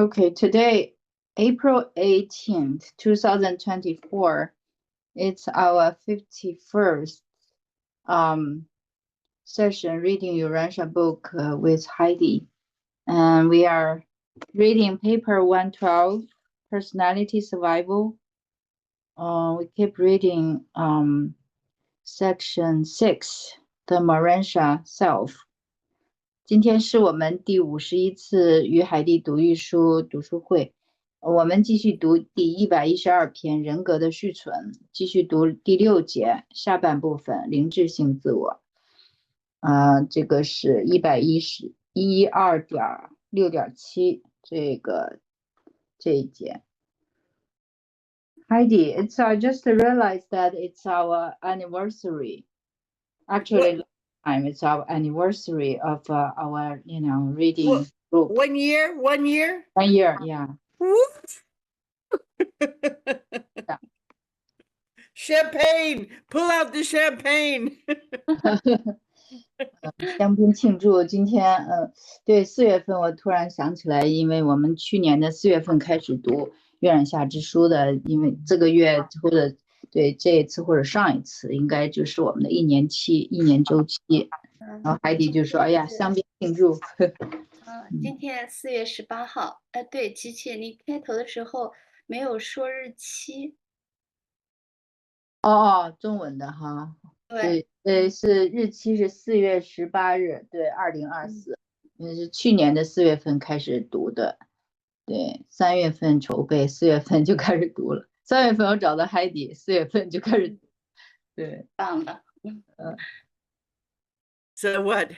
Okay, today, April 18th, 2024, it's our 51st session reading Urantia Book with Heidi. And we are reading paper 112, Personality Survival. We keep reading section 6, the Morontia Self. 今天是我们第51次与海蒂读玉书读书会，我们继续读第112篇人格的续存，继续读第6节下半部分灵质性自我。这个是112.6.7这一节。Heidi, I just realized that it's our anniversary. Actually, it's our anniversary of our, reading group. 1 year? 1 year? 1 year, yeah. Champagne! Pull out the champagne! 香槟庆祝今天，对，4月份我突然想起来，因为我们去年的4月份开始读月染下之书的，因为这个月或者对这一次或者上一次，应该就是我们的一年周期。然后海底就说：“哎呀，香槟庆祝。”今天4月18号，对，琪琪，你开头的时候没有说日期。哦，中文的哈。对，是日期是4月18日，对，2024，因为是去年的4月份开始读的，对，3月份筹备，4月份就开始读了。3月份我找到 Heidi， 4月份就开始读，对，棒的。So what?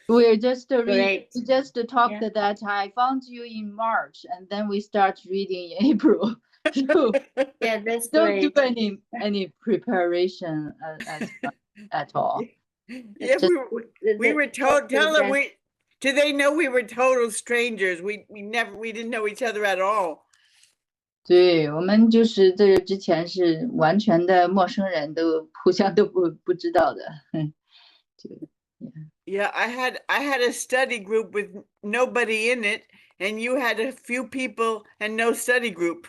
We just talked that I found you in March, and then we start reading in April. So yeah, that's don't great. do any preparation at all. Yeah, we were told. Tell them do they know we were total strangers? We didn't know each other at all. 对，我们就是这之前是完全的陌生人，都互相都不知道的。Yeah, I had a study group with nobody in it, and you had a few people and no study group.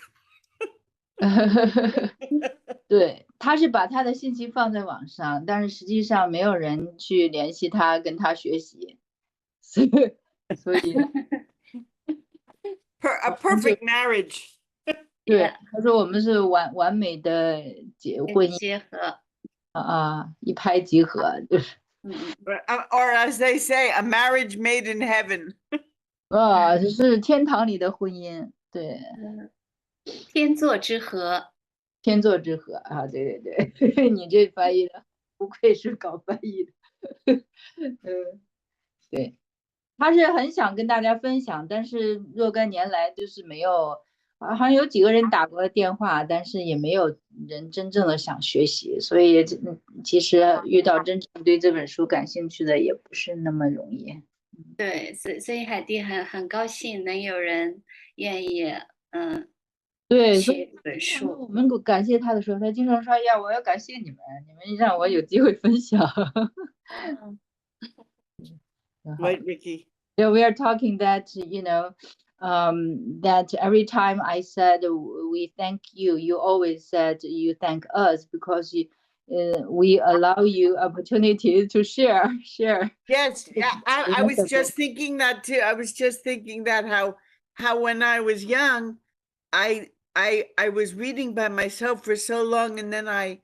对，他是把他的信息放在网上，但是实际上没有人去联系他，跟他学习，所以a perfect marriage. 对，他说我们是完美的婚姻结合一拍即合，就是。Or as they say, a marriage made in heaven. 是天堂里的婚姻，对。天作之合。天作之合啊，对，你这翻译的不愧是搞翻译的。对，他是很想跟大家分享，但是若干年来就是没有，好像有几个人打过电话，但是也没有人真正的想学习，所以其实遇到真正对这本书感兴趣的也不是那么容易。对，所以海蒂很高兴能有人愿意对，学这本书。我们感谢他的时候，他经常说：“呀，我要感谢你们让我有机会分享。” Right, Ricky. Yeah, we are talking that that every time I said we thank you, you always said you thank us because we allow you opportunity to share. Yes, yeah, I was just thinking that too. I was just thinking that how when I was young, I was reading by myself for so long, and then I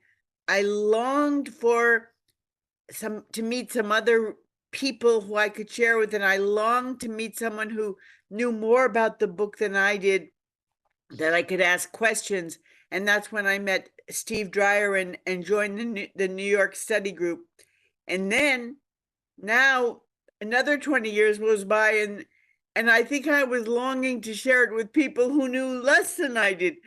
longed for to meet some other people who I could share with, and I longed to meet someone who knew more about the book than I did, that I could ask questions. And that's when I met Steve Dreyer and joined the New York study group. And then now another 20 years goes by, and I think I was longing to share it with people who knew less than I did,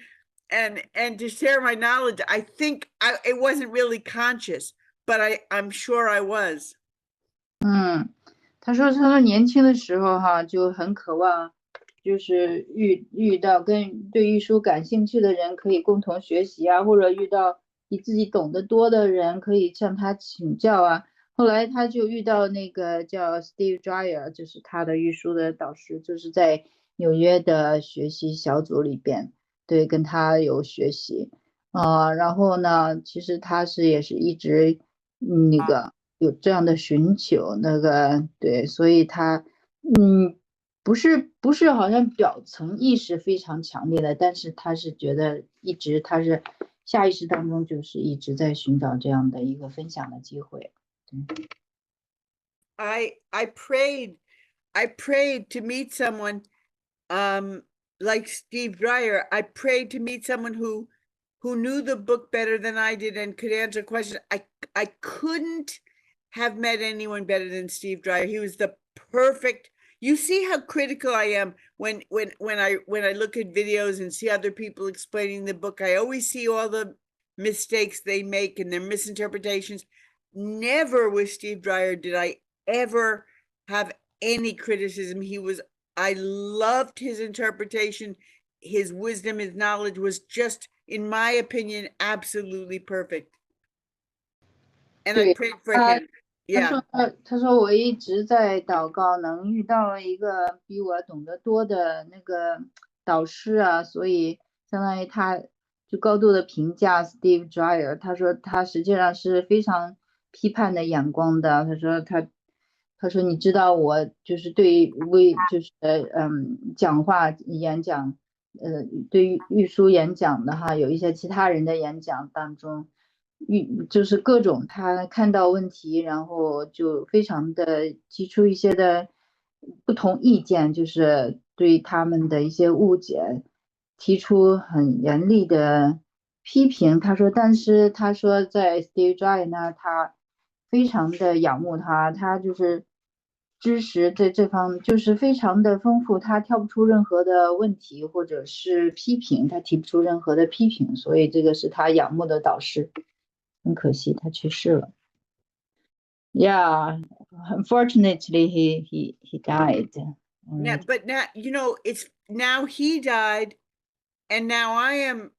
and to share my knowledge. I think it wasn't really conscious, but I'm sure I was. 他说年轻的时候就很渴望，就是遇到跟对玉书感兴趣的人可以共同学习啊，或者遇到比自己懂得多的人可以向他请教啊。后来他就遇到那个叫 Steve Dreyer， 就是他的玉书的导师，就是在纽约的学习小组里边，对，跟他有学习。然后呢，其实他也是一直那个有这样的寻求，那个对，所以他不是好像表层意识非常强烈的，但是他是觉得他是下意识当中就是一直在寻找这样的一个分享的机会。对。I prayed to meet someone like Steve Dreyer. I prayed to meet someone who knew the book better than I did and could answer questions. I couldn't have met anyone better than Steve Dreyer. He was the perfect. You see how critical I am when I look at videos and see other people explaining the book. I always see all the mistakes they make and their misinterpretations. Never with Steve Dreyer did I ever have any criticism. I loved his interpretation. His wisdom, his knowledge was just, in my opinion, absolutely perfect. And I prayed for him. Yeah. 他说我一直在祷告，能遇到一个比我懂得多的那个导师啊，所以相当于他就高度的评价 Steve Dreyer。他说他实际上是非常批判的眼光的。他说你知道我就是对就是讲话演讲对于玉书演讲的哈，有一些其他人的演讲当中。就是各种他看到问题，然后就非常的提出一些的不同意见，就是对他们的一些误解提出很严厉的批评。他说，但是他说在 Steve Dreyer 呢，他非常的仰慕他，他就是知识在这方就是非常的丰富，他挑不出任何的问题或者是批评，他提不出任何的批评，所以这个是他仰慕的导师。很可惜，他去世了。Yeah, unfortunately, he died. Yeah, but now it's now he died, and now I am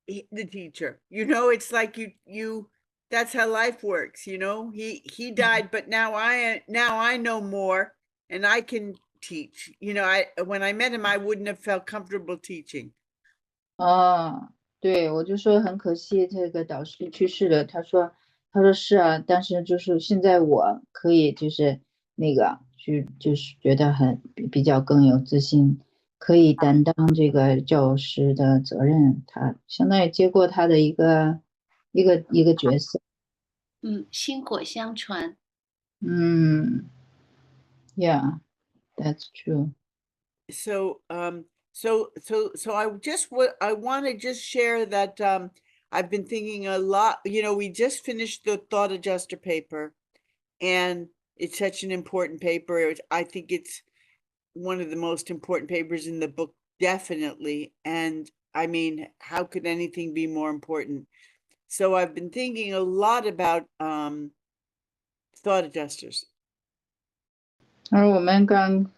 the teacher. It's like you. That's how life works. He died, but now I know more, and I can teach. When I met him, I wouldn't have felt comfortable teaching. 对，我就说很可惜，这个导师去世了。他说是啊，但是就是现在我可以就是那个就是觉得比较更有自信，可以担当这个教师的责任。他相当于接过他的一个角色。薪火相传。Yeah, that's true. So I want to just share that I've been thinking a lot. We just finished the thought adjuster paper, and it's such an important paper. I think it's one of the most important papers in the book, definitely. And I mean, how could anything be more important? So I've been thinking a lot about thought adjusters. 而我们刚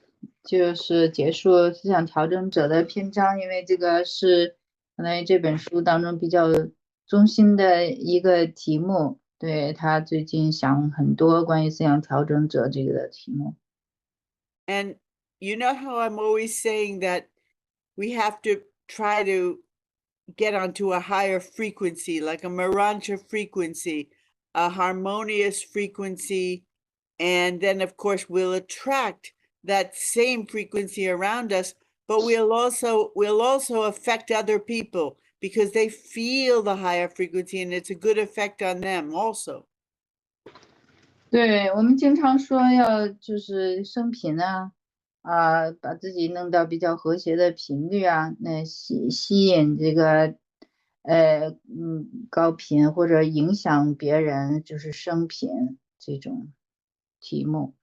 就是结束思想调整者的篇章，因为这个是相当于这本书当中比较中心的一个题目。对，他最近想很多关于思想调整者这个的题目。And you know how I'm always saying that we have to try to get onto a higher frequency, like a Morontia frequency, a harmonious frequency, and then of course we'll attract that same frequency around us, but we'll also affect other people because they feel the higher frequency and it's a good effect on them also. 对，我们经常说要就是升频啊，把自己弄到比较和谐的频率啊，那吸引这个高频或者影响别人，就是升频这种题目。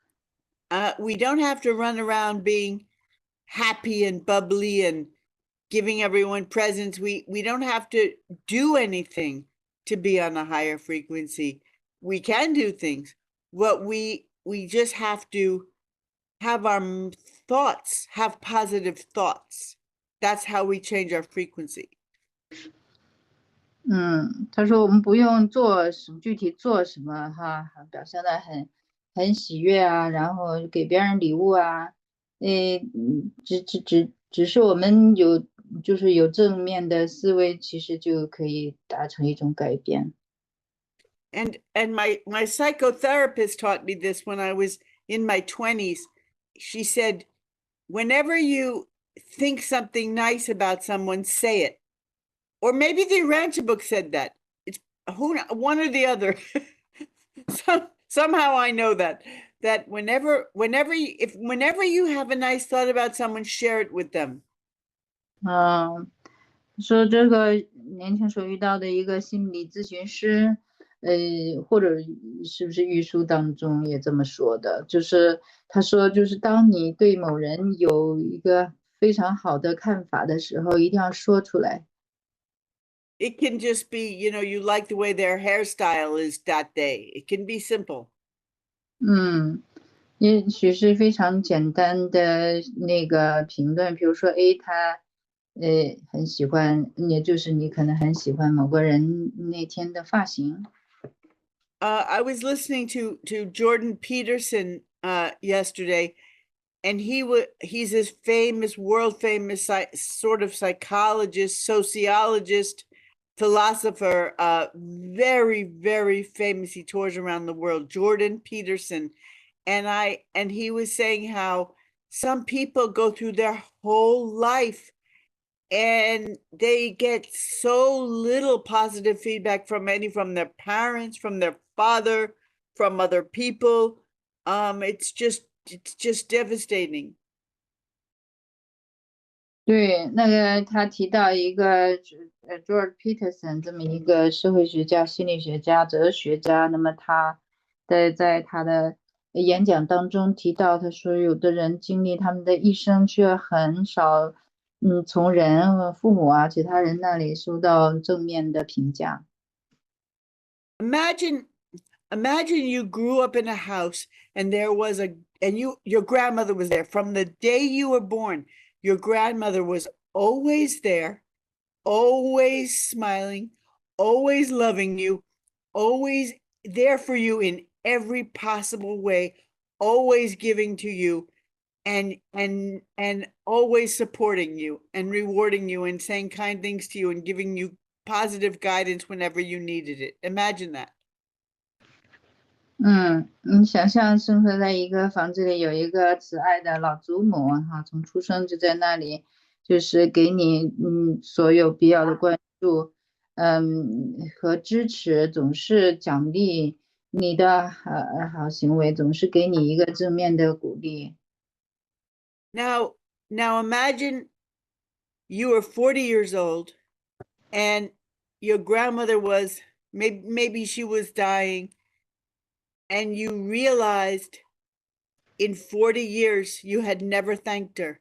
We don't have to run around being happy and bubbly and giving everyone presents. We don't have to do anything to be on a higher frequency. We can do things. What we just have to have our thoughts, have positive thoughts. That's how we change our frequency. 他说我们不用具体做什么哈，表现得很喜悦啊，然后给别人礼物啊，只是我们就是有正面的思维，其实就可以达成一种改变。And my psychotherapist taught me this when I was in my 20s. She said, whenever you think something nice about someone, say it. Or maybe the Urantia book said that. It's one or the other. Somehow I know that whenever you have a nice thought about someone, share it with them. 说这个年轻时候遇到的一个心理咨询师，或者是不是玉书当中也这么说的，就是他说，就是当你对某人有一个非常好的看法的时候，一定要说出来。It can just be, you like the way their hairstyle is that day. It can be simple. 也许是非常简单的那个评论，比如说，他很喜欢，也就是你可能很喜欢某个人那天的发型。I was listening to Jordan Peterson yesterday, and he's this famous, world famous sort of psychologist, sociologist, philosopher, very, very famous. He tours around the world, Jordan Peterson. And he was saying how some people go through their whole life and they get so little positive feedback from their parents, from their father, from other people. It's just devastating. 对，那个他提到一个George Peterson 这么一个社会学家、心理学家、哲学家，那么他在他的演讲当中提到，他说有的人经历他们的一生，却很少从人、父母啊、其他人那里收到正面的评价。Imagine you grew up in a house and your grandmother was there from the day you were born. Your grandmother was always there, always smiling, always loving you, always there for you in every possible way, always giving to you and always supporting you and rewarding you and saying kind things to you and giving you positive guidance whenever you needed it. Imagine that. 你想象生活在一个房子里，有一个慈爱的老祖母哈，从出生就在那里，就是给你所有必要的关注，和支持，总是奖励你的好行为，总是给你一个正面的鼓励。Now imagine you were 40 years old and your grandmother was maybe she was dying, and you realized in 40 years you had never thanked her.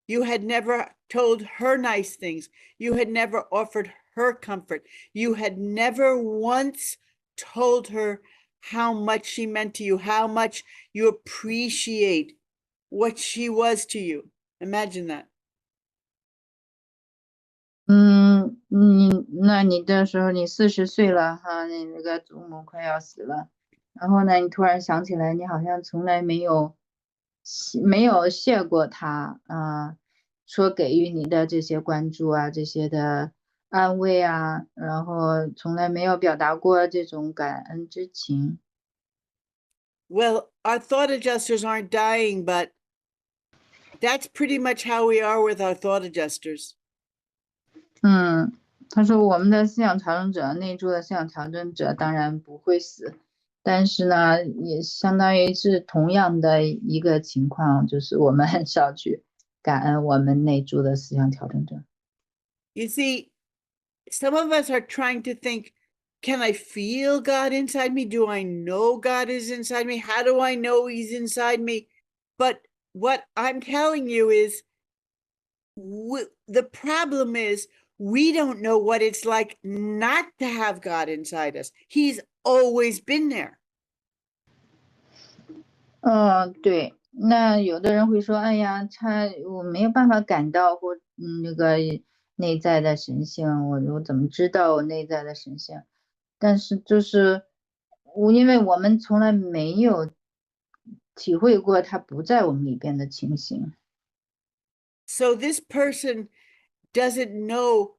You had never told her nice things. You had never offered her comfort. You had never once told her how much she meant to you, how much you appreciate what she was to you. Imagine that. 那你的时候你40岁了哈，你那个祖母快要死了，然后呢，你突然想起来，你好像从来没有谢过她啊，说给予你的这些关注啊，这些的安慰啊，然后从来没有表达过这种感恩之情。Well, our thought adjusters aren't dying, but that's pretty much how we are with our thought adjusters. 他说我们的思想调整者，内住的思想调整者当然不会死，但是呢，也相当于是同样的一个情况，就是我们很少去感恩我们内住的思想调整者。You see, some of us are trying to think, can I feel God inside me? Do I know God is inside me? How do I know he's inside me? But what I'm telling you is the problem is we don't know what it's like not to have God inside us. He's always been there. 对，那有的人会说，哎呀，我没有办法感到或那个内在的神性，我怎么知道我内在的神性？但是就是因为我们从来没有体会过它不在我们里边的情形。So this person doesn't know,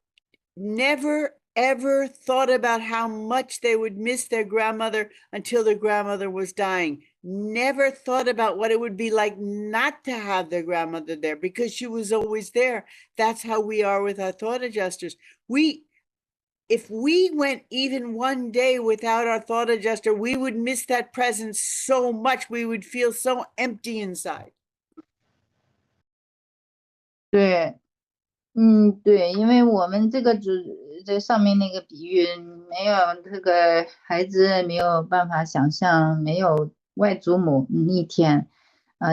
never ever thought about how much they would miss their grandmother until their grandmother was dying. Never thought about what it would be like not to have their grandmother there because she was always there. That's how we are with our thought adjusters. If we went even one day without our thought adjuster, we would miss that presence so much. We would feel so empty inside. 对，对，因为我们这个这上面那个比喻，没有这个孩子没有办法想象没有外祖母一天，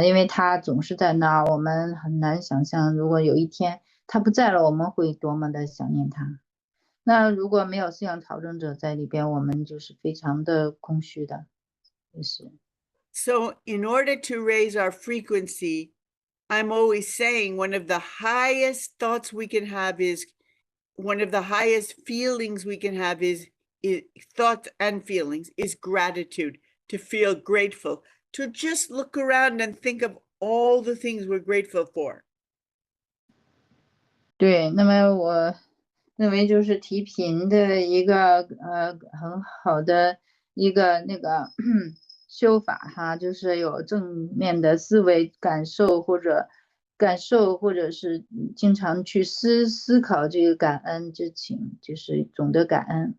因为他总是在那儿，我们很难想象，如果有一天他不在了，我们会多么的想念他。那如果没有思想调整者在里边，我们就是非常的空虚的，就是。So in order to raise our frequency, I'm always saying one of the highest thoughts we can have is, one of the highest feelings we can have is thoughts and feelings is gratitude, to feel grateful, to just look around and think of all the things we're grateful for. 对，那么我认为就是提频的一个很好的一个那个修法哈，就是有正面的思维感受或者是经常去思考这个感恩之情，就是总的感恩。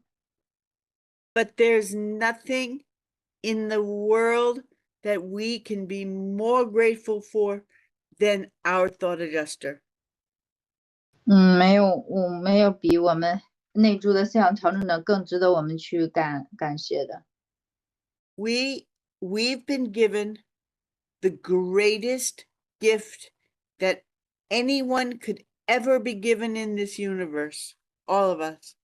But there's nothing in the world that we can be more grateful for than our thought adjuster. 没有比我们内住的思想调整者更值得我们去感谢的。We've been given the greatest gift that anyone could ever be given in this universe, all of us.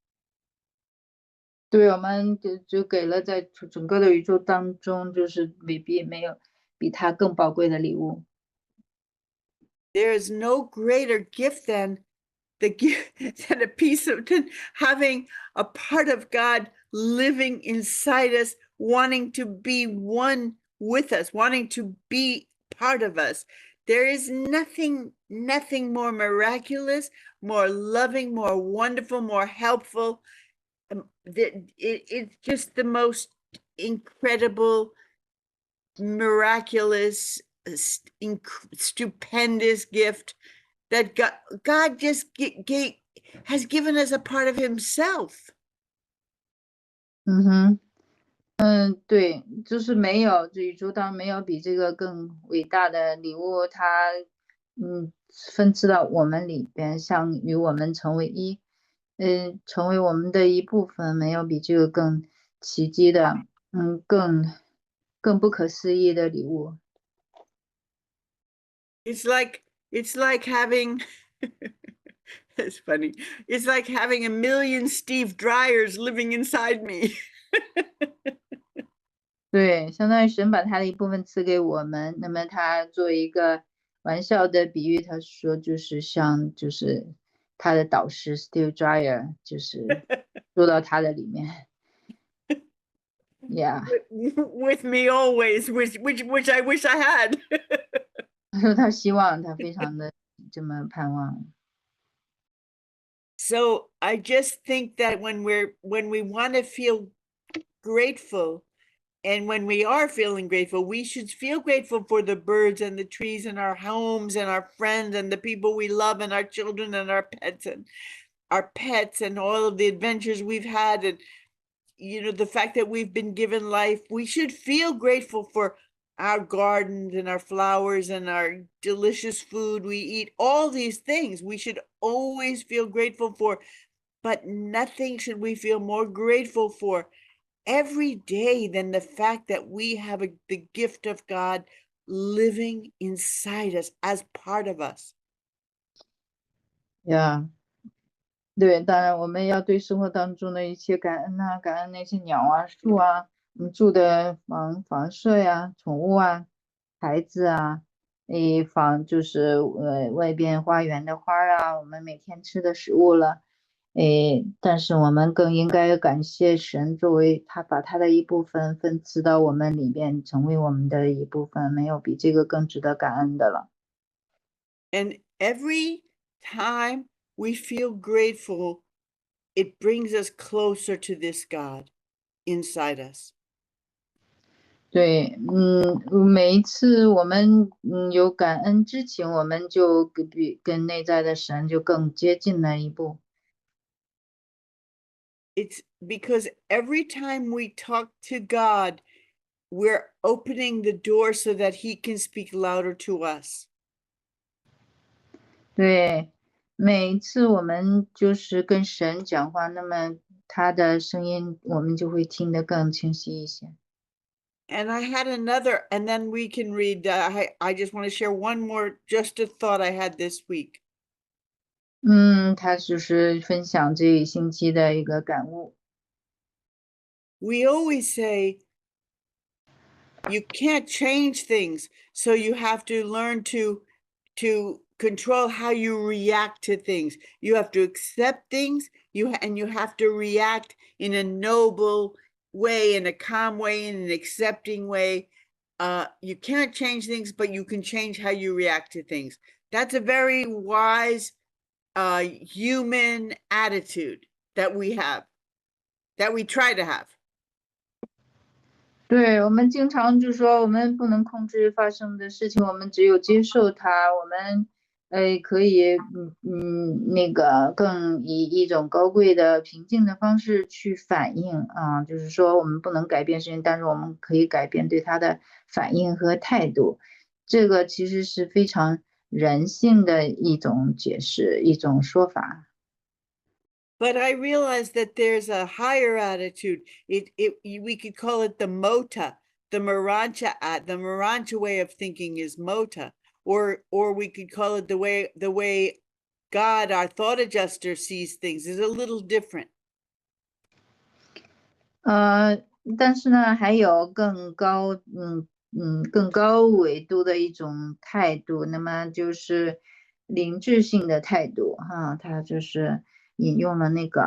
对，我们就给了在整个的宇宙当中，就是没有比它更宝贵的礼物。There is no greater gift than the gift than a piece of having a part of God living inside us, wanting to be one with us, wanting to be part of us. There is nothing more miraculous, more loving, more wonderful, more helpful. It's just the most incredible, miraculous, stupendous gift that God just has given us a part of himself. 对，就是没有这宇宙当中没有比这个更伟大的礼物，它分赐到我们里边，像与我们成为一，成为我们的一部分，没有比这个更奇迹的，更不可思议的礼物。It's like having it's funny. It's like having a million Steve Dryers living inside me. 对，相当于神把他的一部分赐给我们，那么他做一个玩笑的比喻，他说就是像就是他的导师 Steve Dryer 就是住到他的里面。Yeah. With me always, which I wish I had. 他说他希望他非常的这么盼望。So I just think that when we want to feel grateful, and when we are feeling grateful, we should feel grateful for the birds and the trees and our homes and our friends and the people we love and our children and our pets and all of the adventures we've had, and the fact that we've been given life. We should feel grateful for our gardens and our flowers and our delicious food we eat. All these things we should always feel grateful for, but nothing should we feel more grateful for every day than the fact that we have the gift of God living inside us as part of us. Yeah. 对，当然我们要对生活当中的一切感恩啊，感恩那些鸟啊、树啊，我们住的房舍呀、宠物啊、孩子啊，就是外边花园的花啊，我们每天吃的食物了，但是我们更应该感谢神，作为他把他的一部分分赐到我们里边，成为我们的一部分，没有比这个更值得感恩的了。And every time we feel grateful, it brings us closer to this God inside us. 对，每一次我们有感恩之情，我们就跟内在的神就更接近了一步。It's because every time we talk to God, we're opening the door so that he can speak louder to us. 对，每一次我们就是跟神讲话，那么他的声音我们就会听得更清晰一些。And I had another, and then we can read, I just want to share one more, just a thought I had this week. 他就是分享这一星期的一个感悟。We always say, you can't change things, so you have to learn to control how you react to things. You have to accept things, and you have to react in a noble way, in a calm way, in an accepting way. You can't change things, but you can change how you react to things. That's a very wise human attitude that we have, that we try to have. 对，我们经常就说我们不能控制发生的事情，我们只有接受它。我们可以那个更以一种高贵的平静的方式去反应啊，就是说我们不能改变事情，但是我们可以改变对它的反应和态度。这个其实是非常人性的一种解释，一种说法。But I realized that there's a higher attitude. We could call it the mota, the Morontia way of thinking is mota, or we could call it the way God, our thought adjuster, sees things is a little different. 但是呢，还有更高维度的一种态度，那么就是灵质性的态度哈，它就是引用了那个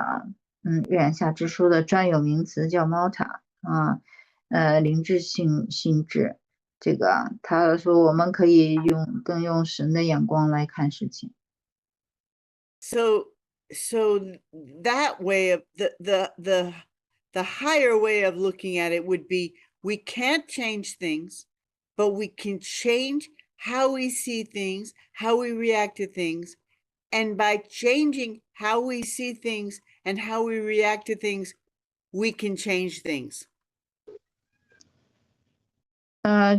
玉苒厦之书的专有名词叫 Mota 啊，灵质性心智，这个他说我们可以更用神的眼光来看事情。So that way of the higher way of looking at it would be, we can't change things, but we can change how we see things, how we react to things. And by changing how we see things and how we react to things, we can change things.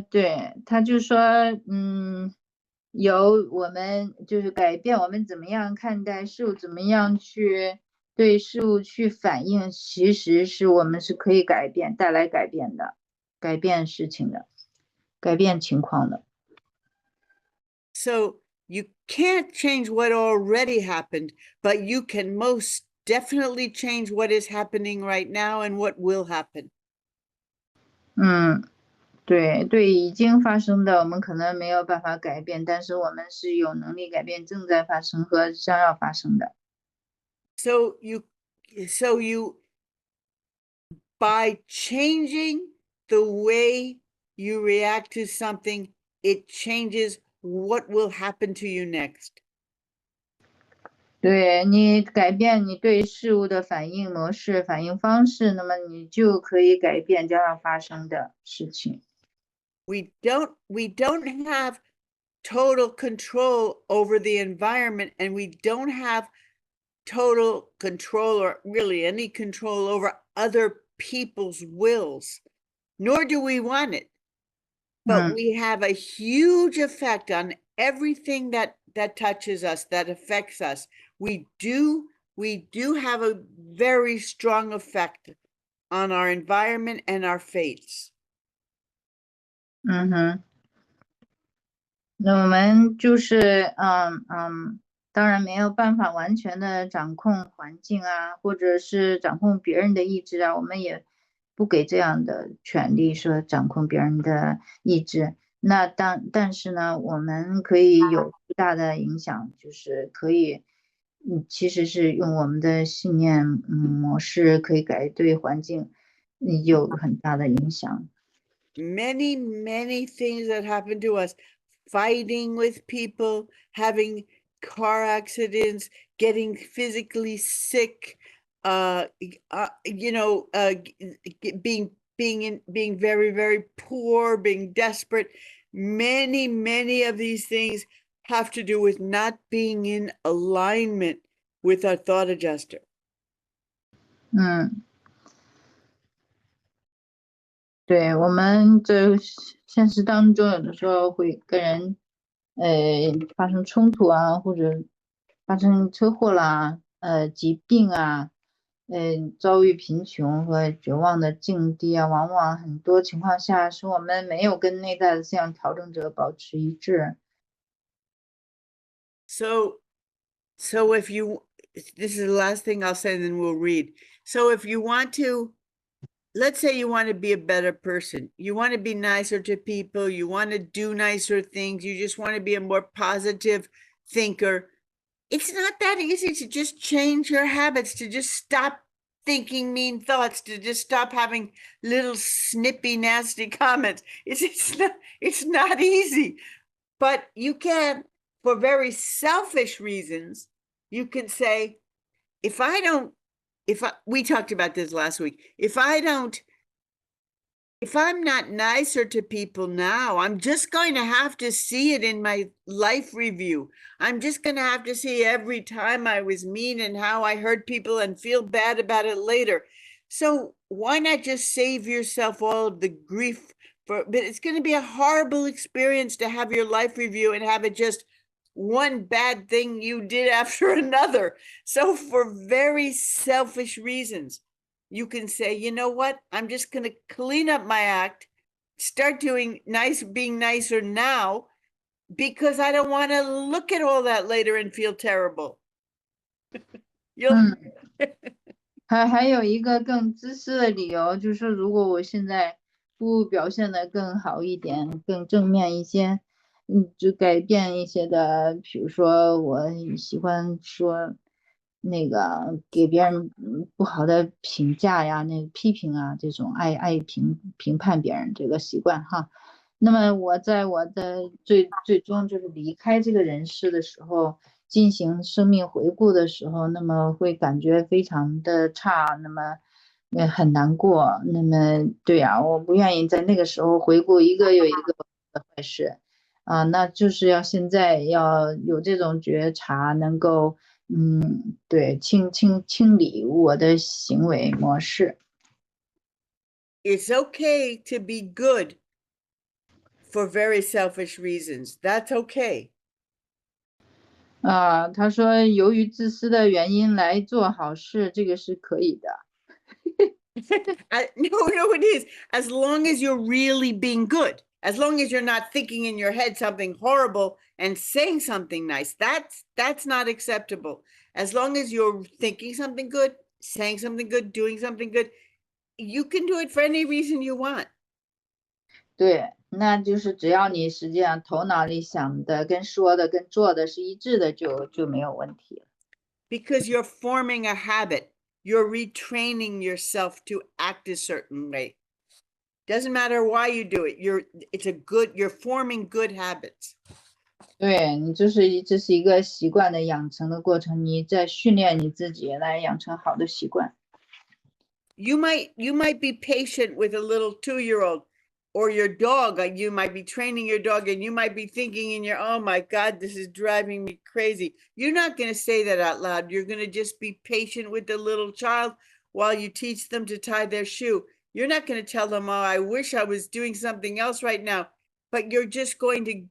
对，他就说，由我们就是改变我们怎么样看待事物，怎么样去对事物去反应，其实是我们是可以带来改变的，改变事情的，改变情况的。So you can't change what already happened, but you can most definitely change what is happening right now and what will happen. 对，已经发生的我们可能没有办法改变，但是我们是有能力改变正在发生和将要发生的。So you by changing the way you react to something, it changes what will happen to you next. 对，你改变你对事物的反应模式、反应方式，那么你就可以改变将要发生的事情。We don't have total control over the environment, and we don't have total control, or really any control, over other people's wills, nor do we want it. But we have a huge effect on everything that touches us, that affects us. We do have a very strong effect on our environment and our fates. 那我们就是当然没有办法完全的掌控环境啊，或者是掌控别人的意志啊，我们也不给这样的权利说掌控别人的意志。那但是呢，我们可以有巨大的影响，就是可以其实是用我们的信念模式可以对环境有很大的影响。Many things that happen to us, fighting with people, having car accidents, getting physically sick, being very, very poor, being desperate. Many of these things have to do with not being in alignment with our thought adjuster. 对，我们这现实当中有的时候会跟人发生冲突啊，或者发生车祸啦，疾病啊，遭遇贫穷和绝望的境地啊，往往很多情况下是我们没有跟内在的思想调整者保持一致。So if you, this is the last thing I'll say, then we'll read. So if you want to, let's say you want to be a better person, you want to be nicer to people, you want to do nicer things, you just want to be a more positive thinker. It's not that easy to just change your habits, to just stop thinking mean thoughts, to just stop having little snippy, nasty comments. It's not easy, but you can, for very selfish reasons, you can say, we talked about this last week, if I'm not nicer to people now, I'm just going to have to see it in my life review. I'm just going to have to see every time I was mean and how I hurt people and feel bad about it later. So why not just save yourself all of the grief? But it's going to be a horrible experience to have your life review and have it just one bad thing you did after another. So for very selfish reasons, you can say, you know what? I'm just going to clean up my act, start being nicer now, because I don't want to look at all that later and feel terrible. 还有一个更自私的理由，就是如果我现在不表现得更好一点，更正面一些，就改变一些的，比如说我喜欢说那个给别人不好的评价呀，那个批评啊，这种爱评判别人这个习惯哈。那么我在我的最终就是离开这个人世的时候，进行生命回顾的时候，那么会感觉非常的差，那么很难过。那么对呀，我不愿意在那个时候回顾一个又一个的坏事啊，那就是要现在要有这种觉察，能够对清理我的行为模式。It's okay to be good for very selfish reasons. That's okay. 他说由于自私的原因来做好事，这个是可以的。No, it is. As long as you're really being good, as long as you're not thinking in your head something horrible and saying something nice, that's not acceptable. As long as you're thinking something good, saying something good, doing something good, you can do it for any reason you want. 对，那就是只要你实际上头脑里想的跟说的跟做的是一致的，就没有问题。Because you're forming a habit. You're retraining yourself to act a certain way. Doesn't matter why you do it. You're forming good habits. 对，你这是一个习惯的养成的过程，你在训练你自己来养成好的习惯。You might be patient with a little 2-year-old or your dog. You might be training your dog and you might be thinking in your, oh my God, this is driving me crazy. You're not going to say that out loud. You're going to just be patient with the little child while you teach them to tie their shoe. You're not going to tell them, oh, I wish I was doing something else right now, but you're just going to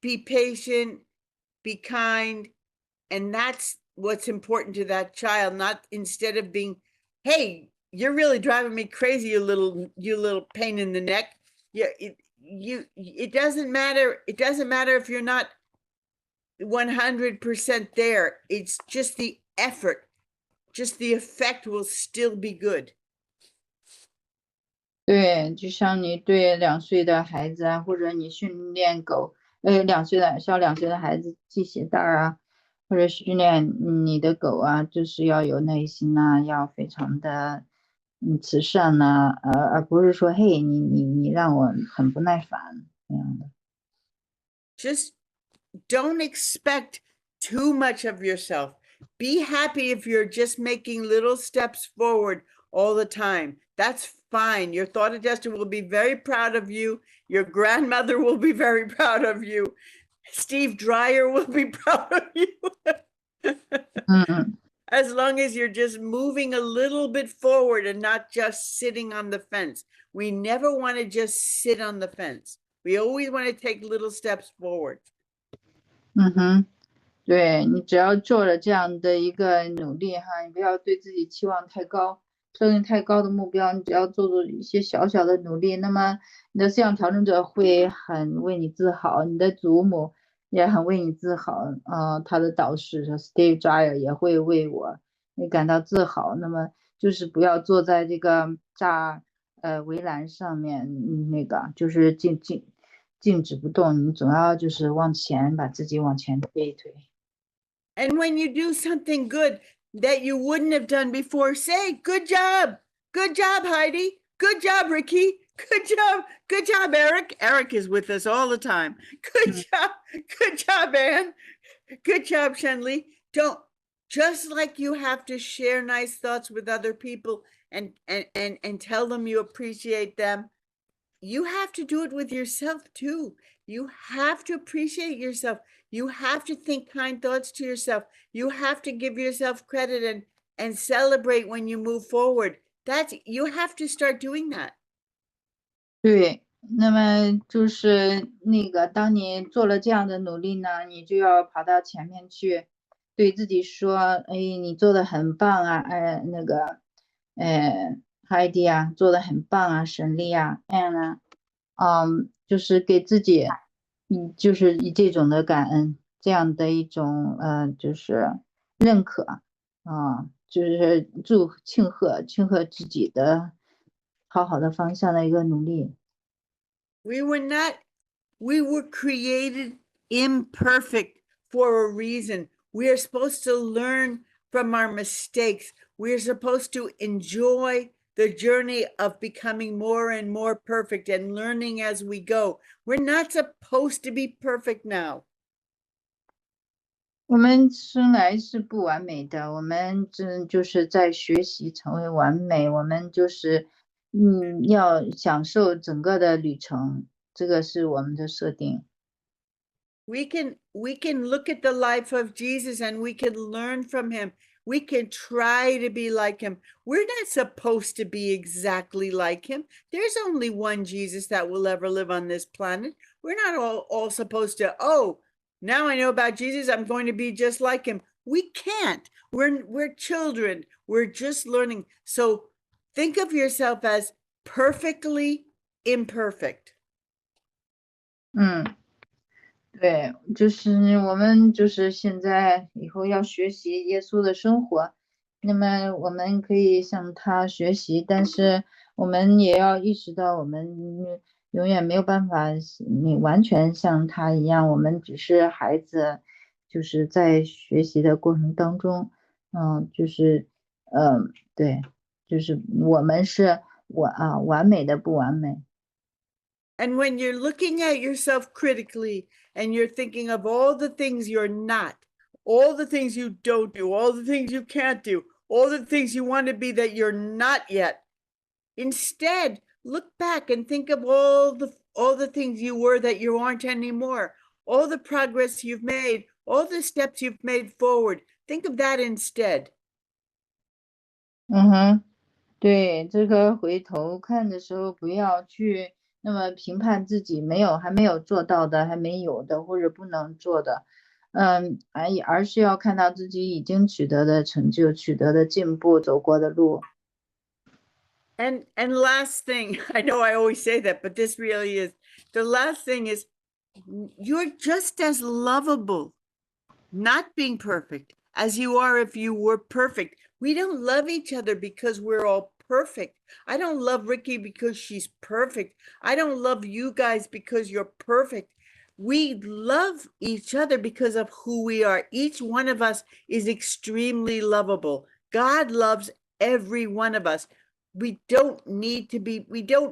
be patient, be kind. And that's what's important to that child, not instead of being, hey, you're really driving me crazy, you little pain in the neck. Yeah, it doesn't matter. It doesn't matter if you're not 100% there. It's just the effort, just the effect will still be good. 对，就像你对2岁的孩子啊，或者你训练狗小2岁的孩子系鞋带啊，或者训练你的狗啊，就是要有耐心呐，要非常的慈善呐，而不是说嘿你让我很不耐烦那样的。Just don't expect too much of yourself. Be happy if you're just making little steps forward all the time. That's fine. Your thought adjuster will be very proud of you. Your grandmother will be very proud of you. Steve Dreyer will be proud of you. As long as you're just moving a little bit forward and not just sitting on the fence. We never want to just sit on the fence. We always want to take little steps forward. 对，你只要做了这样的一个努力哈，你不要对自己期望太高，设定太高的目标，你只要做一些小小的努力，那么你的思想调整者会很为你自豪，你的祖母也很为你自豪，他的导师 Steve Dreyer 也会为你感到自豪。那么就是不要坐在这个围栏上面，那个就是静止不动，你总要就是往前把自己往前推一推。And when you do something good that you wouldn't have done before, say, good job. Good job, Heidi. Good job, Ricky. Good job, Eric. Eric is with us all the time. Good job, Anne. Good job, Shenli. Just like you have to share nice thoughts with other people and tell them you appreciate them, you have to do it with yourself too. You have to appreciate yourself. You have to think kind thoughts to yourself. You have to give yourself credit and celebrate when you move forward. You have to start doing that. 对，那么就是那个，当你做了这样的努力呢，你就要跑到前面去，对自己说：“哎，你做的很棒啊！那个，Heidi 啊，做的很棒啊，沈丽啊，Anne 啊，就是给自己，就是以这种的感恩，这样的一种就是认可就是庆贺自己的好好的方向的一个努力。We were created imperfect for a reason. We are supposed to learn from our mistakes. We are supposed to enjoy the journey of becoming more and more perfect and learning as we go. We're not supposed to be perfect now. 我们生来是不完美的，我们就是在学习成为完美，我们就是要享受整个的旅程，这个是我们的设定。We can look at the life of Jesus and we can learn from him. We can try to be like him. We're not supposed to be exactly like him. There's only one Jesus that will ever live on this planet. We're not all supposed to, oh, now I know about Jesus, I'm going to be just like him. We can't. We're children. We're just learning. So think of yourself as perfectly imperfect. 对，就是我们就是现在以后要学习耶稣的生活，那么我们可以向他学习，但是我们也要意识到我们永远没有办法完全像他一样，我们只是孩子，就是在学习的过程当中，对，就是我们是完美的不完美。And when you're looking at yourself critically and you're thinking of all the things you're not, all the things you don't do, all the things you can't do, all the things you want to be that you're not yet, instead, look back and think of all the things you were that you aren't anymore, all the progress you've made, all the steps you've made forward. Think of that instead. 对，这个回头看的时候，不要去那么评判自己还没有做到的，还没有的，或者不能做的，而是要看到自己已经取得的成就、取得的进步、走过的路。And last thing, I know I always say that, but this really is, the last thing is you're just as lovable, not being perfect, as you are if you were perfect. We don't love each other because we're all perfect. I don't love Ricky because she's perfect. I don't love you guys because you're perfect. We love each other because of who we are. Each one of us is extremely lovable. God loves every one of us. We don't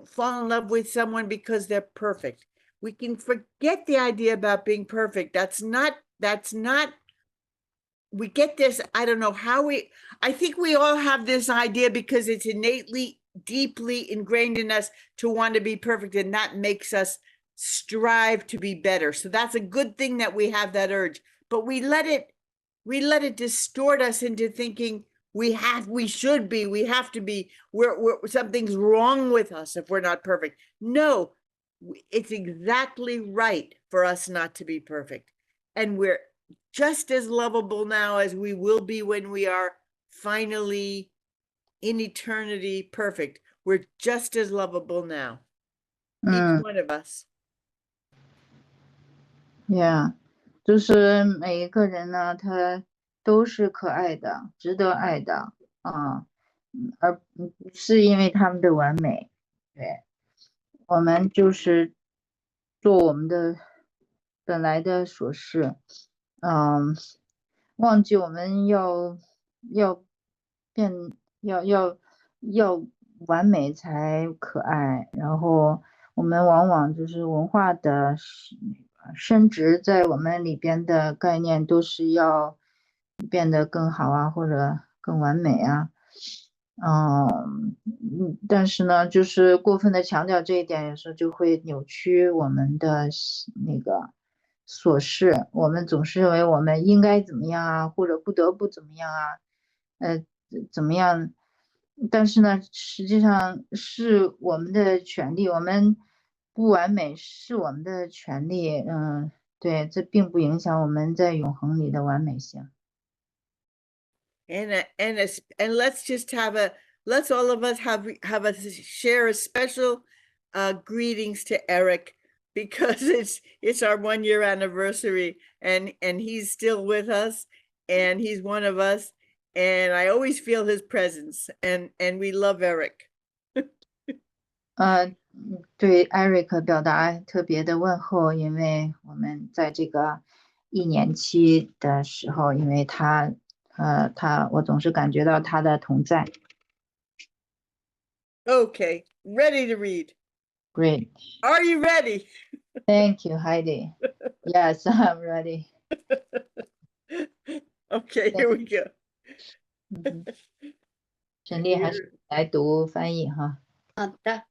fall in love with someone because they're perfect. We can forget the idea about being perfect. That's not we get this, I don't know how I think we all have this idea because it's innately, deeply ingrained in us to want to be perfect, and that makes us strive to be better. So that's a good thing that we have that urge, but we let it distort us into thinking we should be, we have to be, we're something's wrong with us if we're not perfect. No, it's exactly right for us not to be perfect. And we're just as lovable now as we will be when we are finally in eternity perfect. We're just as lovable now, each one of us. Yeah，就是每一个人呢，他都是可爱的，值得爱的啊，而不是因为他们的完美。对，我们就是做我们的本来的所事，忘记我们要完美才可爱，然后我们往往就是文化的升值在我们里边的概念都是要变得更好啊，或者更完美啊。但是呢，就是过分的强调这一点，有时候就会扭曲我们的那个所事。我们总是认为我们应该怎么样啊，或者不得不怎么样啊，怎么样？但是呢，实际上是我们的权利，我们不完美是我们的权利。对，这并不影响我们在永恒里的完美性。And let's just let's all of us have a share a special greetings to Eric, because it's our 1 year anniversary, and he's still with us, and he's one of us, and I always feel his presence, and we love Eric. 对 Eric 表达特别的问候，因为我们在这个1年期的时候，因为我总是感觉到他的同在。Okay, ready to read. Great. Are you ready? Thank you, Heidi. Yes, I'm ready. Okay, here we go. 沈丽还是来读翻译哈。好的。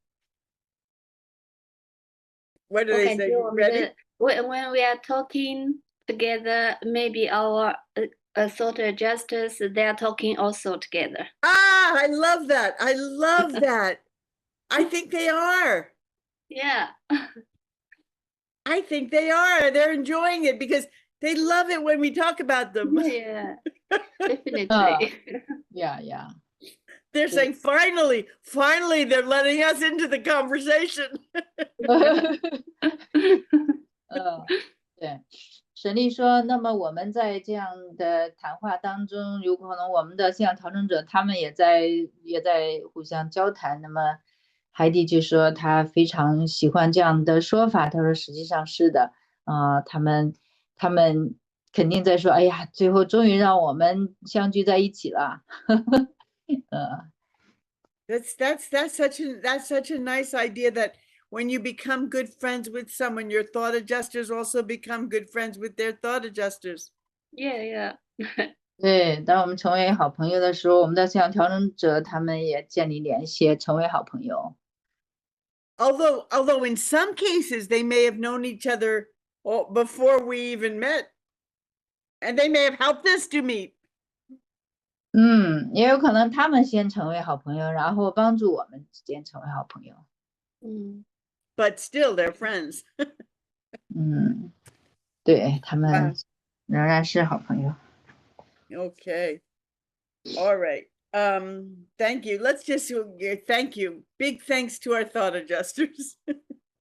What do they say? Ready? When we are talking together, maybe our thought adjusters, they are talking also together. Ah, I love that. I love that. I think they are. Yeah. I think they are. They're enjoying it because they love it when we talk about them. Yeah, definitely. Yeah. They're saying, finally, they're letting us into the conversation. 对，沈丽说，那么我们在这样的谈话当中，有可能我们的信仰调整者他们也在互相交谈。那么海蒂就说他非常喜欢这样的说法，他说实际上是的，他们肯定在说，哎呀，最后终于让我们相聚在一起了。That's such a nice idea, that when you become good friends with someone, your thought adjusters also become good friends with their thought adjusters. Yeah. 对，当我们成为好朋友的时候，我们的信仰调整者他们也建立联系，成为好朋友。Although in some cases they may have known each other before we even met, and they may have helped us to meet. 也有可能他们先成为好朋友，然后帮助我们之间成为好朋友。But still, they're friends. 对，他们仍然是好朋友。Okay. All right. Thank you. Let's just thank you. Big thanks to our thought adjusters.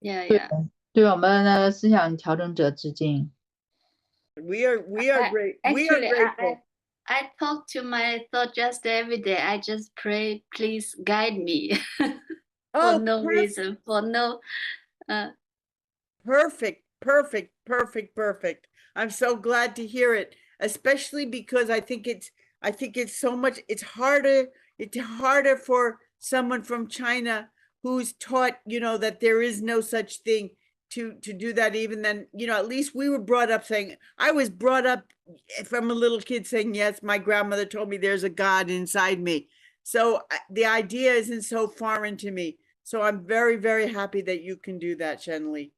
Yeah. 对我们的思想调整者致敬。We are great. Actually, we are grateful. I talk to my thought adjuster every day. I just pray, please guide me. For no reason, for no. Perfect. I'm so glad to hear it, especially because I think it's so much. It's harder for someone from China who's taught, that there is no such thing to do that even then, at least we were brought up saying, I was brought up from a little kid saying, yes, my grandmother told me there's a God inside me. So the idea isn't so foreign to me. So I'm very, very happy that you can do that, Shenli.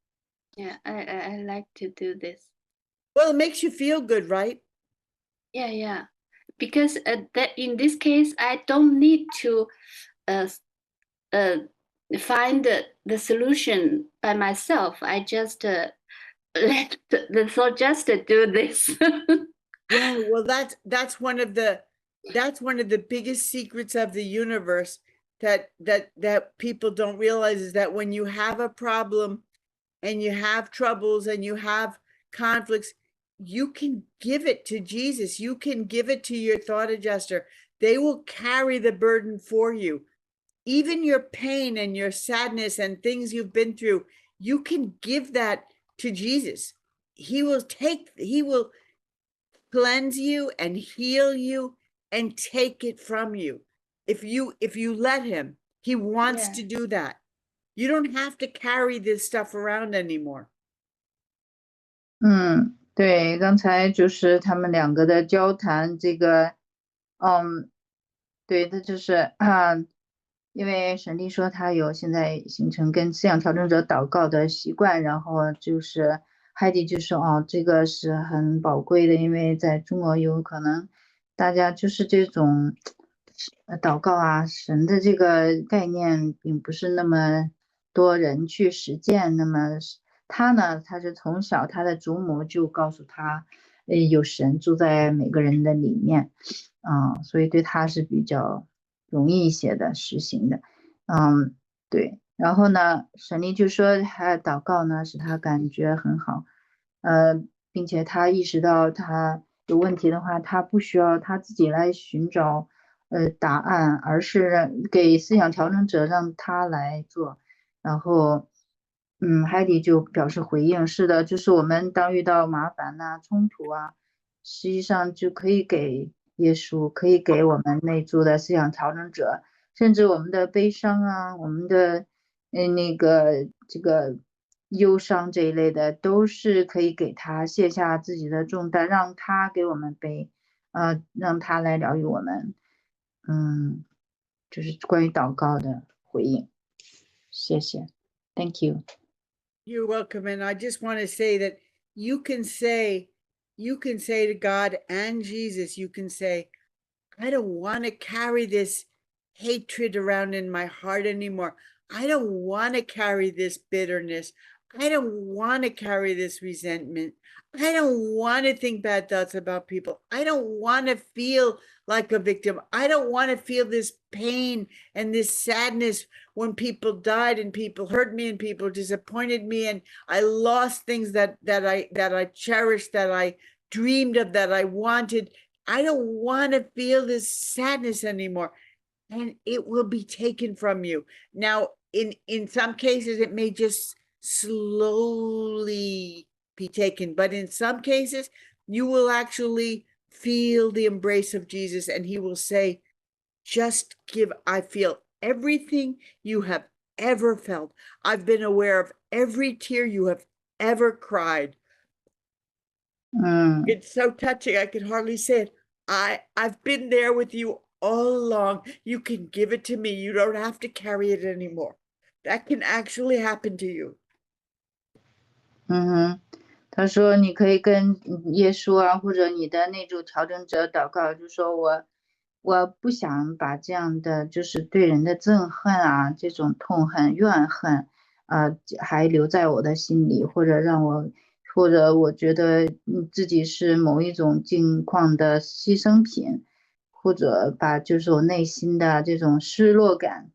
Yeah, I like to do this. Well, it makes you feel good, right? Yeah. Because that in this case, I don't need to find the solution by myself. I just let the soul just do this. Yeah, well, that's one of the biggest secrets of the universe that people don't realize, is that when you have a problem and you have troubles and you have conflicts, you can give it to Jesus. You can give it to your thought adjuster. They will carry the burden for you. Even your pain and your sadness and things you've been through, you can give that to Jesus. He will cleanse you and heal you and take it from you. If you let him, he wants to do that. You don't have to carry this stuff around anymore. 对，刚才就是他们两个的交谈，这个，对，他就是因为沈丽说她有现在形成跟思想调整者祷告的习惯，然后就是Heidi就说这个是很宝贵的，因为在中国有可能大家就是这种祷告啊，神的这个概念并不是那么多人去实践，那么他呢，他是从小他的祖母就告诉他，有神住在每个人的里面，所以对他是比较容易一些的实行的，对。然后呢，沈丽就说他祷告呢使他感觉很好，并且他意识到他有问题的话，他不需要他自己来寻找答案，而是给思想调整者让他来做。然后Heidi 就表示回应，是的，就是我们当遇到麻烦呐、冲突啊，实际上就可以给耶稣，可以给我们内住的思想调整者，甚至我们的悲伤啊，我们的这个忧伤这一类的，都是可以给他卸下自己的重担，让他给我们背，让他来疗愈我们。就是关于祷告的回应，谢谢 ，Thank you. You're welcome. And I just want to say that you can say to God and Jesus, you can say, I don't want to carry this hatred around in my heart anymore. I don't want to carry this bitterness. I don't want to carry this resentment. I don't want to think bad thoughts about people. I don't want to feel like a victim. I don't want to feel this pain and this sadness when people died and people hurt me and people disappointed me and I lost things that I cherished, that I dreamed of, that I wanted. I don't want to feel this sadness anymore. And it will be taken from you. Now, in some cases, it may just slowly be taken, but in some cases, you will actually feel the embrace of Jesus and he will say, just give, I feel everything you have ever felt. I've been aware of every tear you have ever cried. It's so touching. I can hardly say it. I've been there with you all along. You can give it to me. You don't have to carry it anymore. That can actually happen to you. 他说你可以跟耶稣啊，或者你的内住调整者祷告，就说我不想把这样的就是对人的憎恨啊，这种痛恨、怨恨，还留在我的心里，或者我觉得自己是某一种境况的牺牲品，或者把就是我内心的这种失落感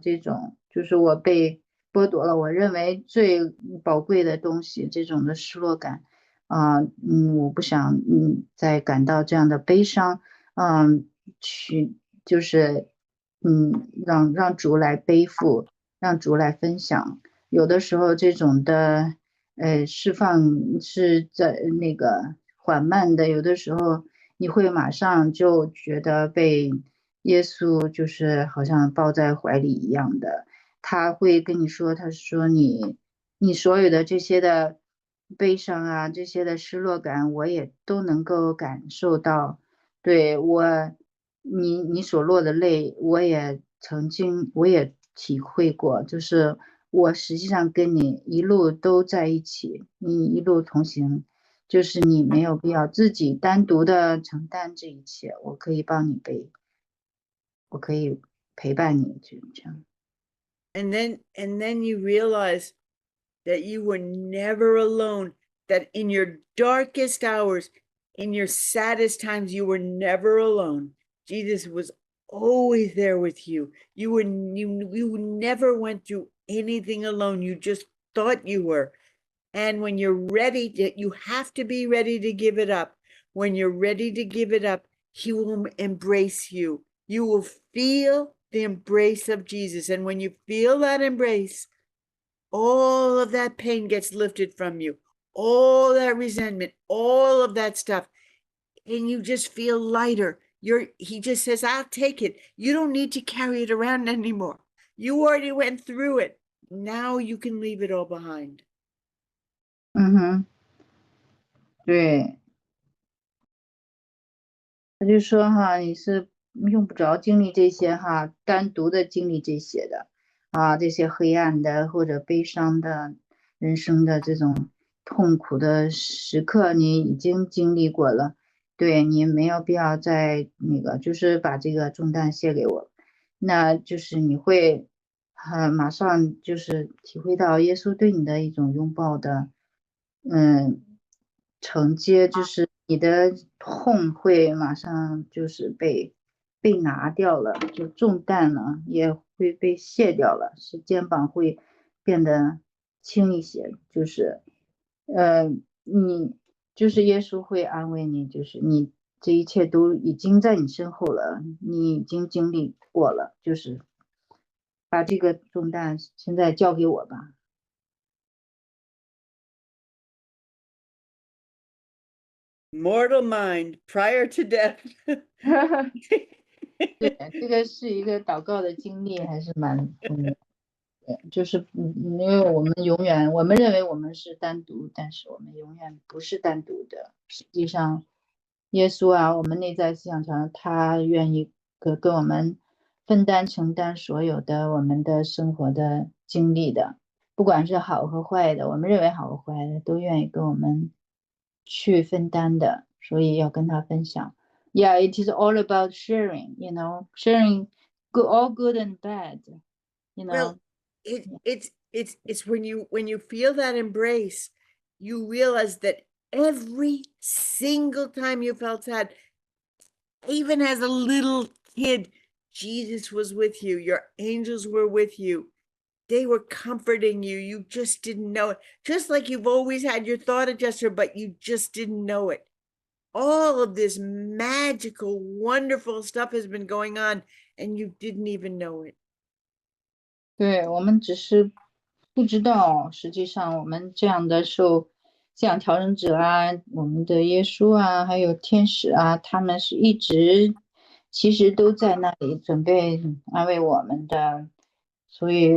这种就是我被剥夺了我认为最宝贵的东西，这种的失落感我不想再感到这样的悲伤，去就是让主来背负，让主来分享。有的时候这种的释放是在那个缓慢的，有的时候你会马上就觉得被耶稣就是好像抱在怀里一样的，他会跟你说，他说你你所有的这些的悲伤啊，这些的失落感，我也都能够感受到。对你所落的泪，我也体会过，就是我实际上跟你一路都在一起，你一路同行，就是你没有必要自己单独的承担这一切，我可以帮你背，我可以陪伴你，就这样。And then you realize that you were never alone, that in your darkest hours, in your saddest times, you were never alone. Jesus was always there with you. You never went through anything alone. You just thought you were. And when you're ready, you have to be ready to give it up. When you're ready to give it up, he will embrace you. You will feel the embrace of Jesus. And when you feel that embrace, all of that pain gets lifted from you, all that resentment, all of that stuff. And you just feel lighter. He just says, I'll take it. You don't need to carry it around anymore. You already went through it. Now you can leave it all behind. 对，他就说哈，你是用不着经历这些哈，单独的经历这些的啊，这些黑暗的或者悲伤的人生的这种痛苦的时刻，你已经经历过了，对你没有必要再那个，就是把这个重担卸给我，那就是你会马上就是体会到耶稣对你的一种拥抱的，承接，就是你的痛会马上就是被拿掉了，就重担呢也会被卸掉了，是肩膀会变得轻一些，就是你就是耶稣会安慰你，就是你这一切都已经在你身后了，你已经经历过了，就是把这个重担现在交给我吧。Mortal mind prior to death. 对，这个是一个祷告的经历，还是蛮重要的。就是因为我们认为我们是单独，但是我们永远不是单独的。实际上，耶稣啊，我们内在思想上，他愿意跟我们分担承担所有的我们的生活的经历的，不管是好和坏的，我们认为好和坏的，都愿意跟我们去分担的，所以要跟他分享。Yeah, it is all about sharing, sharing all good and bad, Well, it's when you feel that embrace, you realize that every single time you felt sad, even as a little kid, Jesus was with you. Your angels were with you. They were comforting you. You just didn't know it. Just like you've always had your thought adjuster, but you just didn't know it. All of this magical, wonderful stuff has been going on, and you didn't even know it. 对，我们只是不知道，实际上我们这样的像调整者啊，我们的耶稣啊，还有天使啊，他们是一直其实都在那里准备安慰我们的，所以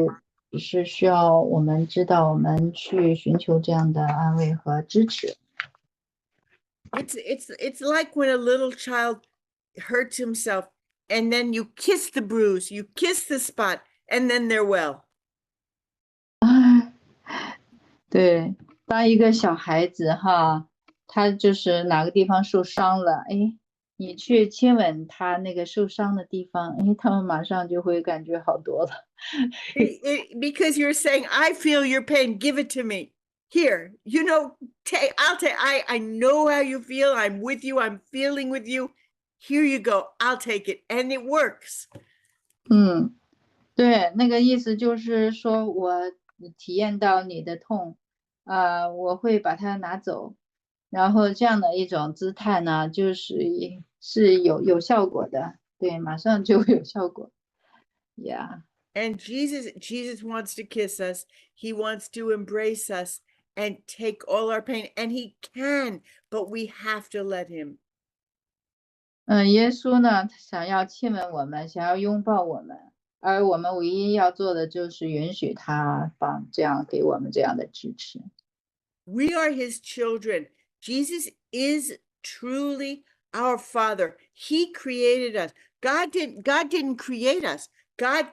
是需要我们知道，我们去寻求这样的安慰和支持。It's like when a little child hurts himself, and then you kiss the bruise, you kiss the spot, and then they're well. 对，当一个小孩子哈，他就是哪个地方受伤了，哎，你去亲吻他那个受伤的地方，哎，他们马上就会感觉好多了。Because you're saying, I feel your pain, give it to me. Here, I know how you feel. I'm with you. I'm feeling with you. Here you go. I'll take it. And it works. 对，那个意思就是说我体验到你的痛，我会把它拿走，然后这样的一种姿态呢，是有效果的，对，马上就会有效果。Yeah. And Jesus wants to kiss us. He wants to embrace us and take all our pain. And he can, but we have to let him. 耶稣呢，他想要亲吻我们，想要拥抱我们，而我们唯一要做的就是允许他这样给我们这样的支持。We are his children. Jesus is truly our Father. He created us. God didn't create us. God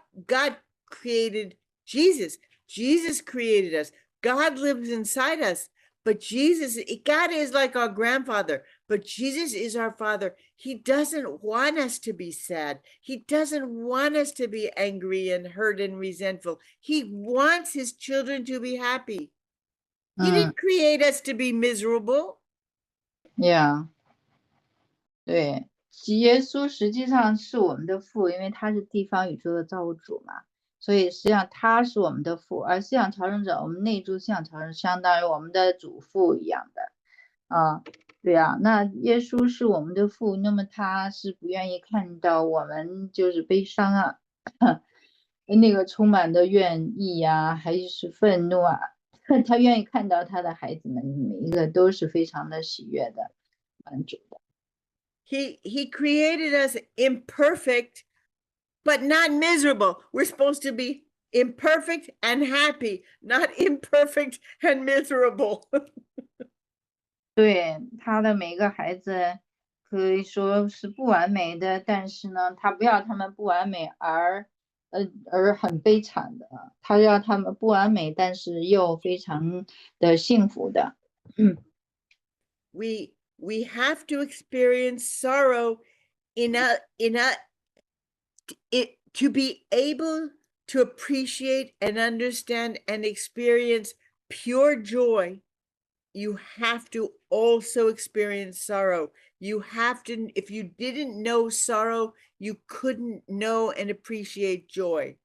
created Jesus. Jesus created us. God lives inside us. But God is like our grandfather, but Jesus is our Father. He doesn't want us to be sad. He doesn't want us to be angry and hurt and resentful. He wants his children to be happy. He didn't create us to be miserable. Yeah. 对，耶稣实际上是我们的父，因为他是地方宇宙的造物主嘛，所以实际上他是我们的父，而信仰朝圣者，我们内住信仰朝圣，相当于我们的祖父一样的。对啊，那耶稣是我们的父，那么他是不愿意看到我们就是悲伤啊，那个充满的怨意呀，还是愤怒啊，他愿意看到他的孩子们每一个都是非常的喜悦的，满足的。He created us imperfect, but not miserable. We're supposed to be imperfect and happy, not imperfect and miserable. 对，他的每个孩子可以说是不完美的，但是呢，他不要他们不完美而很悲惨的，他要他们不完美，但是又非常的幸福的。We have to experience sorrow to be able to appreciate and understand and experience pure joy. You have to also experience sorrow. You have to, if you didn't know sorrow, you couldn't know and appreciate joy.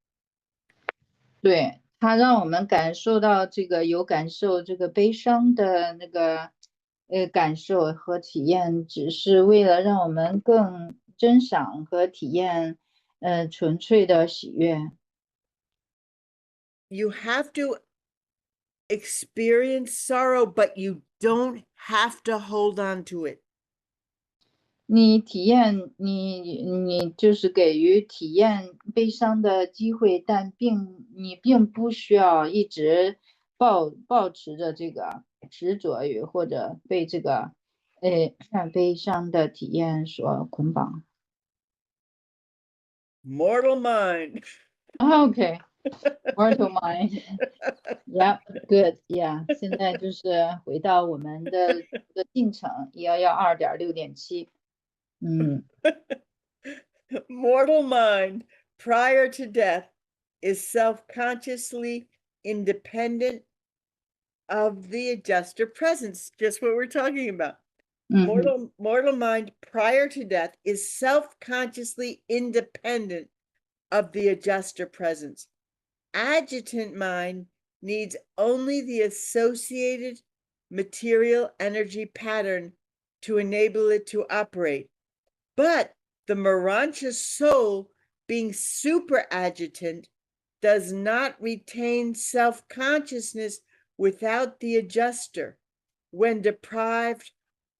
对，他让我们感受到这个有感受这个悲伤的那个感受和体验，只是为了让我们更珍赏和体验纯粹的喜悦。You have to experience sorrow, but you don't have to hold on to it. 你体验你就是给予体验悲伤的机会，但你并不需要一直保持着这个执着于或者被这个悲伤的体验所捆绑。Mortal mind. Okay, mortal mind. Yeah, good. Yeah， 现在就是回到我们的进程112.6.7。Mortal mind prior to death is self-consciously independent of the adjuster presence, just what we're talking about. Mortal mind prior to death is self-consciously independent of the adjuster presence. Adjutant mind needs only the associated material energy pattern to enable it to operate. But the Morontia soul, being super adjutant, does not retain self-consciousness without the adjuster when deprived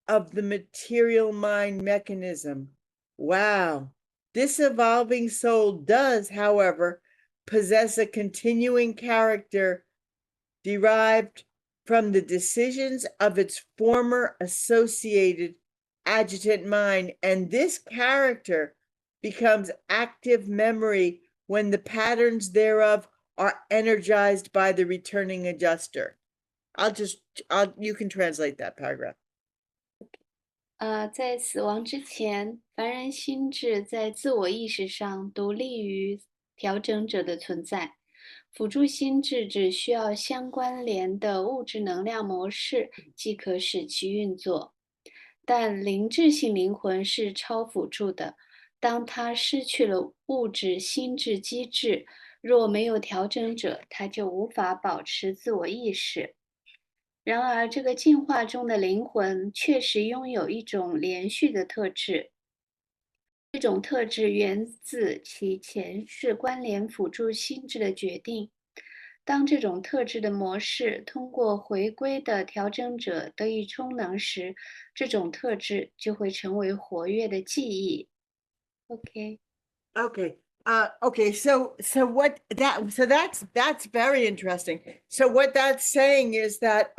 of the material mind mechanism. Wow. This evolving soul does, however, possess a continuing character derived from the decisions of its former associated adjutant mind, and this character becomes active memory when the patterns thereof are energized by the returning adjuster. You can translate that paragraph. 在死亡之前，凡人心智在自我意识上独立于调整者的存在，辅助心智只需要相关联的物质能量模式即可使其运作。但灵智性灵魂是超辅助的，当它失去了物质心智机制，若没有调整者，它就无法保持自我意识。然而，这个进化中的灵魂确实拥有一种连续的特质。这种特质源自其前世关联辅助心智的决定。当这种特质的模式通过回归的调整者得以充能时，这种特质就会成为活跃的记忆。Okay. Okay, so that's very interesting. So what that's saying is that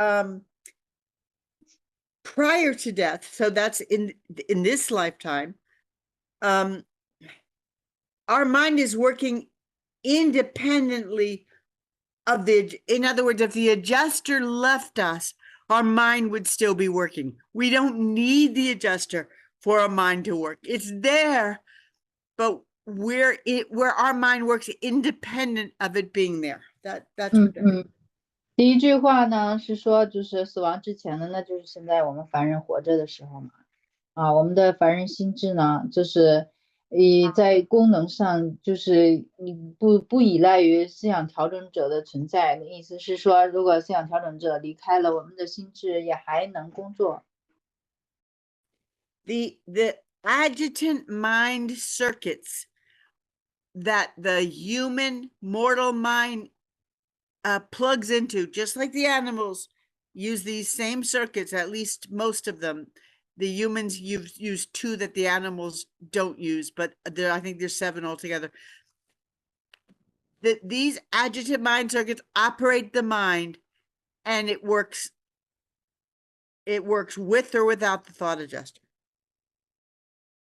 prior to death, so that's in this lifetime, our mind is working independently of in other words, if the adjuster left us, our mind would still be working. We don't need the adjuster for our mind to work. It's there, but where our mind works independent of it being there. That's what that 第一句话呢是说，就是死亡之前的，那就是现在我们凡人活着的时候嘛。我们的凡人心智呢，就是在功能上，就是你不依赖于思想调整者的存在。意思是说，如果思想调整者离开了，我们的心智也还能工作。The adjutant mind circuits that the human mortal mind plugs into, just like the animals use these same circuits, at least most of them. The humans use 2 that the animals don't use, but I think there's 7 altogether. These adjutant mind circuits operate the mind, and it works with or without the thought adjuster.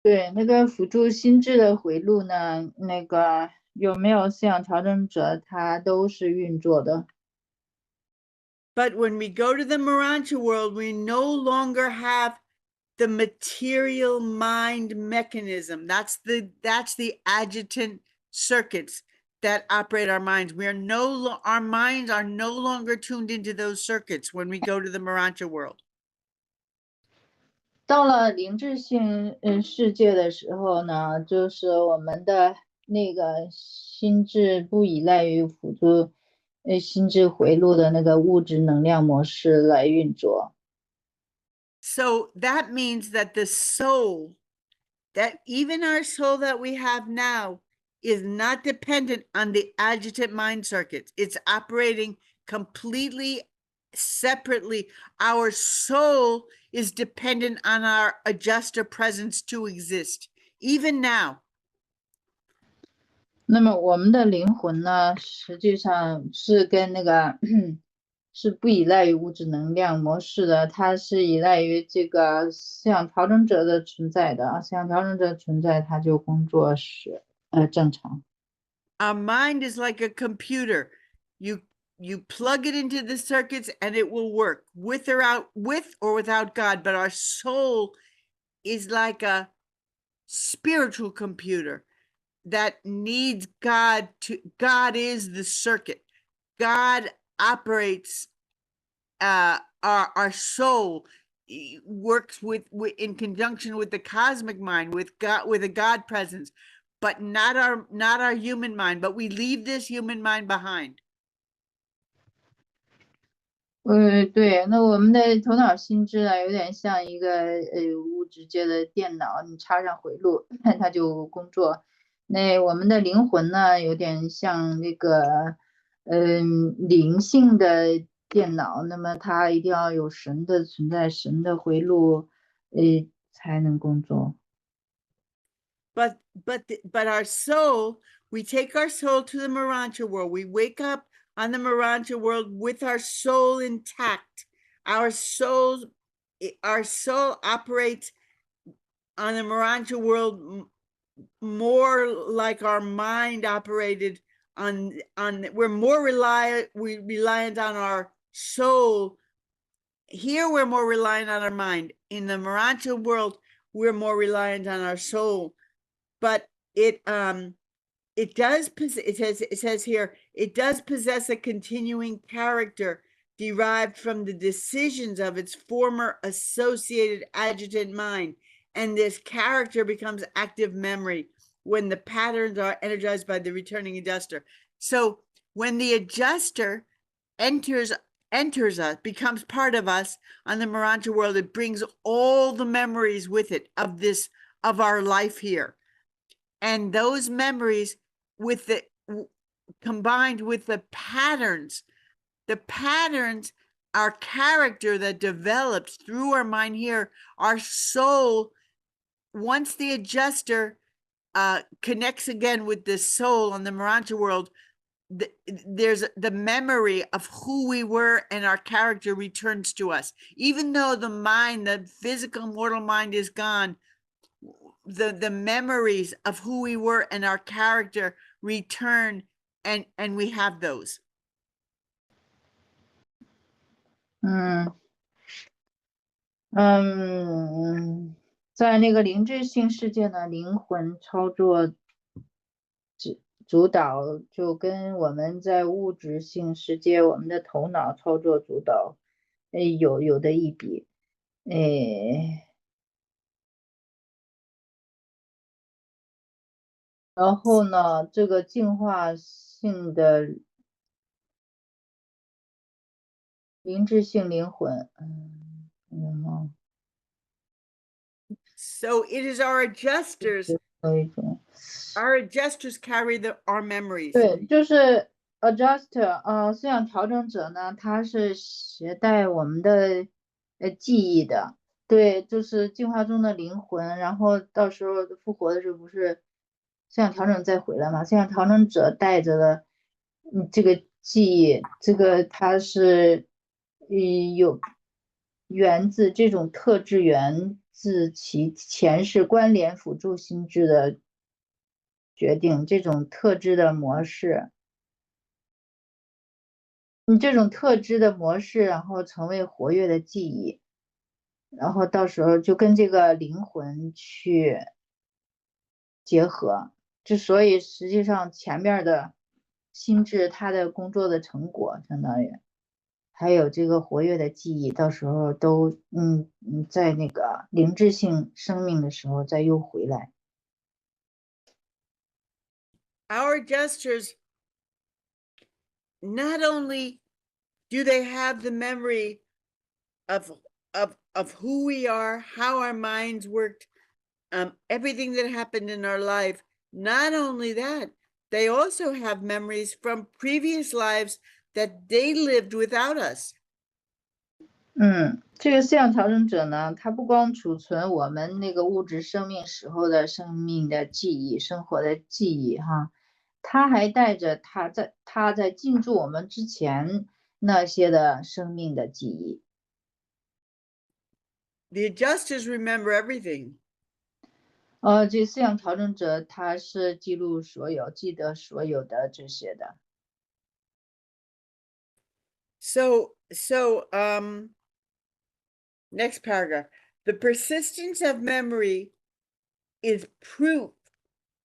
对，那个辅助心智的回路呢，那个有没有思想调整者，它都是运作的。But when we go to the Morontia world, we no longer have the material mind mechanism. That's the adjutant circuits that operate our minds. Our minds are no longer tuned into those circuits when we go to the Morontia world. 到了灵智性世界的时候呢，就是我们的那个心智不依赖于辅助心智回路的那个物质能量模式来运作。So that means that the soul, that even our soul that we have now, is not dependent on the adjutant mind circuits. It's operating completely separately. Our soul is dependent on our adjuster presence to exist, even now. 那么我们的灵魂呢，实际上是跟那个是不依赖于物质能量模式的，它是依赖于这个思想调整者的存在的。思想调整者存在，它就工作是正常。Our mind is like a computer. You plug it into the circuits and it will work with or without God. But our soul is like a spiritual computer that needs God God is the circuit. God operates our soul works in conjunction with the cosmic mind, with a God presence, but not our human mind. But we leave this human mind behind. 对，那我们的头脑心智啊，有点像一个物质界的电脑，你插上回路，它就工作。那我们的灵魂呢，有点像那个灵性的电脑，那么它一定要有神的存在，神的回路，才能工作。But our soul, we take our soul to the Morontia world. We wake up on the Morontia world with our soul intact. Our soul operates on the Morontia world more like our mind operated on we're more reliant on our soul. Here we're more reliant on our mind. In the Morontia world, we're more reliant on our soul. But it says here, it does possess a continuing character derived from the decisions of its former associated adjutant mind. And this character becomes active memory when the patterns are energized by the returning adjuster. So when the adjuster enters us, becomes part of us on the Morontia world, it brings all the memories with it of our life here. And those memories combined with the patterns our character that develops through our mind here, our soul, once the adjuster connects again with the soul on the Morontia world, there's the memory of who we were and our character returns to us. Even though the mind, the physical mortal mind is gone, the memories of who we were and our character return, and we have those. 在那个灵智性世界呢，灵魂操作主导，就跟我们在物质性世界我们的头脑操作主导，有的一比，然后呢，这个进化性的灵智性灵魂，So it is our adjusters. Our adjusters carry our memories. 对，就是 adjuster，思想调整者呢，他是携带我们的记忆的，对，就是进化中的灵魂，然后到时候复活的时候不是思想调整再回来嘛？思想调整者带着的这个记忆，这个它是源自这种特质，源自其前世关联辅助心智的决定，这种特质的模式，你这种特质的模式，然后成为活跃的记忆，然后到时候就跟这个灵魂去结合，之所以实际上前面的心智它的工作的成果，相当于还有这个活跃的记忆，到时候都在那个灵智性生命的时候再又回来。Our adjusters, not only do they have the memory of who we are, how our minds worked, everything that happened in our life, not only that, they also have memories from previous lives that they lived without us. 这个思想调整者呢，他不光储存我们那个物质生命时候的生命的记忆、生活的记忆哈，他还带着他在进驻我们之前那些的生命的记忆。The adjusters remember everything. 这思想调整者他是记录所有、记得所有的这些的。So, next paragraph. The persistence of memory is proof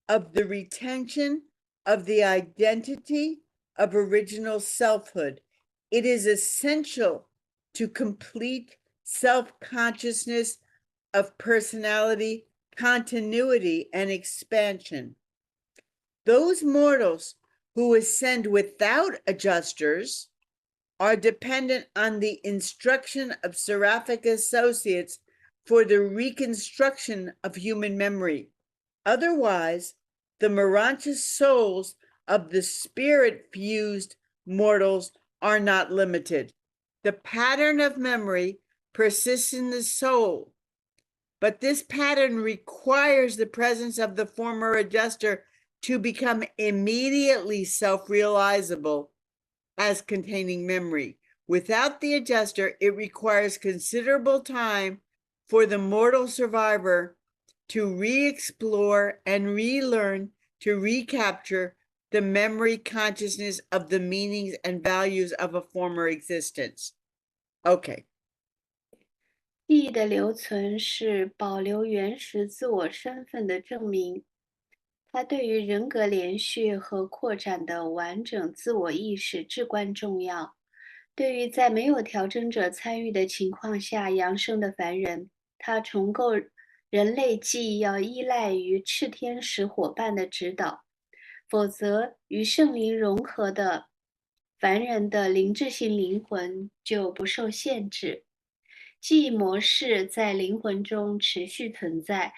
of the retention of the identity of original selfhood. It is essential to complete self-consciousness of personality, continuity, and expansion. Those mortals who ascend without adjusters are dependent on the instruction of seraphic associates for the reconstruction of human memory. Otherwise, the Morontia souls of the spirit-fused mortals are not limited. The pattern of memory persists in the soul, but this pattern requires the presence of the former adjuster to become immediately self-realizable as containing memory. Without the adjuster, it requires considerable time for the mortal survivor to re-explore and relearn to recapture the memory consciousness of the meanings and values of a former existence. Okay. 记忆的留存是保留原始自我身份的证明，它对于人格连续和扩展的完整自我意识至关重要。对于在没有调整者参与的情况下扬升的凡人，他重构人类记忆要依赖于炽天使伙伴的指导，否则与圣灵融合的凡人的灵智性灵魂就不受限制。记忆模式在灵魂中持续存在，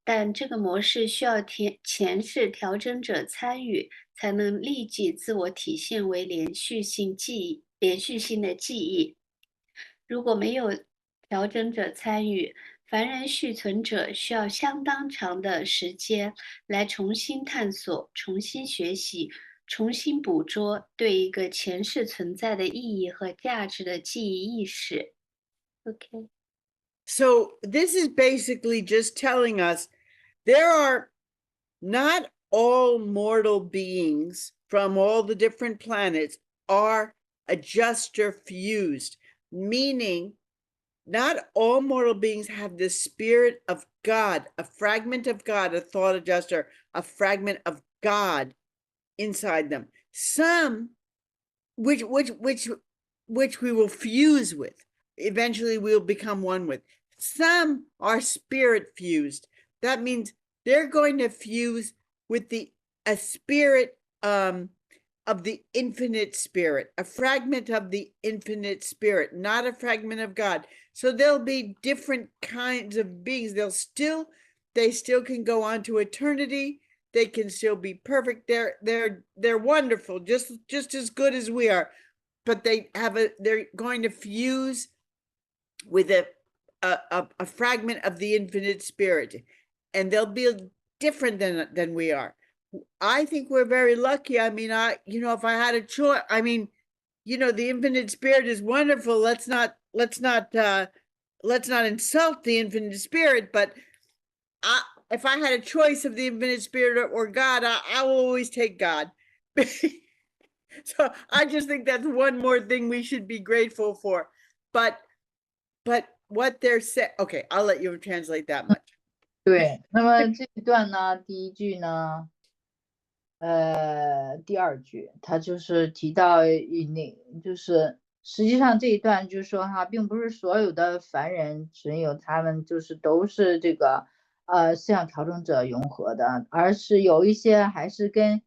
但这个模式需要前世调整者参与，才能立即自我体现为连续性的记忆。如果没有调整者参与，凡人续存者需要相当长的时间来重新探索、重新学习、重新捕捉对一个前世存在的意义和价值的记忆意识。Okay. So this is basically just telling us there are not all mortal beings from all the different planets are adjuster fused, meaning not all mortal beings have the spirit of God, a fragment of God, a thought adjuster, a fragment of God inside them. Some which we will fuse with. Eventually we'll become one with. Some are spirit fused. That means they're going to fuse with a spirit of the infinite spirit, a fragment of the infinite spirit, not a fragment of God. So there'll be different kinds of beings. They still can go on to eternity. They can still be perfect. They're wonderful, just as good as we are. But they're going to fuse with a fragment of the infinite spirit, and they'll be different than we are. I think we're very lucky. I mean, if I had a choice, I mean, the infinite spirit is wonderful. Let's not insult the infinite spirit, but if I had a choice of the infinite spirit or God, I will always take God. So I just think that's one more thing we should be grateful for. But what they're saying, okay, I'll let you translate that much. 对，那么这一段呢，第一句呢，第二句，他就是提到就是实际上这一段就是说哈，并不是所有的凡人只有他们就是都是这个思想调整者融合的，而是有一些还是跟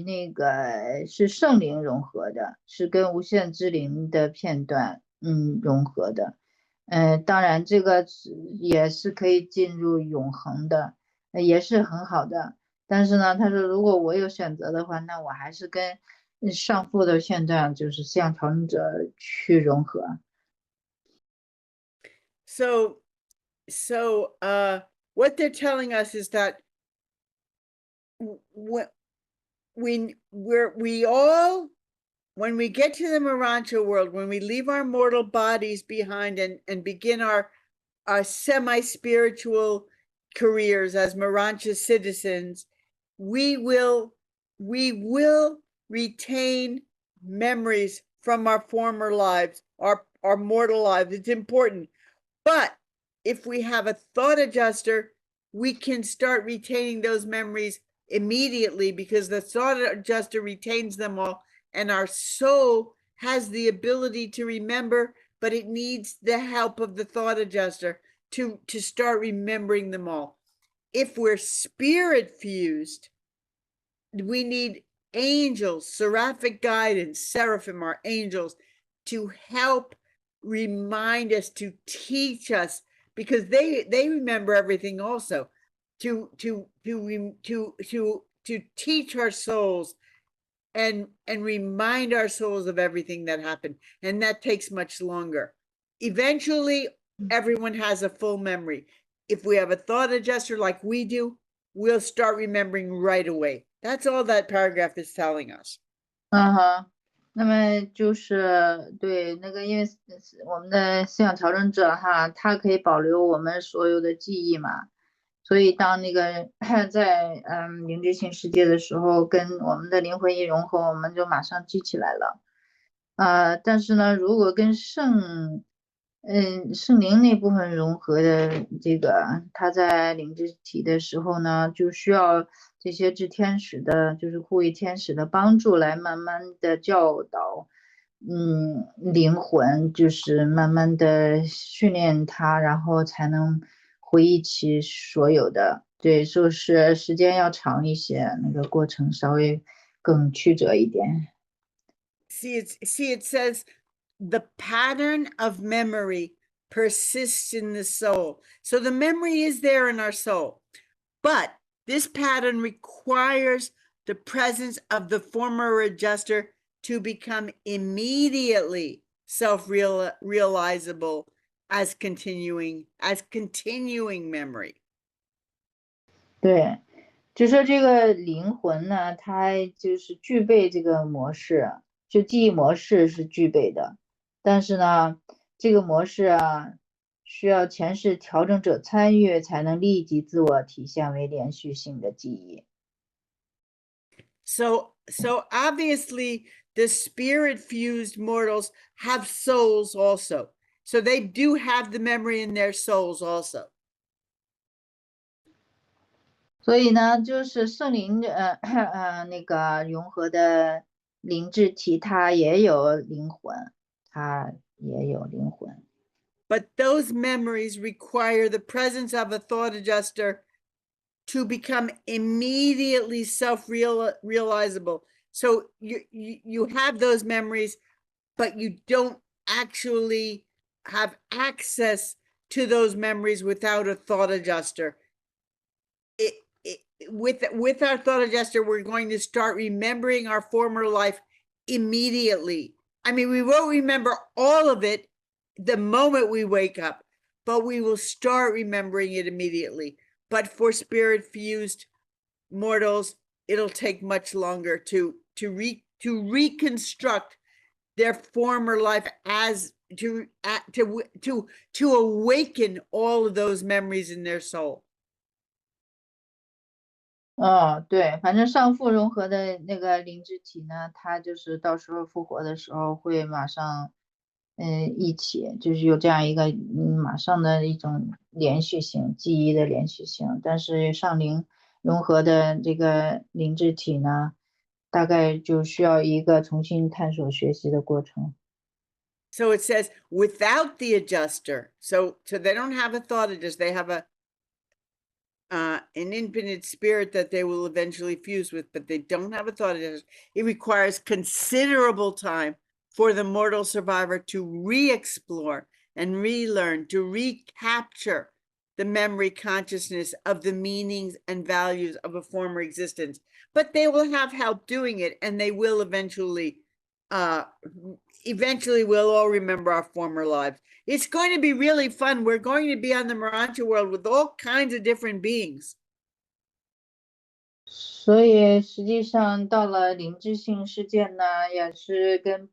那个是圣灵融合的，是跟无限之灵的片段融合的。当然这个也是可以进入永恒的，也是很好的。但是呢，他说如果我有选择的话，那我还是跟上述的片段就是思想调整者去融合。So what they're telling us is that when we get to the Morontia world, when we leave our mortal bodies behind and begin our semi-spiritual careers as Morontia citizens, we will retain memories from our former lives, our mortal lives. It's important. But if we have a thought adjuster, we can start retaining those memories immediately because the thought adjuster retains them all, and our soul has the ability to remember, but it needs the help of the thought adjuster to start remembering them all. If we're spirit fused, we need angels, seraphic guidance, seraphim are angels, to help remind us, to teach us, because they remember everything also, to teach our souls and remind our souls of everything that happened. And that takes much longer. Eventually, everyone has a full memory. If we have a thought adjuster like we do, we'll start remembering right away. That's all that paragraph is telling us. 那么就是对那个，因为我们的思想调整者哈，他可以保留我们所有的记忆嘛，所以当那个在灵知性世界的时候，跟我们的灵魂一融合，我们就马上记起来了。但是呢，如果跟圣灵那部分融合的这个，他在灵知体的时候呢，就需要这些智天使的，就是护卫天使的帮助来慢慢的教导，灵魂就是慢慢的训练它，然后才能回忆起所有的。对，就是时间要长一些，那个过程稍微更曲折一点。See, it says the pattern of memory persists in the soul. So the memory is there in our soul, but this pattern requires the presence of the former adjuster to become immediately self-realizable as continuing memory. 对，就说这个灵魂呢，它就是具备这个模式，就记忆模式是具备的，但是呢，这个模式啊，需要前世调整者参与，才能立即自我体现为连续性的记忆。So obviously the spirit fused mortals have souls also. So they do have the memory in their souls also. 所以呢，就是圣灵那个融合的灵智体，它也有灵魂，它也有灵魂。But those memories require the presence of a thought adjuster to become immediately self-realizable. So you have those memories, but you don't actually have access to those memories without a thought adjuster. With our thought adjuster, we're going to start remembering our former life immediately. I mean, we won't remember all of it the moment we wake up, but we will start remembering it immediately. But for spirit fused mortals, it'll take much longer to reconstruct their former life, as to awaken all of those memories in their soul. 对，反正上父融合的那个灵智体呢，它就是到时候复活的时候会马上，一起，就是有这样一个马上的一种连续性，记忆的连续性。但是上灵融合的这个灵智体呢，大概就需要一个重新探索学习的过程。So it says without the adjuster. So they don't have a thought adjuster. They have an infinite spirit that they will eventually fuse with, but they don't have a thought adjuster. It requires considerable time for the mortal survivor to re-explore and relearn, to recapture the memory consciousness of the meanings and values of a former existence. But they will have help doing it, and they will eventually we'll all remember our former lives. It's going to be really fun. We're going to be on the Morontia world with all kinds of different beings. 所以实际上到了灵智性世界呢，也是跟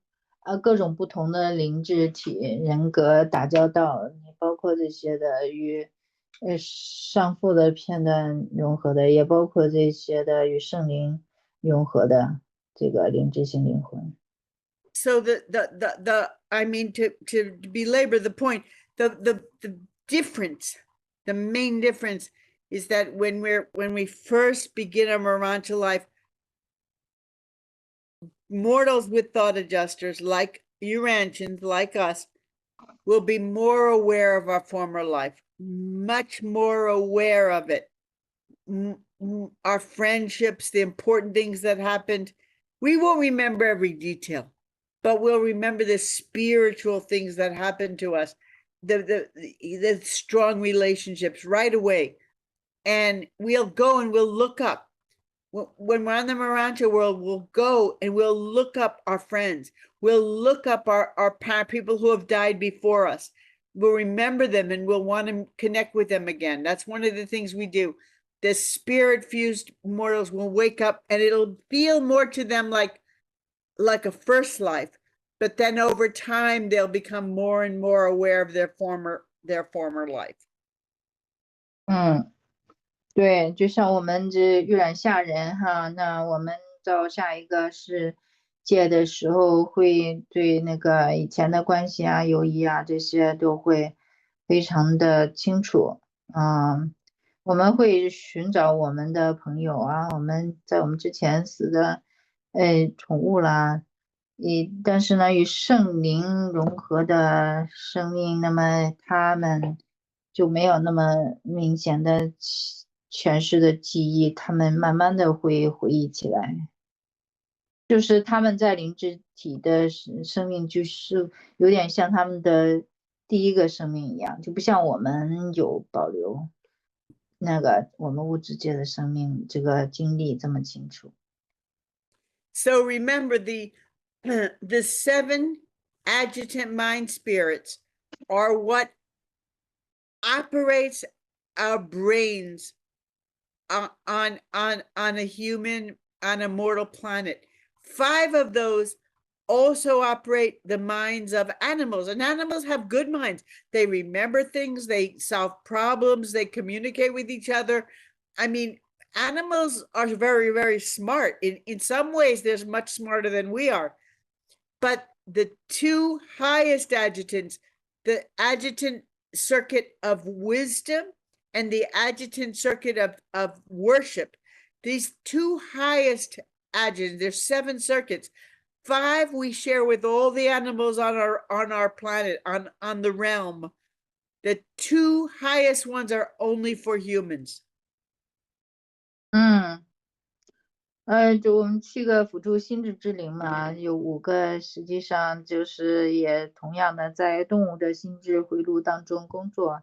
各种不同的灵智体人格打交道，包括这些的与上父的片段融合的，也包括这些的与圣灵融合的这个灵智性灵魂。So I mean, to belabor the point, the difference, the main difference is that when we first begin our Morontia life, mortals with thought adjusters like Urantians, like us, will be more aware of our former life, much more aware of it. Our friendships, the important things that happened, we won't remember every detail, but we'll remember the spiritual things that happened to us, the strong relationships right away. And we'll go and we'll look up. When we're on the Morontia world, we'll go and we'll look up our friends. We'll look up our people who have died before us. We'll remember them and we'll want to connect with them again. That's one of the things we do. The spirit fused mortals will wake up and it'll feel more to them like a first life, but then over time they'll become more and more aware of their former life. 对，就像我们这预染下人哈，那我们到下一个世界的时候，会对那个以前的关系啊、友谊啊这些都会非常的清楚。我们会寻找我们的朋友啊，我们在我们之前死的宠物啦，但是呢，与圣灵融合的生命，那么他们就没有那么明显的前世的记忆，他们慢慢的会回忆起来，就是他们在灵智体的生命，就是有点像他们的第一个生命一样，就不像我们有保留那个我们物质界的生命这个经历这么清楚。So remember the 7 adjutant mind spirits are what operates our brains on a human, on a mortal planet. 5 of those also operate the minds of animals, and animals have good minds. They remember things, they solve problems, they communicate with each other. I mean, animals are very, very smart. In some ways, they're much smarter than we are. But the 2 highest adjutants, the adjutant circuit of wisdom and the adjutant circuit of worship, these 2 highest adjutants, there's 7 circuits. 5 we share with all the animals on our planet, on the realm. The 2 highest ones are only for humans. 就我们7个辅助心智之灵嘛，有5个实际上就是也同样的在动物的心智回路当中工作。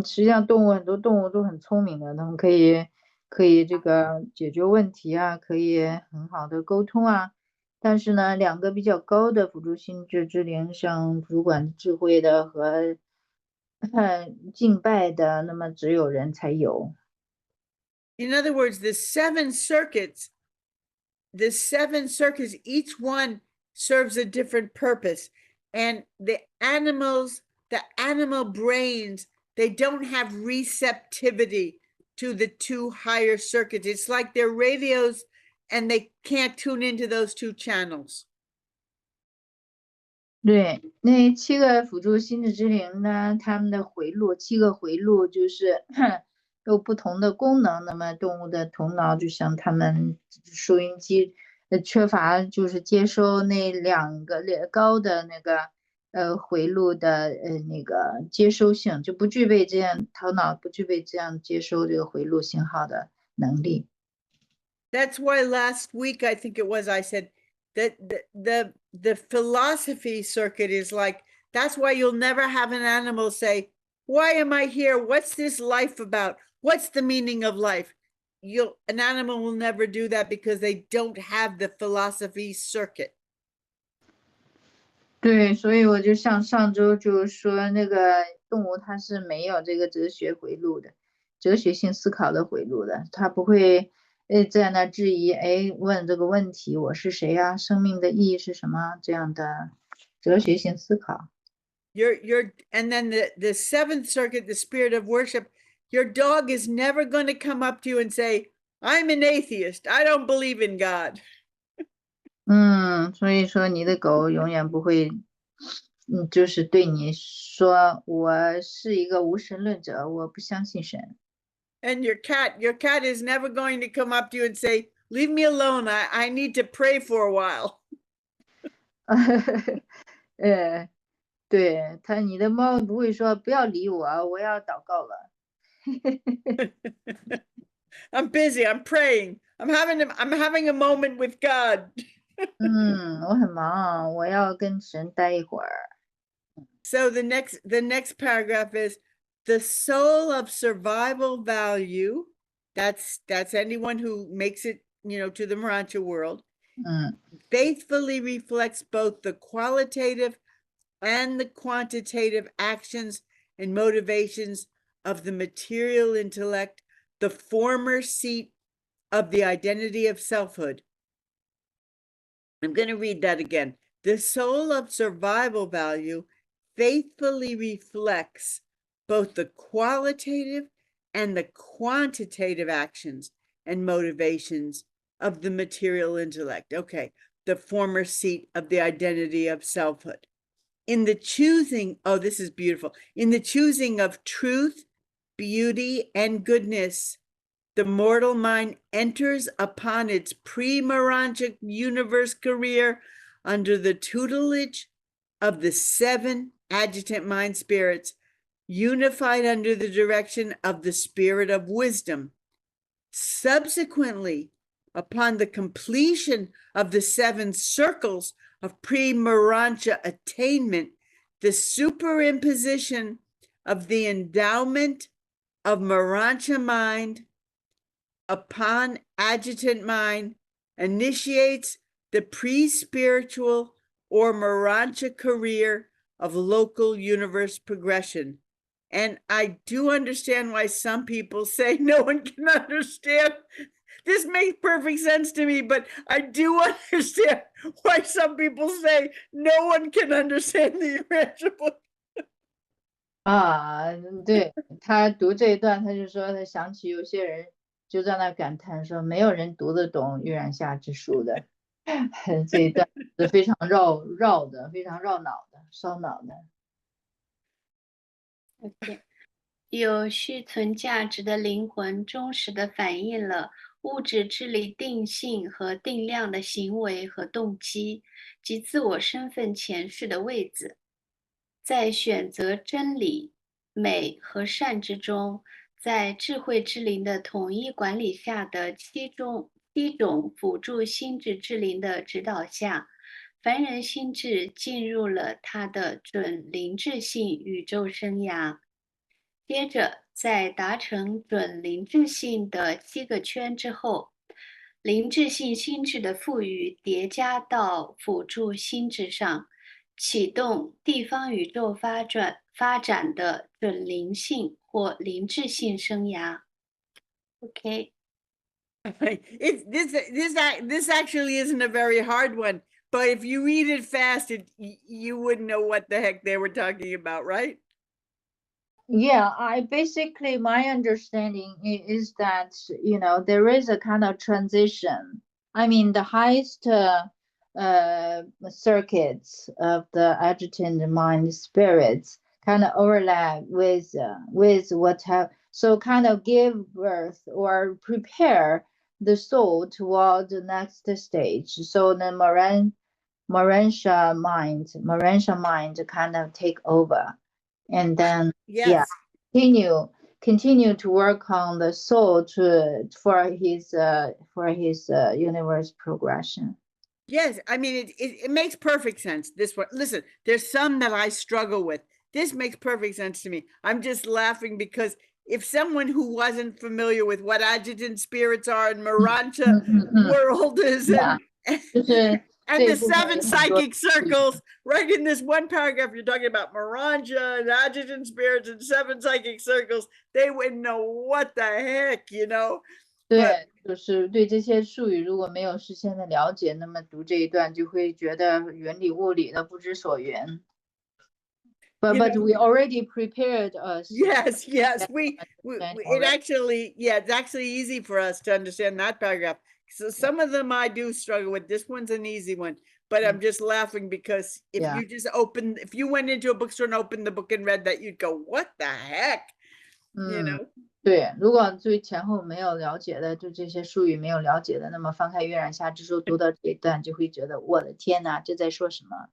实际上很多动物都很聪明的，它们可以这个解决问题啊，可以很好的沟通啊。但是呢，2个比较高的辅助心智之灵，像主管智慧的和敬拜的，那么只有人才有。In other words, the 7 circuits, each one serves a different purpose. And the animal brains, they don't have receptivity to the 2 higher circuits. It's like they're radios and they can't tune into those 2 channels. 对，那7个辅助心智之灵呢，它们的回路，7个回路就是有不同的功能。那么动物的头脑就像它们收音机，缺乏就是接收那2个高的那个回路的那个接收性，就不具备这样头脑不具备这样接收这个回路信号的能力。That's why last week, I think it was, I said that the philosophy circuit is like, that's why you'll never have an animal say, why am I here? What's this life about? What's the meaning of life? An animal will never do that because they don't have the philosophy circuit. 对，所以我就像上周就说那个动物它是没有这个哲学回路的，哲学性思考的回路的，它不会在那质疑，问这个问题，我是谁呀？生命的意义是什么？这样的哲学性思考。And then the 7th circuit, the spirit of worship, your dog is never going to come up to you and say, I'm an atheist. I don't believe in God. 所以说你的狗永远不会，就是对你说我是一个无神论者，我不相信神。And your cat is never going to come up to you and say, leave me alone. I need to pray for a while. 对你的猫不会说不要理我，我要祷告了。I'm busy. I'm praying. I'm having a moment with God. 我很忙，我要跟神待一会儿。So the next paragraph is the soul of survival value. That's anyone who makes it, to the Morontia world. Faithfully reflects both the qualitative and the quantitative actions and motivations of the material intellect, the former seat of the identity of selfhood. I'm going to read that again. The soul of survival value faithfully reflects both the qualitative and the quantitative actions and motivations of the material intellect. Okay, the former seat of the identity of selfhood. In the choosing, this is beautiful. In the choosing of truth, beauty, and goodness, the mortal mind enters upon its pre-Morontia universe career under the tutelage of the 7 adjutant mind spirits, unified under the direction of the spirit of wisdom. Subsequently, upon the completion of the 7 circles of pre-Morontia attainment, the superimposition of the endowment of Morontia mind upon adjutant mind initiates the pre-spiritual or Morontia career of local universe progression. And I do understand why some people say no one can understand. This makes perfect sense to me, but I do understand why some people say no one can understand the Urantia Book. 啊，对，他读这一段，他就说他想起有些人就在那感叹说，没有人读得懂《玉苒厦之书》的。这一段是非常绕的，非常绕脑的，烧脑的。OK， 有续存价值的灵魂忠实地反映了物质智力定性和定量的行为和动机及自我身份前世的位置，在选择真理、美和善之中，在智慧之灵的统一管理下的七种辅助心智之灵的指导下，凡人心智进入了它的准灵智性宇宙生涯。接着，在达成准灵智性的7个圈之后，灵智性心智的赋予叠加到辅助心智上，启动地方宇宙发展的准灵性或灵智性生涯。OK， This actually isn't a very hard one, but if you read it fast, you wouldn't know what the heck they were talking about, right? Yeah, basically my understanding is that, there is a kind of transition. I mean, the highest circuits of the agitant mind spirits kind of overlap with what so kind of give birth or prepare the soul toward the next stage. So the Morontia mind kind of take over. And then Yes. continue to work on the soul for his universe progression. Yes, I mean it makes perfect sense. This one, listen, there's some that I struggle with. This makes perfect sense to me. I'm just laughing because if someone who wasn't familiar with what adjutant spirits are and Morontia world is and the 7 psychic circles, right in this one paragraph, you're talking about Morontia and adjutant spirits and 7 psychic circles. They wouldn't know what the heck, 对，就是对这些术语如果没有事先的了解，那么读这一段就会觉得云里雾里的不知所云。But we already prepared us. Yes. It actually, it's actually easy for us to understand that paragraph. So some of them I do struggle with. This one's an easy one, but I'm just laughing because if you went into a bookstore and opened the book and read that, you'd go, what the heck? 对，如果对前后没有了解的，对这些术语没有了解的，那么翻开《月染下之书》读到这一段，就会觉得我的天哪，这在说什么？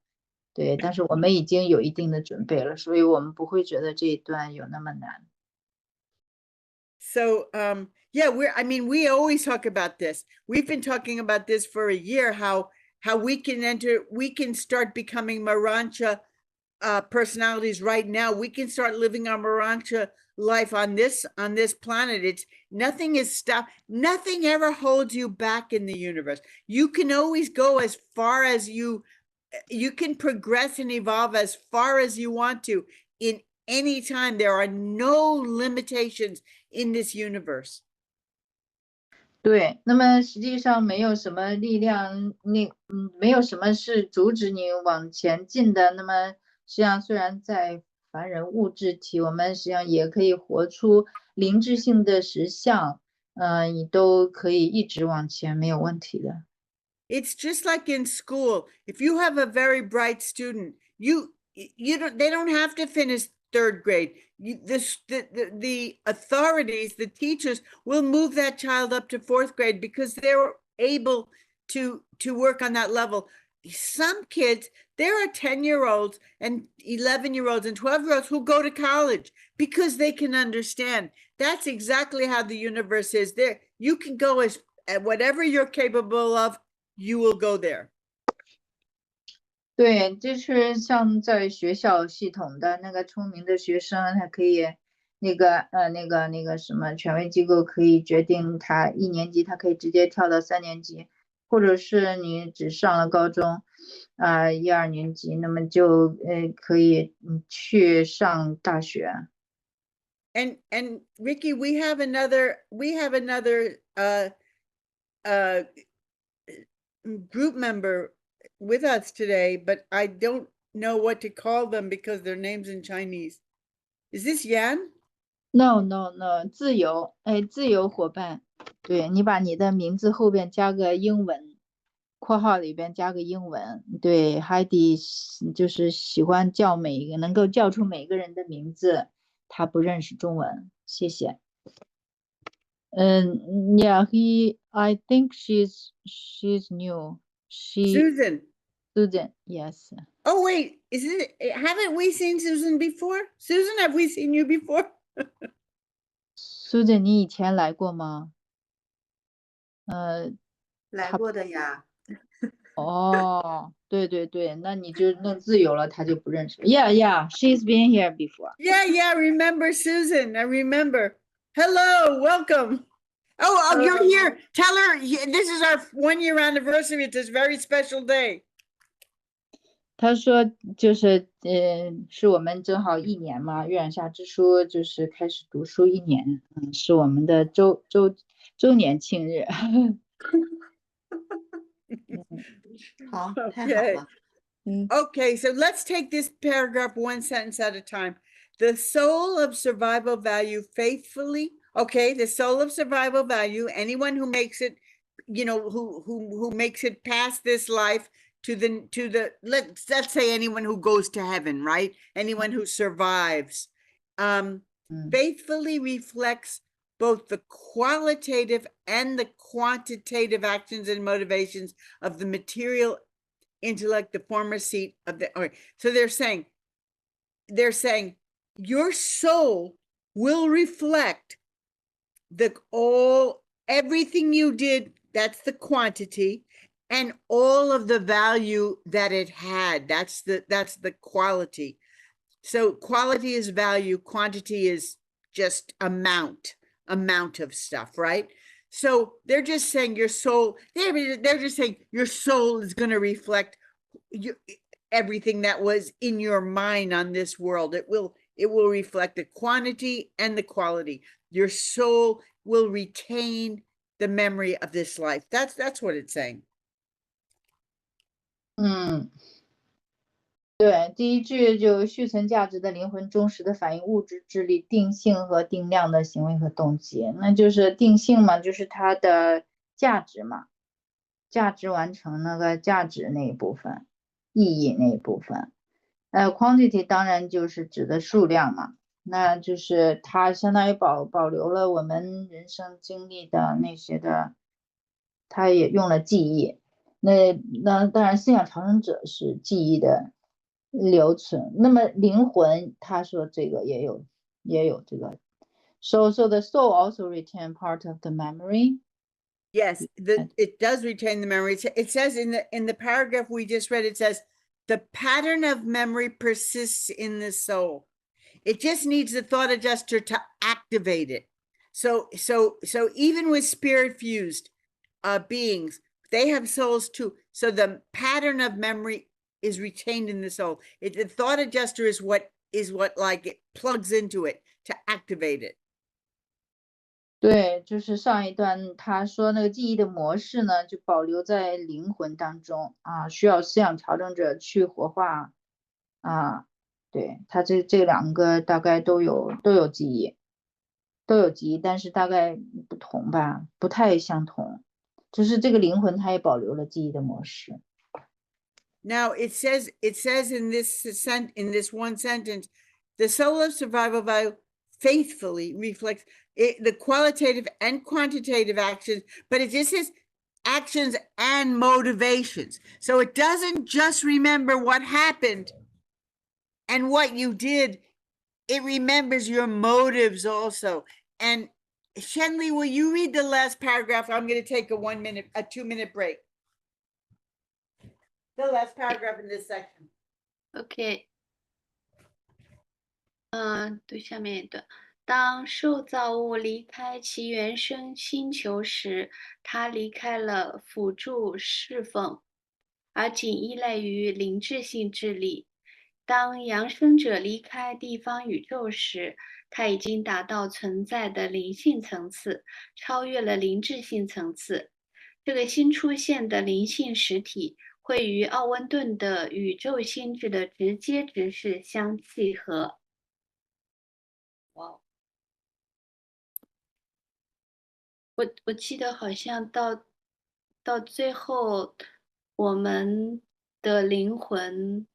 对，但是我们已经有一定的准备了，所以我们不会觉得这一段有那么难。So, we always talk about this. We've been talking about this for a year, how we can start becoming Morontia personalities right now. We can start living our Morontia life on this planet. Nothing is stopped. Nothing ever holds you back in the universe. You can always go as far as you can progress and evolve as far as you want to in any time. There are no limitations in this universe. 对，那么实际上没有什么力量，没有什么是阻止你往前进的。那么实际上虽然在凡人物质体，我们实际上也可以活出灵智性的实相，你都可以一直往前，没有问题的。It's just like in school. If you have a very bright student, they don't have to finish 3rd grade. The authorities, the teachers will move that child up to 4th grade because they're able to work on that level. Some kids, there are 10-year-olds and 11-year-olds and 12-year-olds who go to college because they can understand. That's exactly how the universe is. There, you can go at whatever you're capable of, you will go there. 对，就是像在学校系统的那个聪明的学生，他可以那个什么权威机构可以决定他1年级他可以直接跳到3年级，或者是你只上了高中1、2年级，那么就可以去上大学。And Ricky, we have another group member with us today, but I don't know what to call them because their name's in Chinese. Is this Yan? No,自由，自由伙伴，对，你把你的名字后边加个英文，括号里边加个英文，对，Heidi就是喜欢叫每一个，能够叫出每个人的名字，他不认识中文，谢谢。Yeah, I think she's new. Susan. Susan, yes. Oh wait, haven't we seen Susan before? Susan, have we seen you before? Susan, 你以前来过吗？来过的呀。哦，对，那你就弄自由了，他就不认识。Yeah, she's been here before. Yeah, remember Susan, I remember. Hello, welcome. Oh, you're here. Tell her this is our 1-year anniversary. It's this very special day. 他说就是是我们正好1年嘛，月下之书就是开始读书1年，是我们的周年庆日。好，太好了。Okay, so let's take this paragraph one sentence at a time. The soul of survival value faithfully. Okay, the soul of survival value. Anyone who makes it, who makes it past this life to the let's say anyone who goes to heaven, right? Anyone who survives, faithfully reflects both the qualitative and the quantitative actions and motivations of the material intellect, the former seat of the. Okay, so they're saying your soul will reflect everything you did. That's the quantity, and all of the value that it had. That's the quality. So quality is value, quantity is just amount of stuff, right? So they're just saying your soul, they're just saying your soul is going to reflect everything that was in your mind on this world. It will reflect the quantity and the quality. Your soul will retain the memory of this life. That's what it's saying. 对，第一句就续存价值的灵魂忠实的反映物质智力定性和定量的行为和动机，那就是定性嘛，就是它的价值嘛，价值完成那个价值那一部分，意义那一部分。quantity 当然就是指的数量嘛，那就是它相当于保留了我们人生经历的那些的，它也用了记忆。那当然，思想长生者是记忆的留存。那么灵魂，他说这个也有这个。So the soul also retain part of the memory. Yes, it does retain the memory. It says in the paragraph we just read, it says the pattern of memory persists in the soul. It just needs the thought adjuster to activate it. So even with spirit fused beings, they have souls too. So the pattern of memory is retained in the soul. The thought adjuster is what like it plugs into it to activate it. 对，就是上一段他说那个记忆的模式呢，就保留在灵魂当中啊，需要思想调整者去活化啊。对，他这2个大概都有记忆，但是大概不同吧，不太相同。就是这个灵魂，它也保留了记忆的模式。Now it says in this one sentence, the soul of survival value faithfully reflects the qualitative and quantitative actions, but it just says actions and motivations. So it doesn't just remember what happened and what you did. It remembers your motives also. And Shenli, will you read the last paragraph? I'm going to take a 2-minute break. The last paragraph in this section. OK，对，下面一段。当受造物离开其原生星球时，它离开了辅助侍奉，而仅依赖于灵智性智力。当扬升者离开地方宇宙时，他已经达到存在的灵性层次，超越了灵质性层次。这个新出现的灵性实体会与奥温顿的宇宙心智的直接直视相契合。哇！我记得好像到最后，我们的灵魂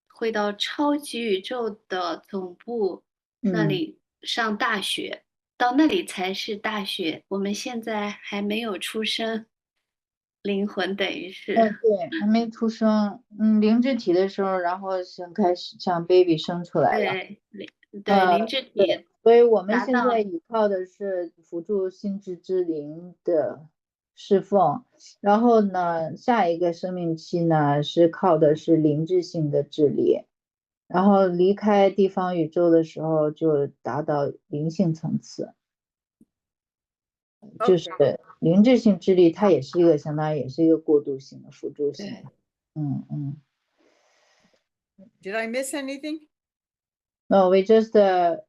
会到超级宇宙的总部那里上大学，到那里才是大学。我们现在还没有出生，灵魂等于是。对，还没出生，灵智体的时候，然后开始像 baby 生出来了。对，灵智体。所以我们现在依靠的是辅助心智之灵的侍奉，然后呢，下一个生命期呢是靠的是灵智性的智力，然后离开地方宇宙的时候就达到灵性层次，就是灵智性智力，它也是一个相当于也是一个过渡性的辅助性的。Did I miss anything? No, we just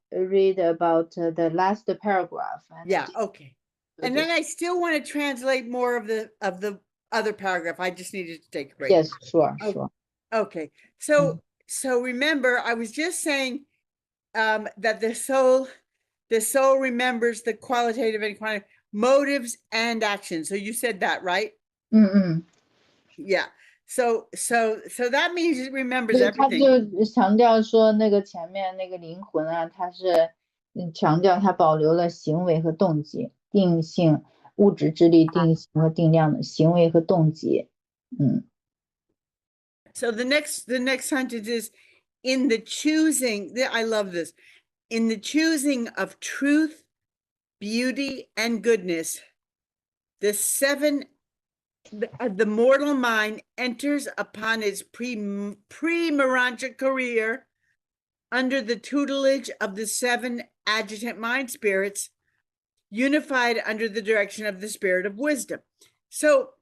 read about the last paragraph. Yeah, okay. And then I still want to translate more of the other paragraph. I just needed to take a break. Yes, sure, sure. Okay. So remember, I was just saying that the soul remembers the qualitative and quantitative motives and actions. So you said that, right? Yeah. So that means it remembers everything. 他就强调说，那个前面那个灵魂啊，它是强调它保留了行为和动机，定性、物质之力、定性和定量的行为和动机。So the next sentence is, in the choosing, I love this, in the choosing of truth, beauty, and goodness, the mortal mind enters upon its pre-Morontia career under the tutelage of the 7 adjutant mind spirits, unified under the direction of the spirit of wisdom. So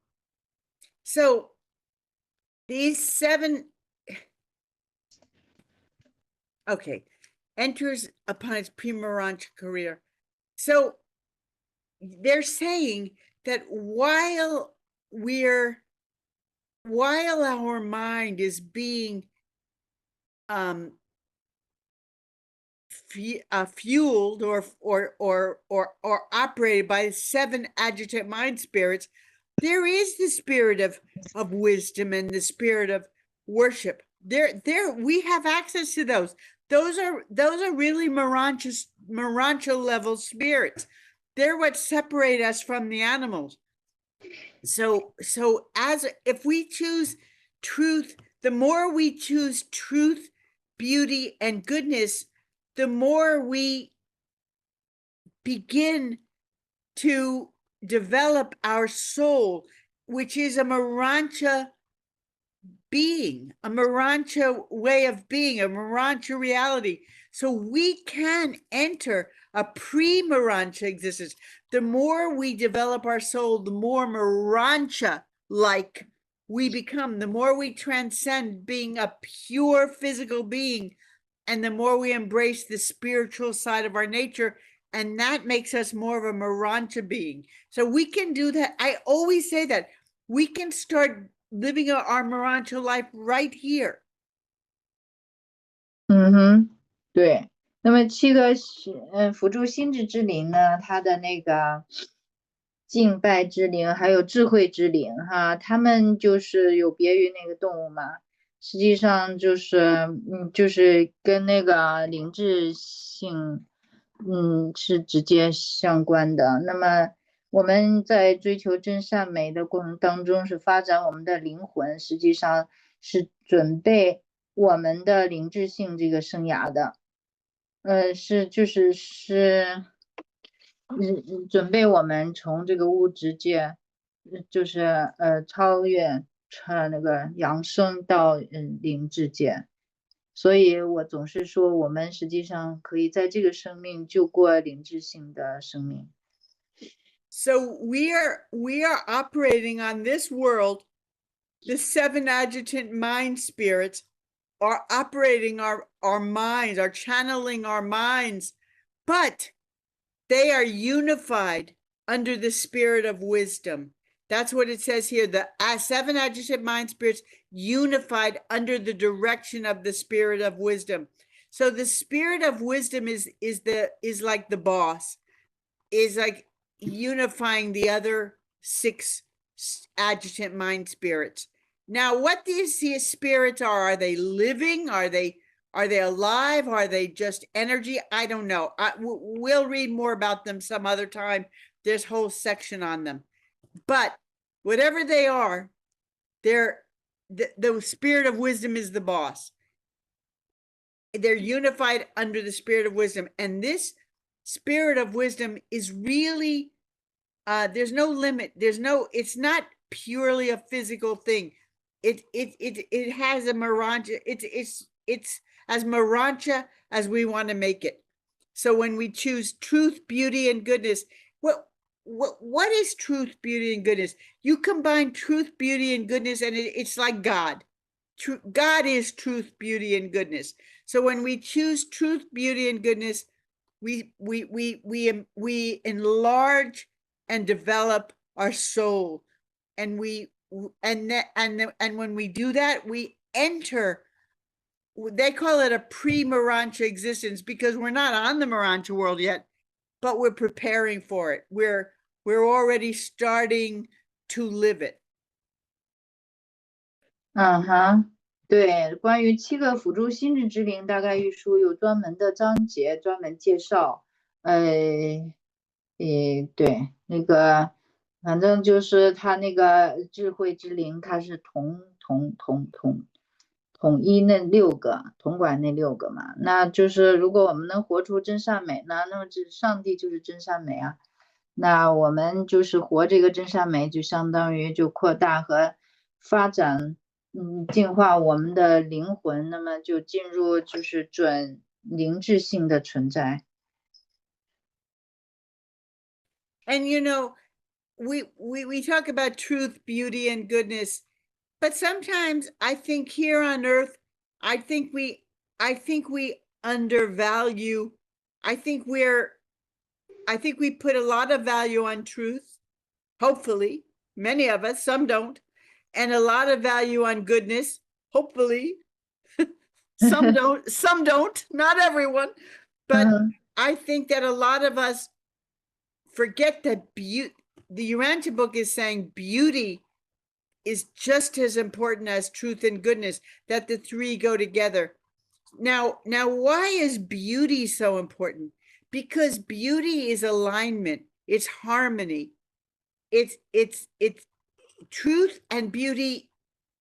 these 7, enters upon its pre-Morontia career. So they're saying that while our mind is being fueled or operated by 7 adjutant mind spirits, there is the spirit of wisdom and the spirit of worship. We have access to those. Those are really Morontia level spirits. They're what separate us from the animals. So if we choose truth, the more we choose truth, beauty, and goodness, the more we begin to develop our soul, which is a Morontia being, a Morontia way of being, a Morontia reality. So we can enter a pre-Morontia existence. The more we develop our soul, the more Morontia-like we become, the more we transcend being a pure physical being, and the more we embrace the spiritual side of our nature, and that makes us more of a Morontia being. So we can do that. I always say that. We can start living our Morontia life right here. 对。那么7个辅助心智之灵呢，它的那个敬拜之灵还有智慧之灵哈，他们就是有别于那个动物嘛，实际上就是跟那个灵智性是直接相关的。那么我们在追求真善美的过程当中，是发展我们的灵魂，实际上是准备我们的灵智性这个生涯的。准备我们从这个物质界，就是超越那个扬升到灵智界。所以我总是说，我们实际上可以在这个生命就过灵智性的生命。So we are operating on this world, the 7 adjutant mind spirits, are operating our minds, are channeling our minds, but they are unified under the spirit of wisdom. That's what it says here. The 7 adjective mind spirits unified under the direction of the spirit of wisdom. So the spirit of wisdom is like the boss, is like unifying the other 6 adjective mind spirits. Now, what these spirits are they living? Are they alive? Are they just energy? I don't know. We'll read more about them some other time. There's a whole section on them. But whatever they are, the spirit of wisdom is the boss. They're unified under the spirit of wisdom. And this spirit of wisdom is really, there's no limit. It's not purely a physical thing. It has a Morontia. It's as Morontia as we want to make it. So when we choose truth, beauty, and goodness, what is truth, beauty, and goodness? You combine truth, beauty, and goodness, and it's like God. God is truth, beauty, and goodness. So when we choose truth, beauty, and goodness, we enlarge and develop our soul, and when we do that, we enter. They call it a pre-Morontia existence because we're not on the Morontia world yet, but we're preparing for it. We're already starting to live it. 对，关于7个辅助心智之灵，大概玉书有专门的章节专门介绍。对，那个反正就是它那个智慧之灵，它是统一那6个，统管那6个嘛。那就是如果我们能活出真善美呢，那么上帝就是真善美啊。那我们就是活这个真善美，就相当于就扩大和发展。净化我们的灵魂，那么就进入就是准灵质性的存在。And we talk about truth, beauty, and goodness, but sometimes I think here on earth, I think we undervalue. I think we put a lot of value on truth. Hopefully, many of us, some don't. And a lot of value on goodness, hopefully. Some don't, not everyone. But I think that a lot of us forget that the Urantia book is saying beauty is just as important as truth and goodness, that the 3 go together. Now, why is beauty so important? Because beauty is alignment, it's harmony, it's truth and beauty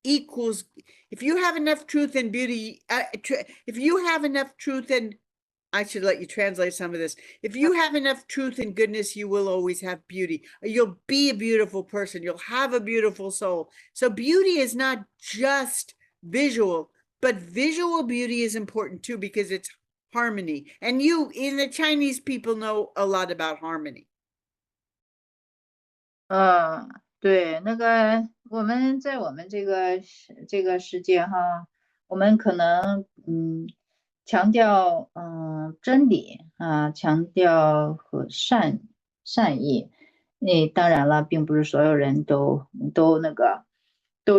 equals. If you have enough truth and beauty, if you have enough truth and, I should let you translate some of this. If you have enough truth and goodness, you will always have beauty. You'll be a beautiful person. You'll have a beautiful soul. So beauty is not just visual, but visual beauty is important too, because it's harmony. And in the Chinese people know a lot about harmony. 对，那个我们在我们这个世界哈，我们可能强调真理啊，强调和善意。当然了，并不是所有人都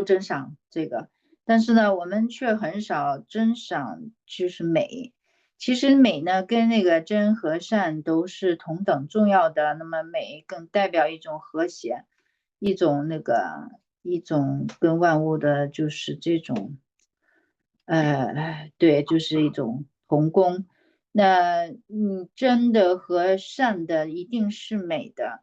珍赏这个，但是呢，我们却很少珍赏就是美。其实美呢，跟那个真和善都是同等重要的。那么美更代表一种和谐，一种跟万物的就是这种对，就是一种同工。那真的和善的一定是美的。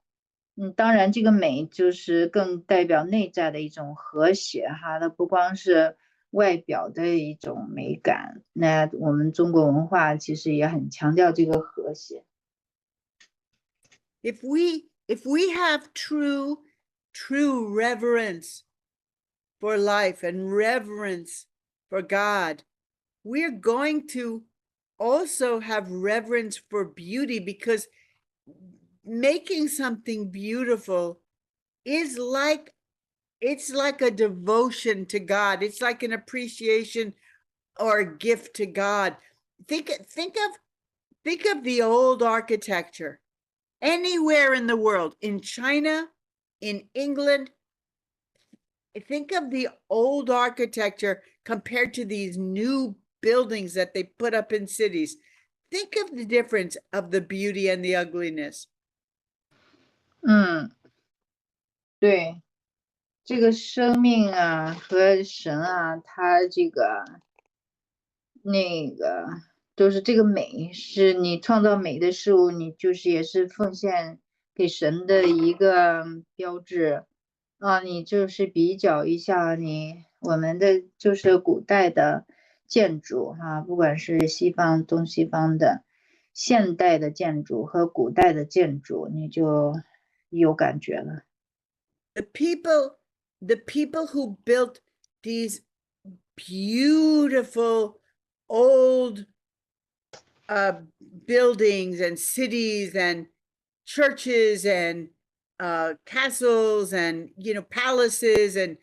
当然这个美就是更代表内在的一种和谐哈，它不光是外表的一种美感。那我们中国文化其实也很强调这个和谐。If we have true reverence for life and reverence for God, we're going to also have reverence for beauty, because making something beautiful is like a devotion to God. It's like an appreciation or a gift to God. Think of the old architecture anywhere in the world, in China, in England. Think of the old architecture compared to these new buildings that they put up in cities. Think of the difference of the beauty and the ugliness. 对，这个生命啊和神啊，它这个都是这个美，是你创造美的事物，你就是也是奉献给神的一个标志啊。你就是比较一下我们的就是古代的建筑啊，不管是西方、东西方的现代的建筑和古代的建筑，你就有感觉了。The people who built these beautiful old buildings and cities and churches and castles and palaces, and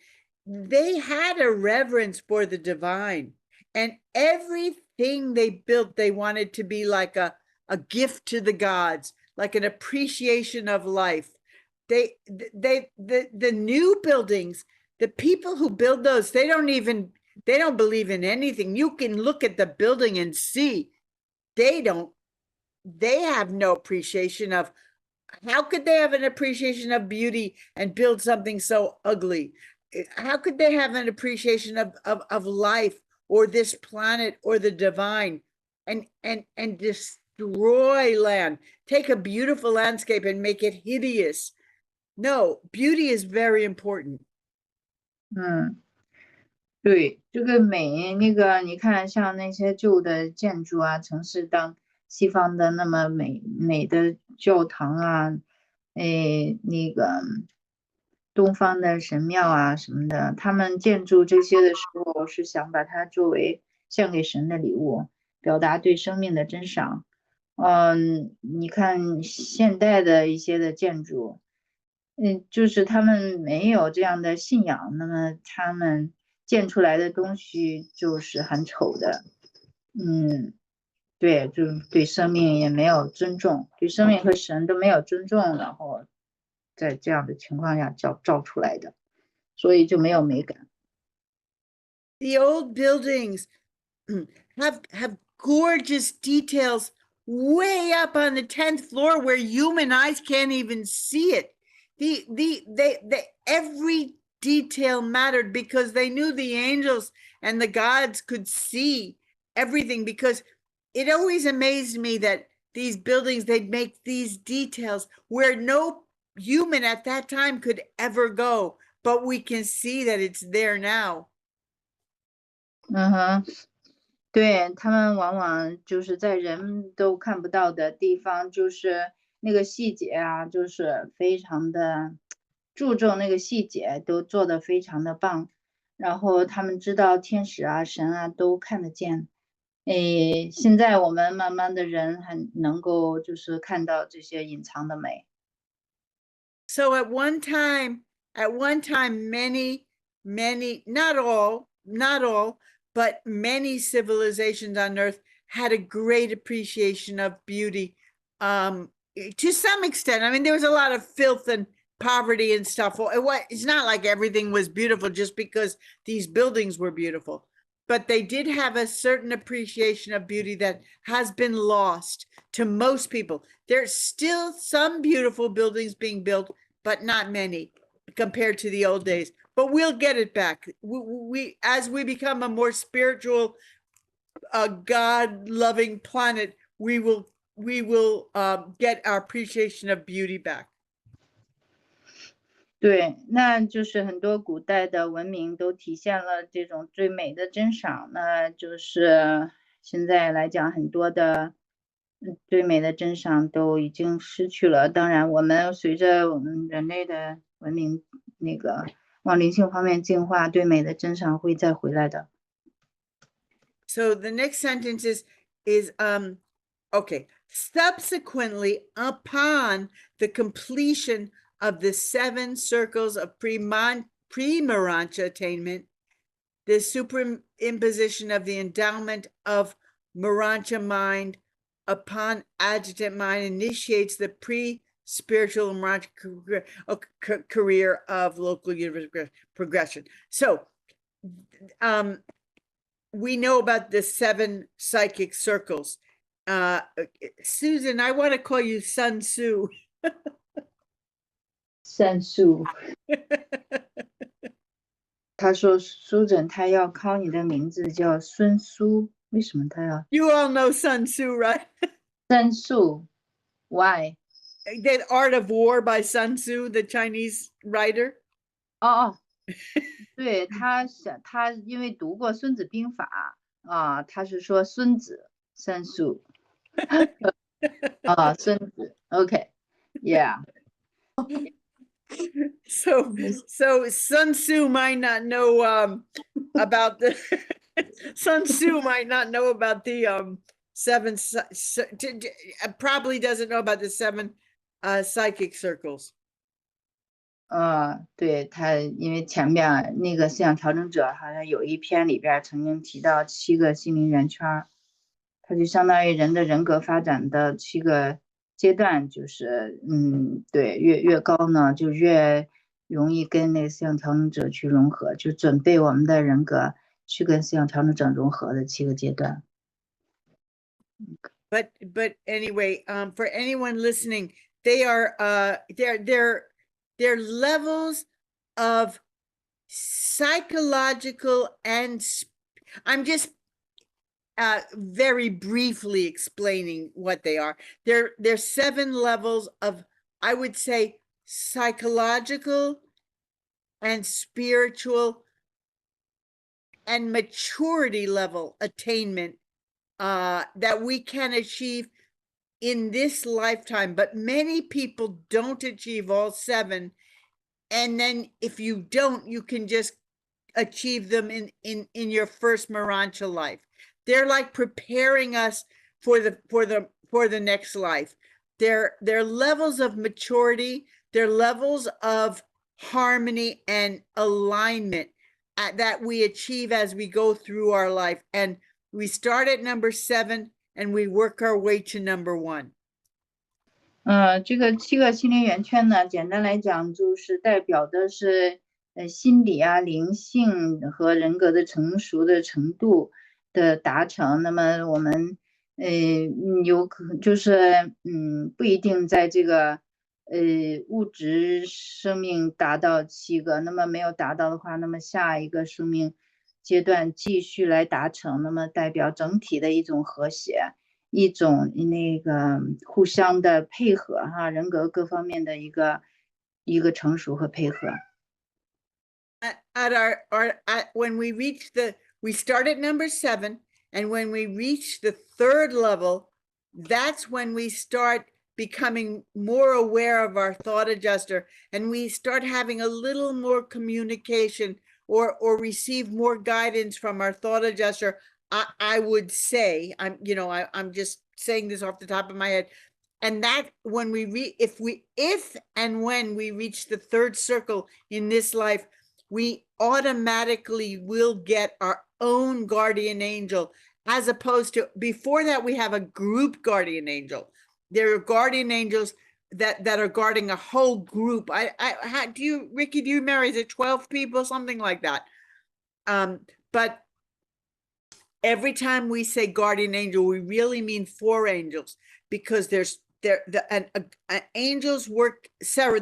they had a reverence for the divine, and everything they built they wanted to be like a gift to the gods, like an appreciation of life. The new buildings, the people who build those, they don't believe in anything. You can look at the building and see they have no appreciation of, how could they have an appreciation of beauty and build something so ugly? How could they have an appreciation of life or this planet or the divine and destroy land, take a beautiful landscape and make it hideous? No, beauty is very important. 对，这个美，你看像那些旧的建筑啊，城市当西方的那么美的教堂啊，东方的神庙啊什么的，他们建筑这些的时候是想把它作为献给神的礼物，表达对生命的珍赏。你看现代的一些的建筑，就是他们没有这样的信仰，那么他们建出来的东西就是很丑的。对，就是对生命也没有尊重，对生命和神都没有尊重，然后在这样的情况下造出来的，所以就没有美感。The old buildings have gorgeous details way up on the 10th floor where human eyes can't even see it. Every detail mattered because they knew the angels and the gods could see everything, because it always amazed me that these buildings, they'd make these details where no human at that time could ever go, but we can see that it's there now. 对，他们往往就是在人都看不到的地方，就是那个细节啊，就是非常的注重那个细节，都做得非常的棒。然后他们知道天使啊、神啊都看得见。现在我们慢慢的人很能够就是看到这些隐藏的美。So at one time, many, not all, but many civilizations on Earth had a great appreciation of beauty. To some extent, I mean, there was a lot of filth and poverty and stuff. It's not like everything was beautiful just because these buildings were beautiful, but they did have a certain appreciation of beauty that has been lost to most people. There's still some beautiful buildings being built, but not many compared to the old days. But we'll get it back. We as we become a more spiritual, God-loving planet, we will get our appreciation of beauty back. 对，那就是很多古代的文明都体现了这种最美的珍赏，那就是现在来讲很多的最美的珍赏都已经失去了。当然，我们随着我们人类的文明往灵性方面进化，对美的珍赏会再回来的。So the next sentence is okay. Subsequently, upon the completion of the 7 circles of pre-Morontia attainment, the imposition of the endowment of Morontia mind upon agitant mind initiates the pre-spiritual Morontia career of local universe progression. So we know about the 7 psychic circles. Susan, I want to call you Sun Tzu. 算数。他说苏诊他要考你的名字叫孙苏，为什么他要 You all know Sun Tzu, right? 算数 ？Why？ The Art of War by Sun Tzu, the Chinese writer. 哦，对，他因为读过《孙子兵法》啊，他是说孙子算数。啊，孙子 ，OK，Yeah。So Sun Tzu might not know about the Sun Tzu might not know about the 7 probably doesn't know about the 7 psychic circles. 对，他因为前面那个思想调整者好像有一篇里边曾经提到7个心灵圆圈，它就相当于人的人格发展的7个阶段，就是对，越高呢就越容易跟那个思想调整者去融合，就准备我们的人格去跟思想调整者融合的7个阶段。But anyway, for anyone listening, they are they're levels of psychological and I'm just very briefly explaining what they are. They're 7 levels of, I would say, psychological and spiritual and maturity level attainment that we can achieve in this lifetime, but many people don't achieve all 7. And then if you don't, you can just achieve them in your first Morontia life. They're like preparing us for the next life. They're levels of maturity, they're levels of harmony and alignment that we achieve as we go through our life. And we start at number 7 and we work our way to number 1. 这个7个心灵圆圈呢，简单来讲就是代表的是心理啊、灵性和人格的成熟的程度的达成。那么我们有可能就是不一定在这个物质生命达到7个，那么没有达到的话，那么下一个生命阶段继续来达成，那么代表整体的一种和谐，一种那个互相的配合哈，人格各方面的一个成熟和配合。When we start at number 7, and when we reach the 3rd level, that's when we start becoming more aware of our thought adjuster, and we start having a little more communication or receive more guidance from our thought adjuster. I would say, I'm just saying this off the top of my head, and that when if and when we reach the 3rd circle in this life, we automatically will get our own guardian angel, as opposed to before that we have a group guardian angel. There are guardian angels that are guarding a whole group. Ricky, do you remember, is it 12 people, something like that? But every time we say guardian angel, we really mean 4 angels, because angels work,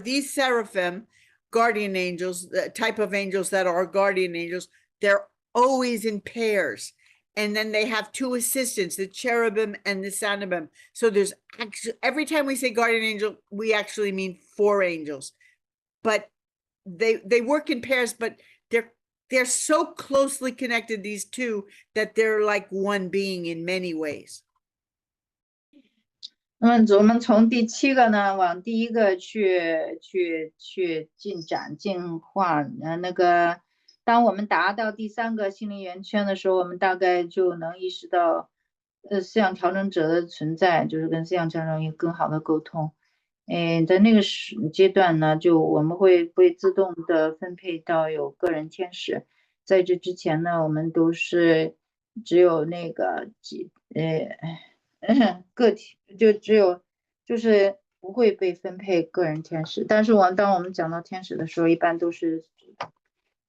these seraphim, guardian angels, the type of angels that are guardian angels, they're always in pairs. And then they have 2 assistants, the cherubim and the seraphim. So there's actually, every time we say guardian angel, we actually mean 4 angels. But they work in pairs, but they're so closely connected, these 2, that they're like one being in many ways. 那么我们从第7个呢往第1个去进展进化，那个当我们达到第3个心灵圆圈的时候，我们大概就能意识到思想调整者的存在，就是跟思想调整有更好的沟通。在那个阶段呢，就我们会自动的分配到有个人天使，在这之前呢，我们都是只有那个个体，就只有就是不会被分配个人天使。但是当我们讲到天使的时候，一般都是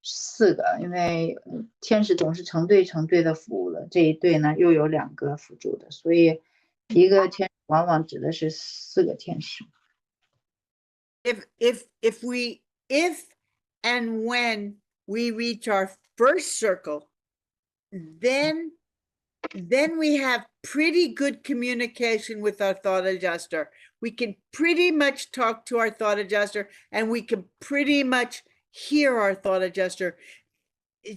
4个，因为天使总是成对成对的服务了，这一对呢又有2个辅助的，所以一个天使往往指的是4个天使。If and when we reach our first circle, then we have pretty good communication with our thought adjuster. We can pretty much talk to our thought adjuster, and we can pretty much hear our thought adjuster.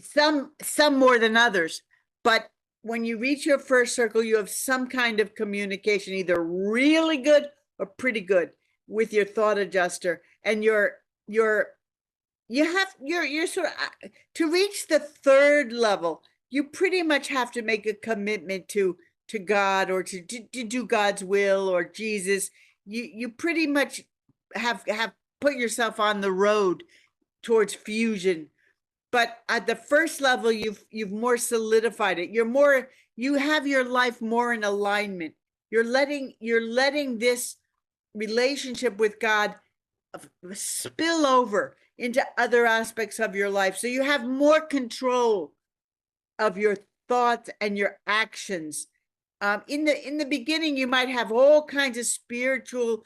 Some more than others, but when you reach your first circle, you have some kind of communication, either really good or pretty good with your thought adjuster, and you're sort of, to reach the 3rd level, you pretty much have to make a commitment to God, or to do God's will, or Jesus. You pretty much have put yourself on the road towards fusion. But at the first level, you've more solidified it. You have your life more in alignment. You're letting this relationship with God spill over into other aspects of your life. So you have more control of your thoughts and your actions. In the beginning, you might have all kinds of spiritual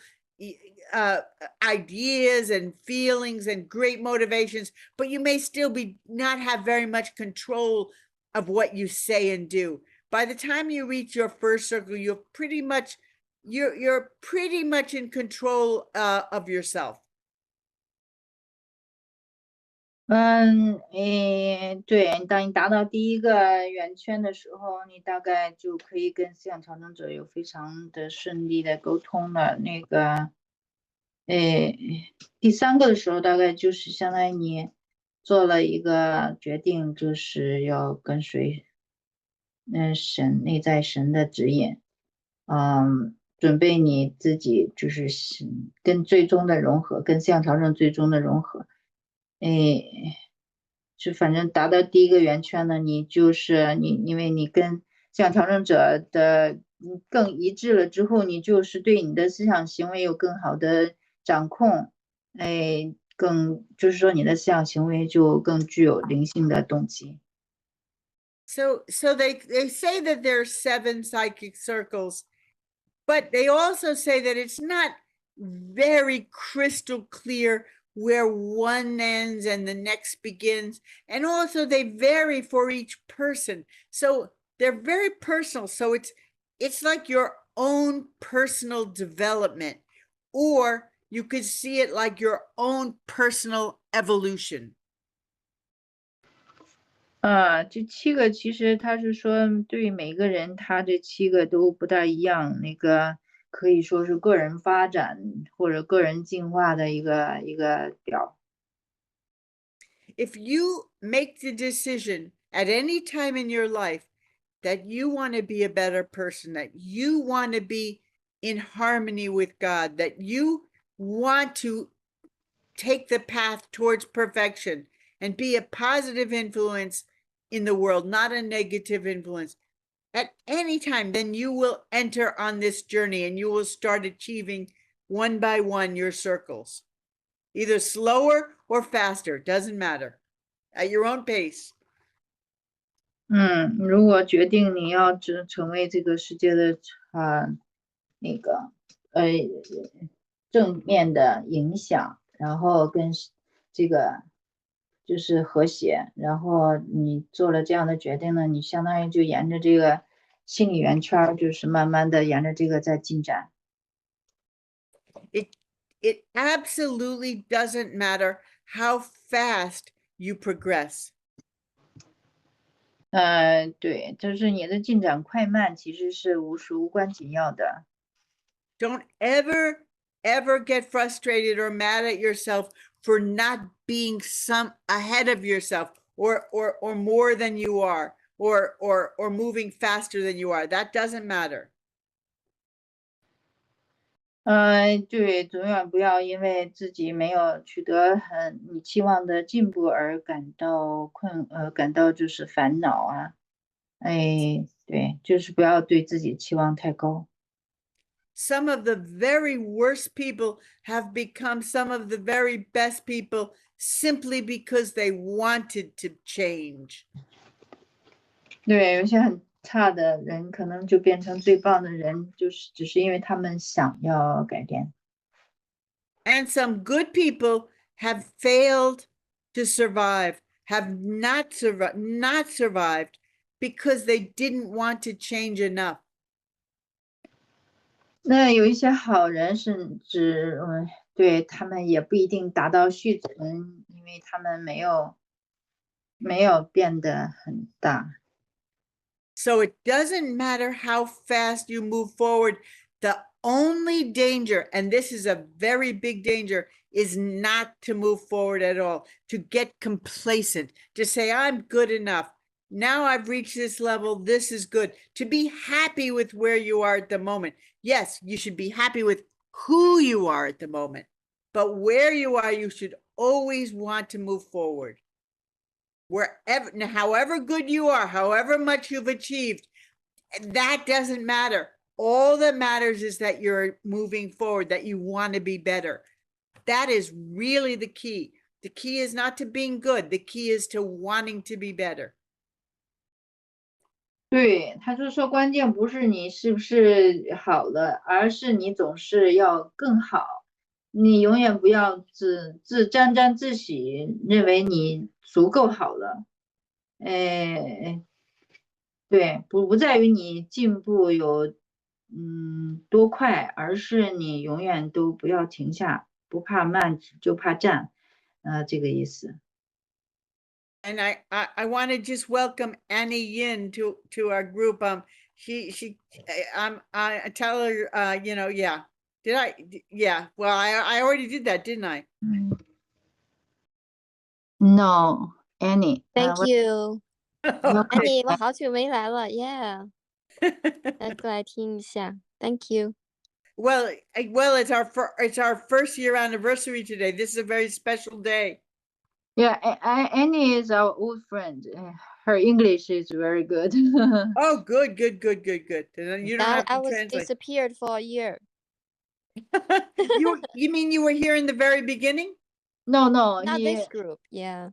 ideas and feelings and great motivations, but you may still not have very much control of what you say and do. By the time you reach your first circle, you're pretty much in control of yourself. 对，当你达到第1个圆圈的时候，你大概就可以跟思想调整者有非常的顺利的沟通了。那个第3个的时候，大概就是相当于你做了一个决定，就是要跟随神内在神的指引，准备你自己就是跟最终的融合，跟思想调整最终的融合。就反正达到第1个圆圈呢，你就是因为你跟思想调整者的更一致了之后，你就是对你的思想行为有更好的掌控，就是说你的思想行为就更具有灵性的动机。So they say that there are 7 psychic circles, but they also say that it's not very crystal clear where one ends and the next begins. And also they vary for each person. So they're very personal. So it's like your own personal development, or you could see it like your own personal evolution. 这7个其实他是说对于每个人他这7个都不大一样，那个可以说是个人发展或者个人进化的一个表。If you make the decision at any time in your life that you want to be a better person, that you want to be in harmony with God, that you want to take the path towards perfection and be a positive influence in the world, not a negative influence, at any time, then you will enter on this journey and you will start achieving one by one your circles, either slower or faster, doesn't matter, at your own pace. 如果决定你要成为这个世界的那个正面的影响，然后跟这个就是和谐，然后你做了这样的决定呢，你相当于就沿着这个心理圆圈，就是慢慢的沿着这个在进展。It absolutely doesn't matter how fast you progress. 对，就是你的进展快慢其实是无关紧要的。Don't ever get frustrated or mad at yourself for not being some ahead of yourself, or more than you are, or moving faster than you are. That doesn't matter. 对，永远不要因为自己没有取得你期望的进步而感到就是烦恼啊。对，就是不要对自己期望太高。Some of the very worst people have become some of the very best people simply because they wanted to change. 对，有些很差的人可能就变成最棒的人，就是只是因为他们想要改变。And some good people have failed to survive, have not survived because they didn't want to change enough. 那有一些好人甚至对他们也不一定达到续存，因为他们没有变得很大。So it doesn't matter how fast you move forward. The only danger, and this is a very big danger, is not to move forward at all, to get complacent, to say, I'm good enough. Now I've reached this level. This is good. To be happy with where you are at the moment. Yes, you should be happy with who you are at the moment, but where you are, you should always want to move forward. Wherever, however good you are, however much you've achieved, that doesn't matter. All that matters is that you're moving forward, that you want to be better. That is really the key. The key is not to being good. The key is to wanting to be better. 对，他就说关键不是你是不是好了，而是你总是要更好。你永远不要沾沾自喜，认为你足够好了。对，不在于你进步有多快，而是你永远都不要停下，不怕慢就怕站，这个意思。And I want to just welcome Annie Yin to our group. I tell her, yeah. Did I? Yeah. Well, I already did that, didn't I? No, Annie. Thank you. Okay. 你我好久没来了 ，Yeah，来过来听一下 ，Thank you. Well, it's our first year anniversary today. This is a very special day. Yeah, Annie is our old friend. Her English is very good. Oh, good. Then you don't have I to was translate. disappeared for a year. You mean you were here in the very beginning? No, Not this group. Yeah.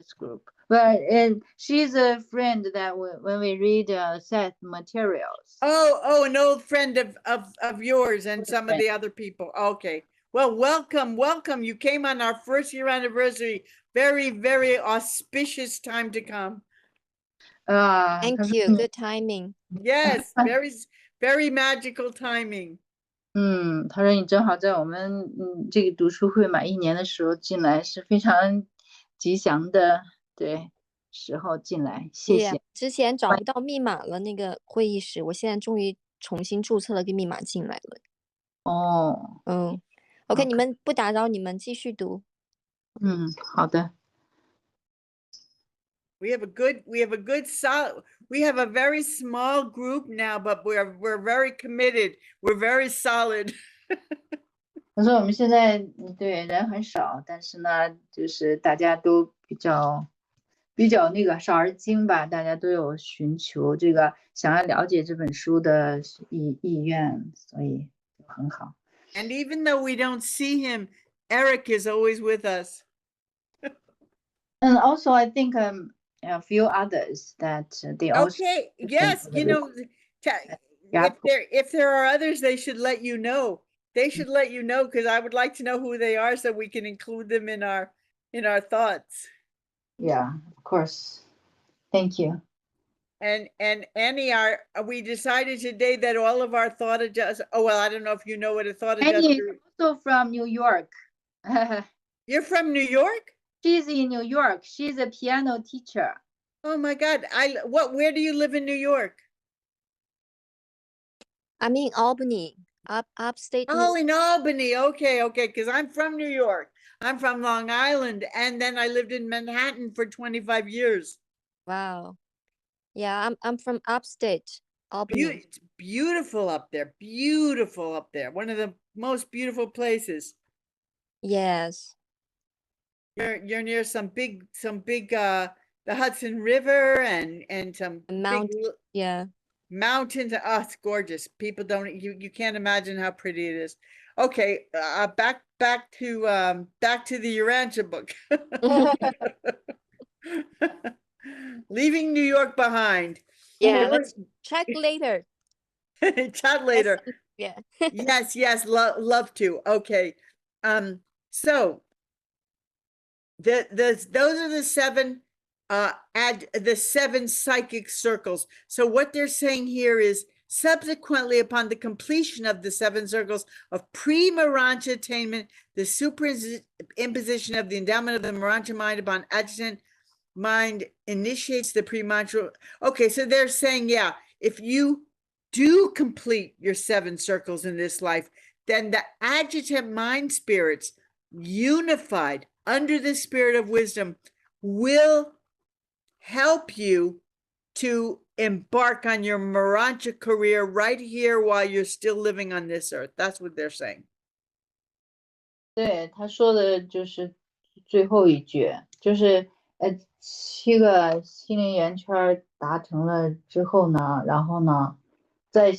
this group. But she's a friend that when we read Seth materials. Oh, an old friend of yours and some of the other people. Okay. Well, welcome. You came on our first year anniversary. Very, very auspicious time to come. Thank you. Good timing. Yes, very magical timing. 他说你正好在我们这个读书会满1年的时候进来，是非常吉祥的时候进来，谢谢。之前找不到密码了，那个会议室，我现在终于重新注册了个密码进来了。OK， 你们不打扰你们，继续读。好的。We have a very small group now, but we're very committed. We're very solid. 他说我们现在人很少，但是呢，就是大家都比较那个少儿精吧，大家都有寻求这个想要了解这本书的意愿，所以很好。And even though we don't see him, Eric is always with us. And also, I think a few others that they also. Okay. Yes, if there are others, they should let you know. They should let you know, because I would like to know who they are so we can include them in our thoughts. Yeah, of course. Thank you. And Annie, we decided today that all of our thought adjusters. Oh well, I don't know if you know what a thought adjuster is. Annie is also from New York. You're from New York? She's in New York. She's a piano teacher. Oh my God! Where do you live in New York? I'm in Albany, upstate. Oh, in Albany. Okay. Because I'm from New York. I'm from Long Island, and then I lived in Manhattan for 25 years. Wow. Yeah, I'm from upstate. Albany. It's beautiful up there. Beautiful up there. One of the most beautiful places. Yes. You're near some big the Hudson River and some Mount. big Yeah. mountains. Oh, it's gorgeous. People don't you can't imagine how pretty it is. Okay, back to the Urantia book. Leaving New York behind. Yeah, let's check later. Chat later. Yeah. Yes, love to. Okay. So those are the seven the seven psychic circles. So what they're saying here is, subsequently, upon the completion of the seven circles of pre-Morontia attainment, the superimposition of the endowment of the Morontia mind upon adjutant mind initiates the pre-Morontia. Okay, so they're saying, yeah, if you do complete your seven circles in this life, then the adjutant mind spirits unified under the spirit of wisdom will help you to embark on your Morontia career right here while you're still living on this earth. That's what they're saying. 对，他说的就是最后一句，就是7个心灵圆圈达成了之后呢，然后呢，在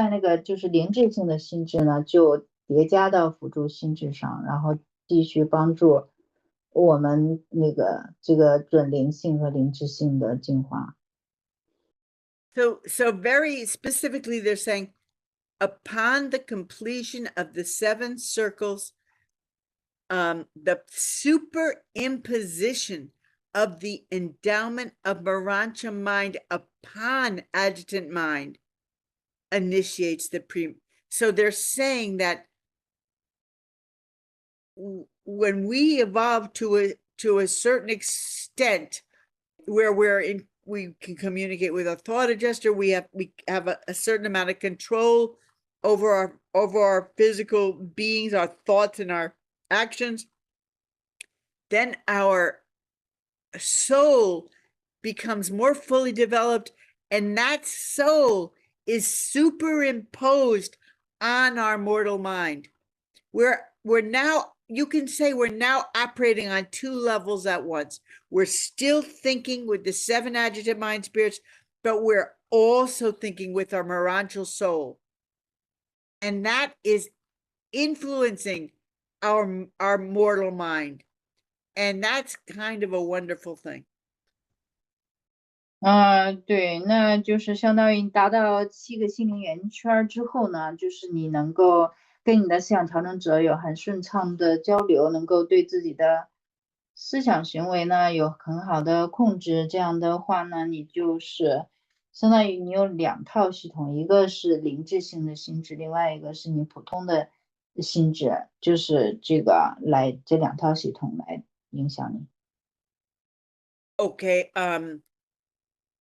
那个就是灵智性的心智呢，就叠加到辅助心智上，然后继续帮助我们这个准灵性和灵智性的进化。So very specifically, they're saying, upon the completion of the seven circles, the superimposition of the endowment of Morontia mind upon adjutant mind initiates the pre. So they're saying that when we evolve to a certain extent where we can communicate with a thought adjuster, we have a certain amount of control over our physical beings, our thoughts and our actions, then our soul becomes more fully developed, and that soul is superimposed on our mortal mind. We're now, you can say we're now operating on two levels at once. We're still thinking with the seven adjutant mind spirits, but we're also thinking with our Morontia soul. And that is influencing our mortal mind. And that's kind of a wonderful thing. 对，那就是相当于你达到7个心灵圆圈之后呢，就是你能够跟你的思想调整者有很顺畅的交流，能够对自己的思想行为呢有很好的控制。这样的话呢，你就是相当于你有2套系统，一个是灵智性的心智，另外一个是你普通的心智，就是这2套系统来影响你。Okay,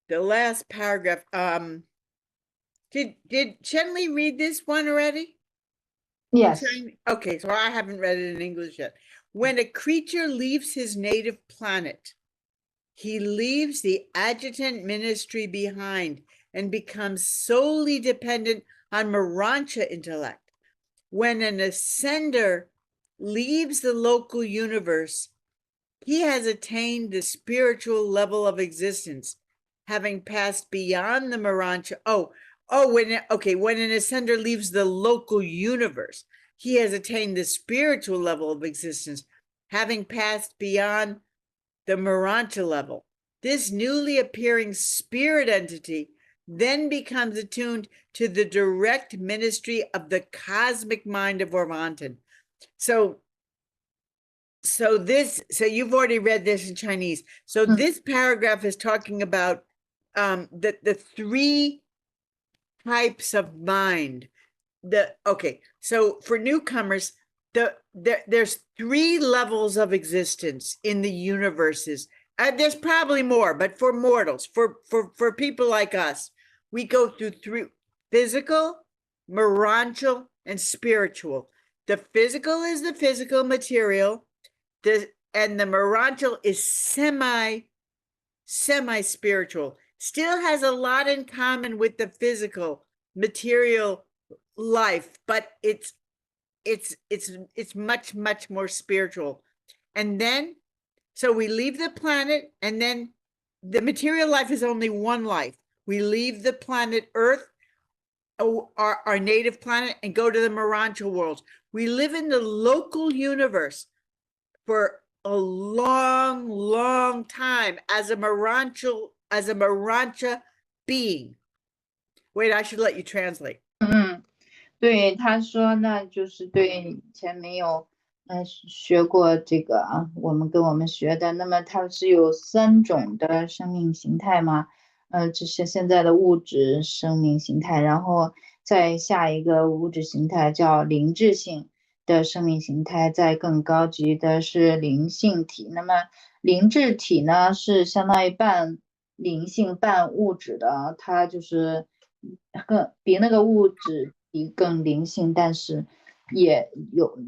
the last paragraph, did Chenli read this one already? Yes. Okay, so I haven't read it in English yet. When a creature leaves his native planet, he leaves the adjutant ministry behind and becomes solely dependent on Morontia intellect. When an ascender leaves the local universe, he has attained the spiritual level of existence, having passed beyond the Morontia. When an ascender leaves the local universe, he has attained the spiritual level of existence, having passed beyond the Morontia level. This newly appearing spirit entity then becomes attuned to the direct ministry of the cosmic mind of Orvantin. So you've already read this in Chinese. So this paragraph is talking about the 3 types of mind. So for newcomers, there's 3 levels of existence in the universes. There's probably more, but for mortals, for people like us, we go through 3: physical, Morontial, and spiritual. The physical is the physical material, and the Morontial is semi-spiritual. still has a lot in common with the physical, material life, but it's much, much more spiritual. And then, so we leave the planet, and then the material life is only one life. We leave the planet Earth, our native planet, and go to the Morontia world. We live in the local universe for a long, long time as a Morontia being. Wait, I should let you translate. 对，他说那就是对以前没有学过这个啊，我们学的，那么它是有3种的生命形态嘛，这是现在的物质生命形态，然后再下一个物质形态叫灵质性的生命形态，再更高级的是灵性体。那么灵质体呢是相当于半灵性半物质的，它就是更比那个物质体更灵性，但是也有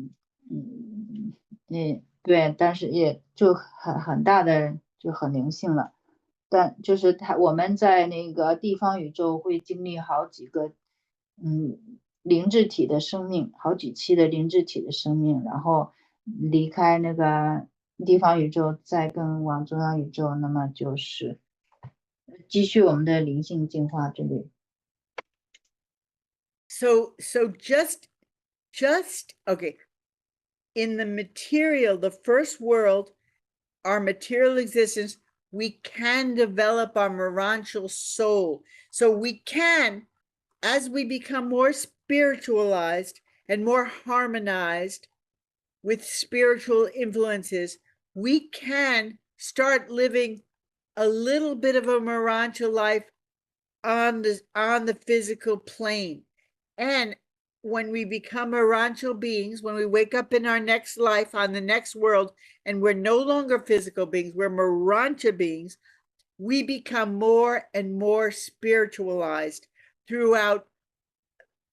对，但是也就很大的就很灵性了。但就是我们在那个地方宇宙会经历好几个灵质体的生命，好几期的灵质体的生命，然后离开那个地方宇宙，再更往中央宇宙，那么就是继续我们的灵性进化之旅。So just okay. In the material, the first world, our material existence, we can develop our Morontia soul. So we can, as we become more spiritualized and more harmonized with spiritual influences, we can start living a little bit of a Morontia life on the physical plane. And when we become Morontia beings, when we wake up in our next life on the next world, and we're no longer physical beings, we're Morontia beings, we become more and more spiritualized throughout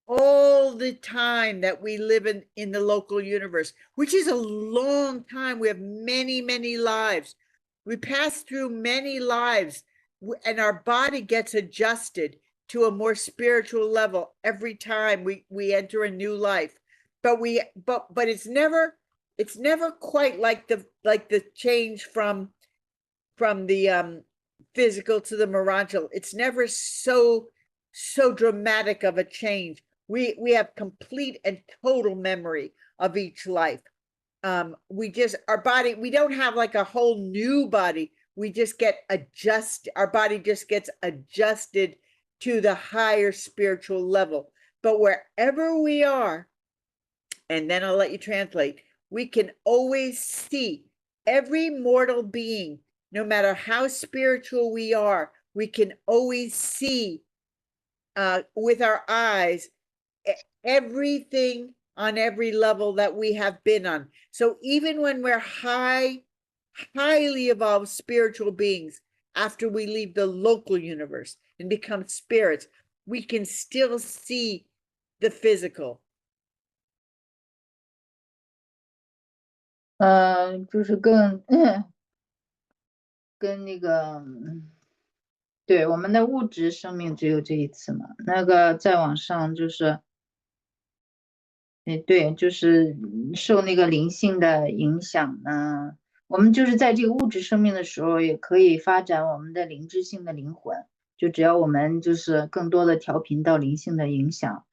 all the time that we live in the local universe, which is a long time. We have many, many lives. We pass through many lives, and our body gets adjusted to a more spiritual level every time we enter a new life. But it's never quite like the change from the physical to the Morontia. It's never so dramatic of a change. We have complete and total memory of each life. Our body, we don't have like a whole new body. We just get adjusted. Our body just gets adjusted to the higher spiritual level. But wherever we are, and then I'll let you translate, we can always see every mortal being, no matter how spiritual we are, we can always see with our eyes everything on every level that we have been on. So even when we're highly evolved spiritual beings, after we leave the local universe and become spirits, we can still see the physical. 就是跟那个，对，我们的物质生命只有这一次嘛，那个再往上就是，对，就是受那个灵性的影响呢，我们就是在这个物质生命的时候，也可以发展我们的灵智性的灵魂，就只要我们就是更多的调频到灵性的影响，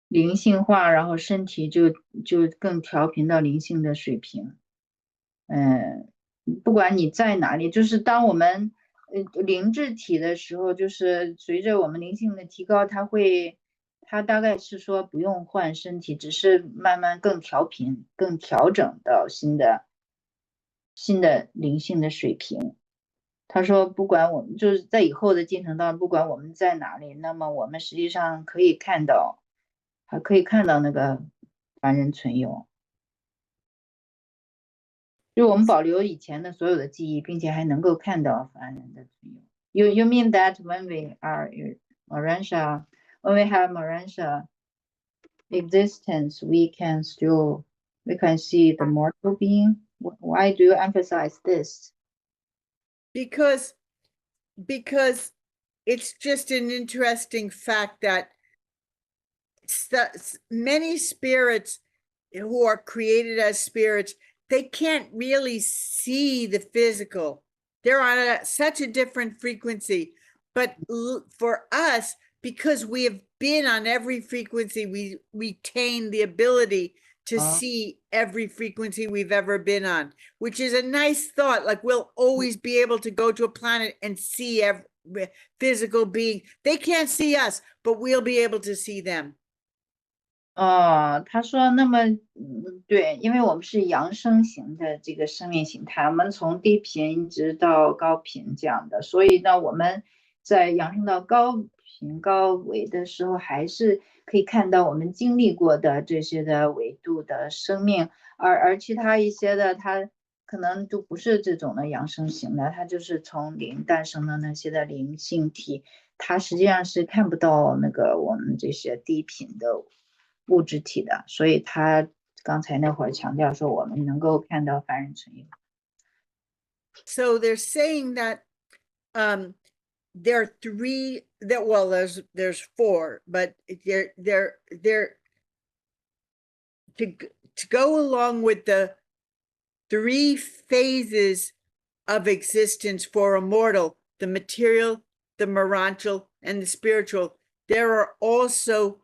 灵性化，然后身体就更调频到灵性的水平。不管你在哪里，就是当我们灵智体的时候，就是随着我们灵性的提高，它大概是说不用换身体，只是慢慢更调频、更调整到新的灵性的水平。他说，不管我们就是在以后的进程当中，不管我们在哪里，那么我们实际上可以看到那个凡人存有。就我们保留以前的所有的记忆，并且还能够看到凡人的存有。You mean that when we are Morontia, when we have Morontia existence, we can see the mortal being? Why do you emphasize this? Because it's just an interesting fact that many spirits who are created as spirits, they can't really see the physical. They're on such a different frequency. But for us, because we have been on every frequency, we retain the ability to see every frequency we've ever been on, which is a nice thought. Like we'll always be able to go to a planet and see every physical being. They can't see us, but we'll be able to see them. 他说那么对，因为我们是扬升型的这个生命形态，我们从低频一直到高频这样的，所以呢我们在扬升到高频高维的时候，还是可以看到我们经历过的这些的维度的生命，而其他一些的它可能就不是这种的扬升型的，它就是从零诞生的那些的灵性体，它实际上是看不到那个我们这些低频的物质体的，所以他刚才那会儿强调说我们能够看到凡人存有。So they're saying that there are three that well there's four, but they're to go along with the three phases of existence for a mortal, the material, the morontial, and the spiritual. There are also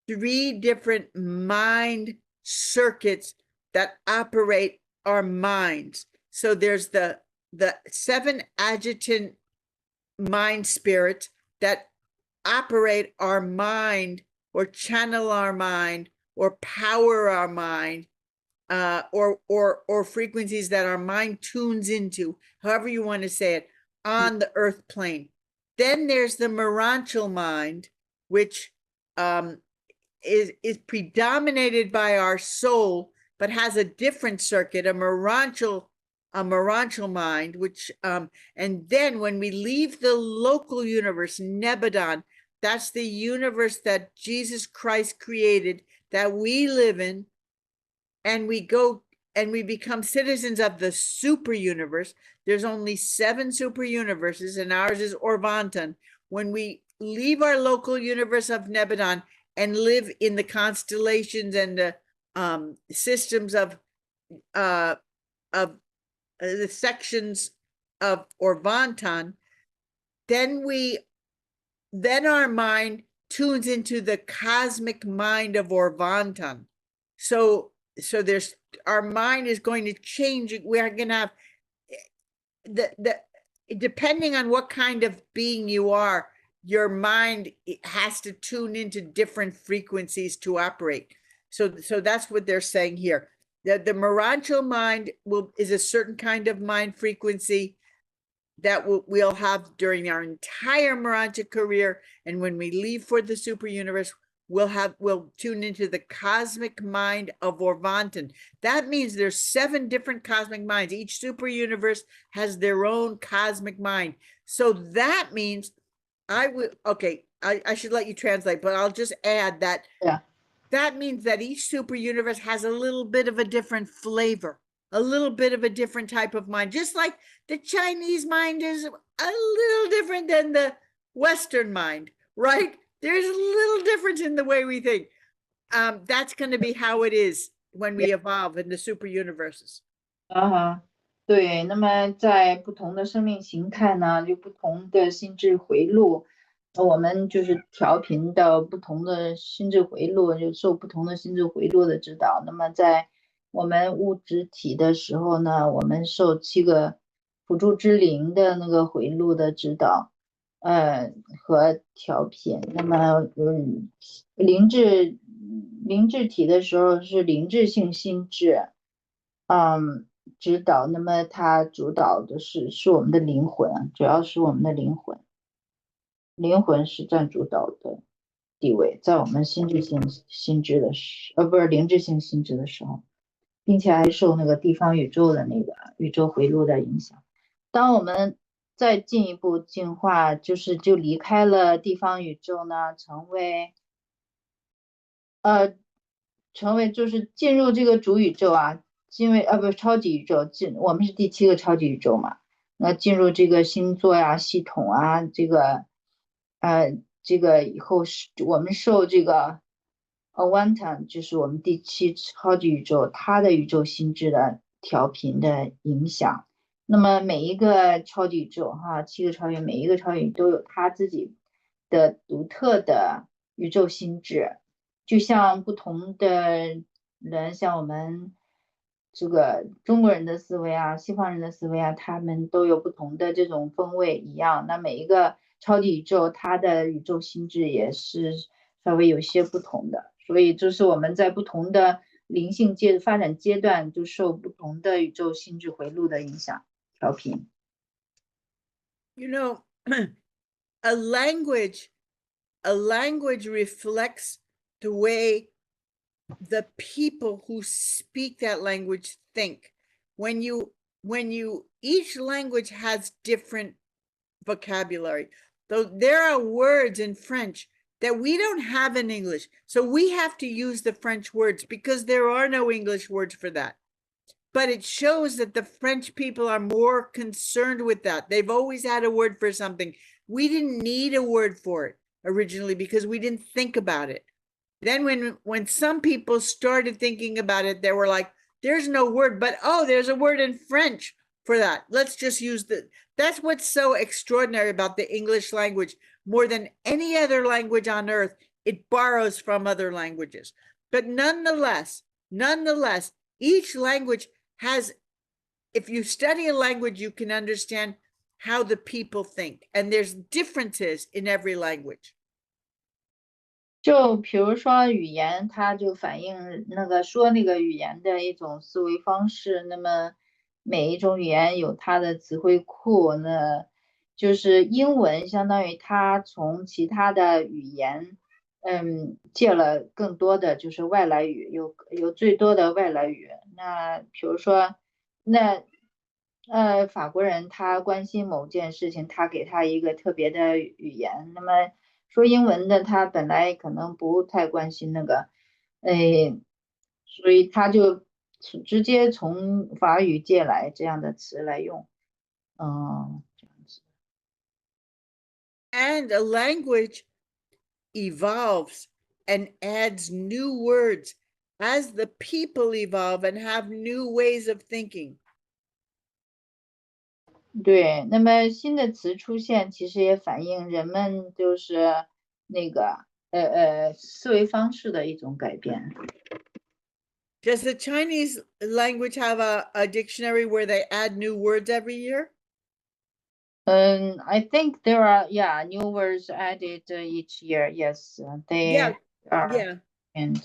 three different mind circuits that operate our minds. So there's the 7 adjutant mind spirits that operate our mind or channel our mind or power our mind, or frequencies that our mind tunes into, however you want to say it, on the earth plane. Then there's the morontial mind, which is predominated by our soul, but has a different circuit, a morontial mind, which and then when we leave the local universe, Nebadon, that's the universe that Jesus Christ created, that we live in, and we go and we become citizens of the super universe. There's only 7 super universes, and ours is Orvantan. When we leave our local universe of Nebadon and live in the constellations and the systems of the sections of Orvantan, then our mind tunes into the cosmic mind of Orvantan. So there's our mind is going to change. We're going to have depending on what kind of being you are, your mind has to tune into different frequencies to operate. So that's what they're saying here. The morontial mind is a certain kind of mind frequency that we'll have during our entire morontia career, and when we leave for the super universe, we'll tune into the cosmic mind of Orvantan. That means there's 7 different cosmic minds. Each super universe has their own cosmic mind. So that means I should let you translate, but I'll just add that. Yeah. That means that each super universe has a little bit of a different flavor, a little bit of a different type of mind, just like the Chinese mind is a little different than the Western mind, right? There's a little difference in the way we think. That's going to be how it is when we evolve in the super universes. 对，那么在不同的生命形态呢，有不同的心智回路，我们就是调频到不同的心智回路，就受不同的心智回路的指导。那么在我们物质体的时候呢，我们受7个辅助之灵的那个回路的指导，和调频。那么灵智体的时候是灵智性心智，指导。那么它主导的是我们的灵魂，主要是我们的灵魂。灵魂是占主导的地位，在我们心智性心智的不是灵智性心智的时候，并且还受那个地方宇宙的那个宇宙回路的影响。当我们再进一步进化，就离开了地方宇宙呢，成为就是进入这个主宇宙啊，因为不超级宇宙我们是第7个超级宇宙嘛，那进入这个星座呀、系统啊，这个以后是我们受这个Urantia 就是我们第7超级宇宙它的宇宙心智的调频的影响。那么每一个超级宇宙7个超级，每一个超级宇宙都有它自己的独特的宇宙心智，就像不同的人，像我们这个中国人的思维啊，西方人的思维啊，他们都有不同的这种风味一样。那每一个超级宇宙，它的宇宙心智也是稍微有些不同的，所以就是我们在不同的灵性发展阶段，就受不同的宇宙心智回路的影响调频。You know, a language reflects the way the people who speak that language think. When you each language has different vocabulary. Though there are words in French that we don't have in English. So we have to use the French words because there are no English words for that. But it shows that the French people are more concerned with that. They've always had a word for something. We didn't need a word for it originally because we didn't think about it. Then when some people started thinking about it, they were like, there's no word, but oh, there's a word in French for that. Let's just use that's what's so extraordinary about the English language. More than any other language on earth, it borrows from other languages. But nonetheless, each language has, if you study a language, you can understand how the people think. And there's differences in every language. 就比如说语言，它就反映说那个语言的一种思维方式。那么每一种语言有它的词汇库，那就是英文相当于它从其他的语言，借了更多的就是外来语，有最多的外来语。那比如说，法国人他关心某件事情，他给他一个特别的语言。那么说英文的他本来可能不太关心那个，所以他就直接从法语借来这样的词来用，这样子。And a language evolves and adds new words as the people evolve and have new ways of thinking. 对，那么新的词出现，其实也反映人们就是那个思维方式的一种改变。Does the Chinese language have a dictionary where they add new words every year? I think there are new words added each year. Yes, they are. Yeah. And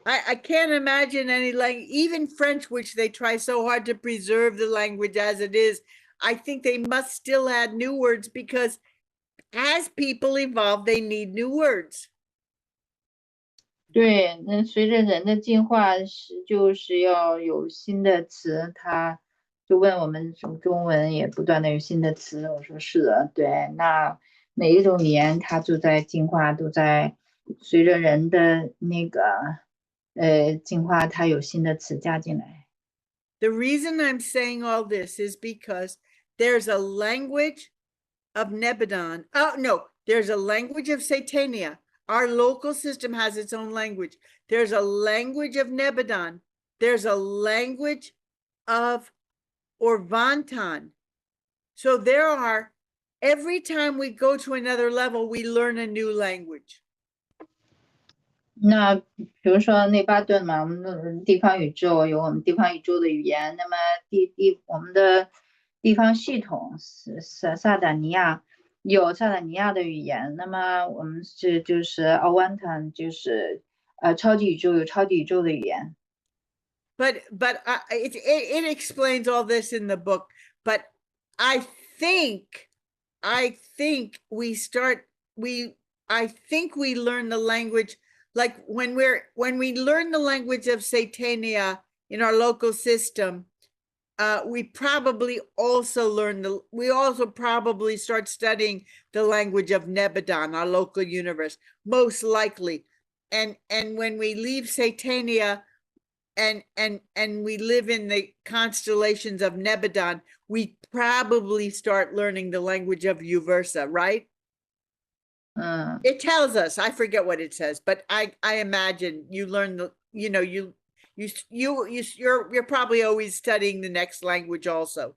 I can't imagine any language, even French, which they try so hard to preserve the language as it is. I think they must still add new words because as people evolve, they need new words. 对，那随着人的进化就是要有新的词，他就问我们中文也不断的有新的词，我说是的，对，那每一种语言它就在进化，都在随着人的那个进化，它有新的词加进来。The reason I'm saying all this is because there's a language of Nebadon. Oh, no, there's a language of Satania. Our local system has its own language. There's a language of Nebadon. There's a language of Orvantan. So there are, every time we go to another level, we learn a new language. 那比如说内巴顿嘛，我们的地方宇宙有我们地方宇宙的语言，那么我们的地方系统萨达尼亚有萨达尼亚的语言，那么我们就是奥万坦就是超级宇宙有超级宇宙的语言。But it explains all this in the book. But I think we learn the language. Like when we learn the language of Satania in our local system, we probably also probably start studying the language of Nebadon, our local universe, most likely. And when we leave Satania, and we live in the constellations of Nebadon, we probably start learning the language of Uversa, right? It tells us, I forget what it says, but I imagine you learn the, you know, you're probably always studying the next language also.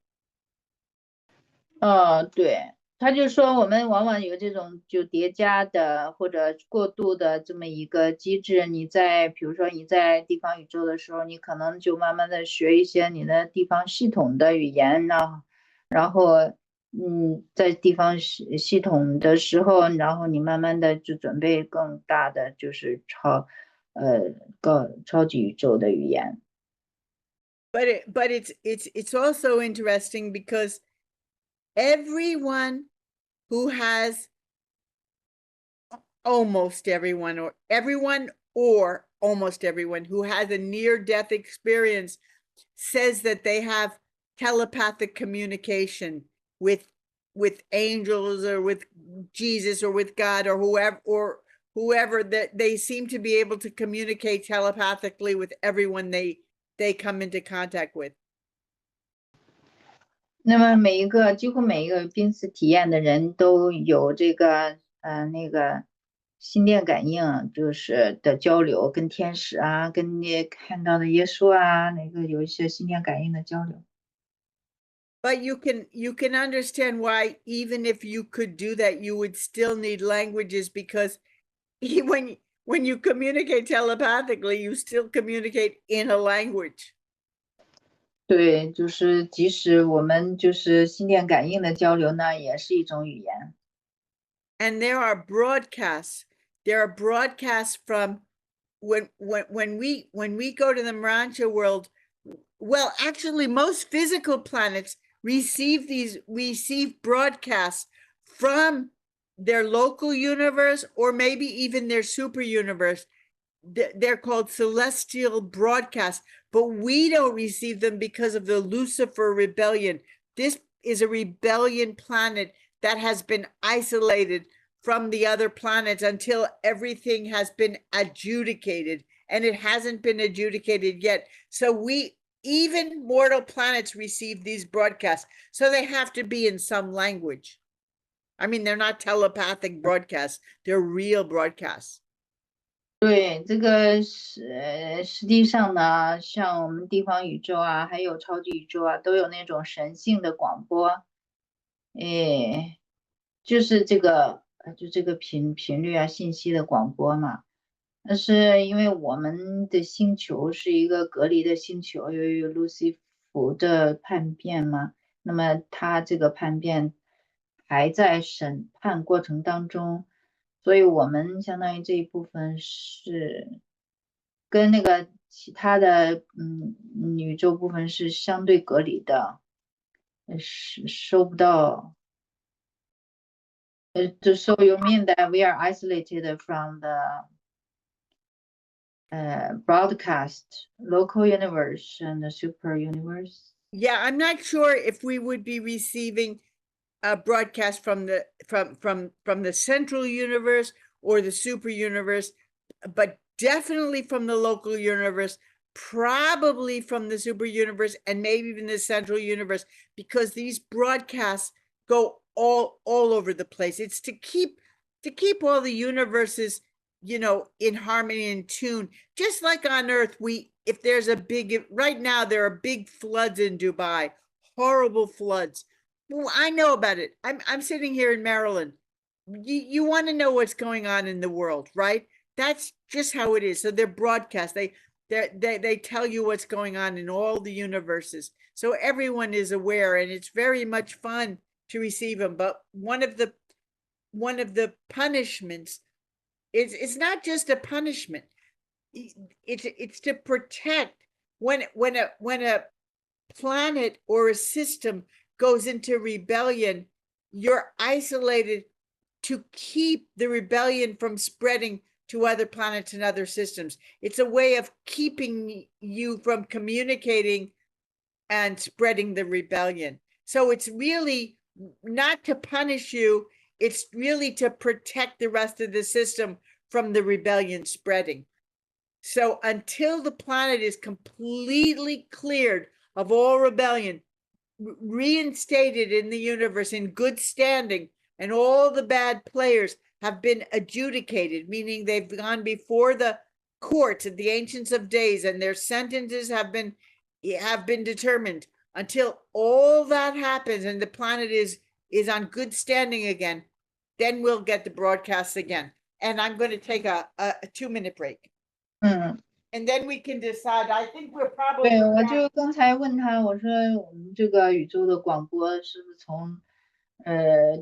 对，他就说我们往往有这种就叠加的或者过渡的这么一个机制。比如说你在地方宇宙的时候，你可能就慢慢的学一些你的地方系统的语言呢，然后在地方系统的时候，然后你慢慢的就准备更大的就是超级宇宙的语言。But it's also interesting because everyone who has almost everyone or almost everyone who has a near-death experience says that they have telepathic communication with angels or with Jesus or with God or whoever that they seem to be able to communicate telepathically with everyone they come into contact with. 那么几乎每一个濒死体验的人都有这个那个心电感应，就是的交流，跟天使啊，跟你看到的耶稣啊，有一些心电感应的交流。But you can understand why even if you could do that, you would still need languages, because when you communicate telepathically, you still communicate in a language. 对，就是即使我们就是心电感应的交流呢，也是一种语言。And there are broadcasts. There are broadcasts from when we go to the Morontia world. Well, actually, most physical planets receive broadcasts from their local universe or maybe even their super universe. They're called celestial broadcasts, but we don't receive them because of the Lucifer rebellion. This is a rebellion planet that has been isolated from the other planets until everything has been adjudicated, and it hasn't been adjudicated yet. So even mortal planets receive these broadcasts, so they have to be in some language. I mean, they're not telepathic broadcasts, they're real broadcasts. 对，这个实际上呢，像我们地方宇宙啊，还有超级宇宙啊，都有那种神性的广播，就是这个频率啊，信息的广播嘛。但是因为我们的星球是一个隔离的星球，由于路西弗的叛变嘛，那么他这个叛变还在审判过程当中。所以我们相当于这一部分是跟那个其他的宇宙部分是相对隔离的，收不到。So you mean that we are isolated from the broadcast, local universe and the super universe? Yeah, I'm not sure if we would be receiving a broadcast from the central universe or the super universe, but definitely from the local universe, probably from the super universe, and maybe even the central universe, because these broadcasts go all over the place. It's to keep all the universes, you know, in harmony and tune. Just like on Earth, if there's right now there are big floods in Dubai, horrible floods. Well, I know about it. I'm sitting here in Maryland. You want to know what's going on in the world, right? That's just how it is. So they're broadcast. They tell you what's going on in all the universes. So everyone is aware, and it's very much fun to receive them. But one of the punishments is, it's not just a punishment. It's to protect when a planet or a system goes into rebellion, you're isolated to keep the rebellion from spreading to other planets and other systems. It's a way of keeping you from communicating and spreading the rebellion. So it's really not to punish you, it's really to protect the rest of the system from the rebellion spreading. So until the planet is completely cleared of all rebellion, reinstated in the universe in good standing, and all the bad players have been adjudicated, meaning they've gone before the courts of the ancients of days and their sentences have been determined, until all that happens and the planet is on good standing again, then we'll get the broadcasts again. And I'm going to take a 2-minute break. And then we can decide. I think we're probably. 对，我就刚才问他，我说我们这个宇宙的广播是不是从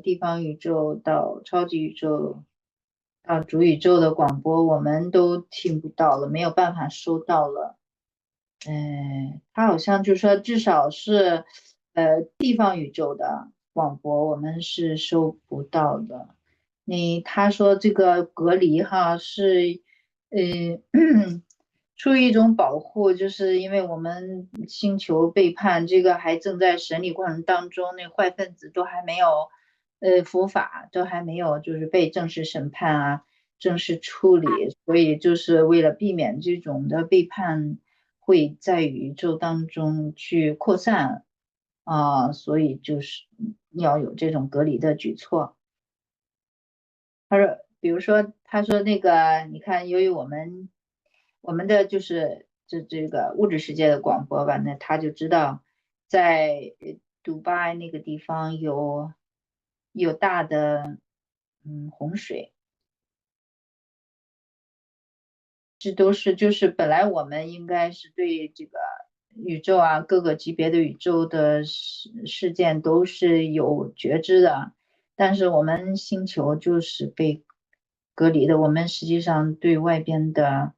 地方宇宙到超级宇宙到主宇宙的广播，我们都听不到了，没有办法收到了。他好像就说至少是地方宇宙的广播我们是收不到的。他说这个隔离哈是出于一种保护，就是因为我们星球背叛，这个还正在审理过程当中，那坏分子都还没有伏法，都还没有就是被正式审判啊，正式处理，所以就是为了避免这种的背叛会在宇宙当中去扩散所以就是要有这种隔离的举措。他说，比如说，他说那个，你看，由于我们的就是这个物质世界的广播吧，那他就知道在杜拜那个地方有大的洪水，这都是就是本来我们应该是对这个宇宙啊各个级别的宇宙的事件都是有觉知的，但是我们星球就是被隔离的，我们实际上对外边的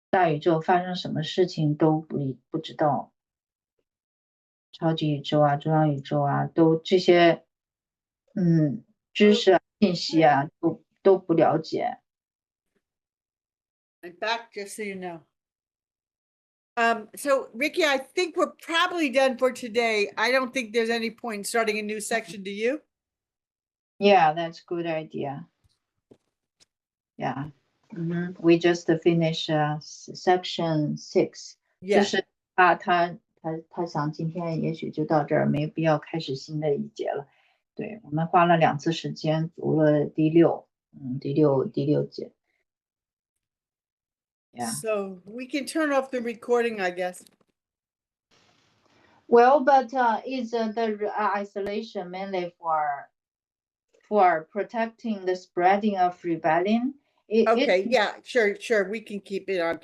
大宇宙发生什么事情都不知道，超级宇宙啊、中央宇宙啊，都这些知识啊、信息啊都不了解。I'm back, just so you know. So Ricky, I think we're probably done for today. I don't think there's any point in starting a new section, do you? Yeah, that's a good idea. Yeah. We just finished section 6. Yeah. 就是他想今天也许就到这儿，没必要开始新的一节了。对，我们花了2次时间读了第6节。Yeah. So we can turn off the recording, I guess. Well, but is the isolation mainly for protecting the spreading of rebellion? Okay, yeah, sure, we can keep it on.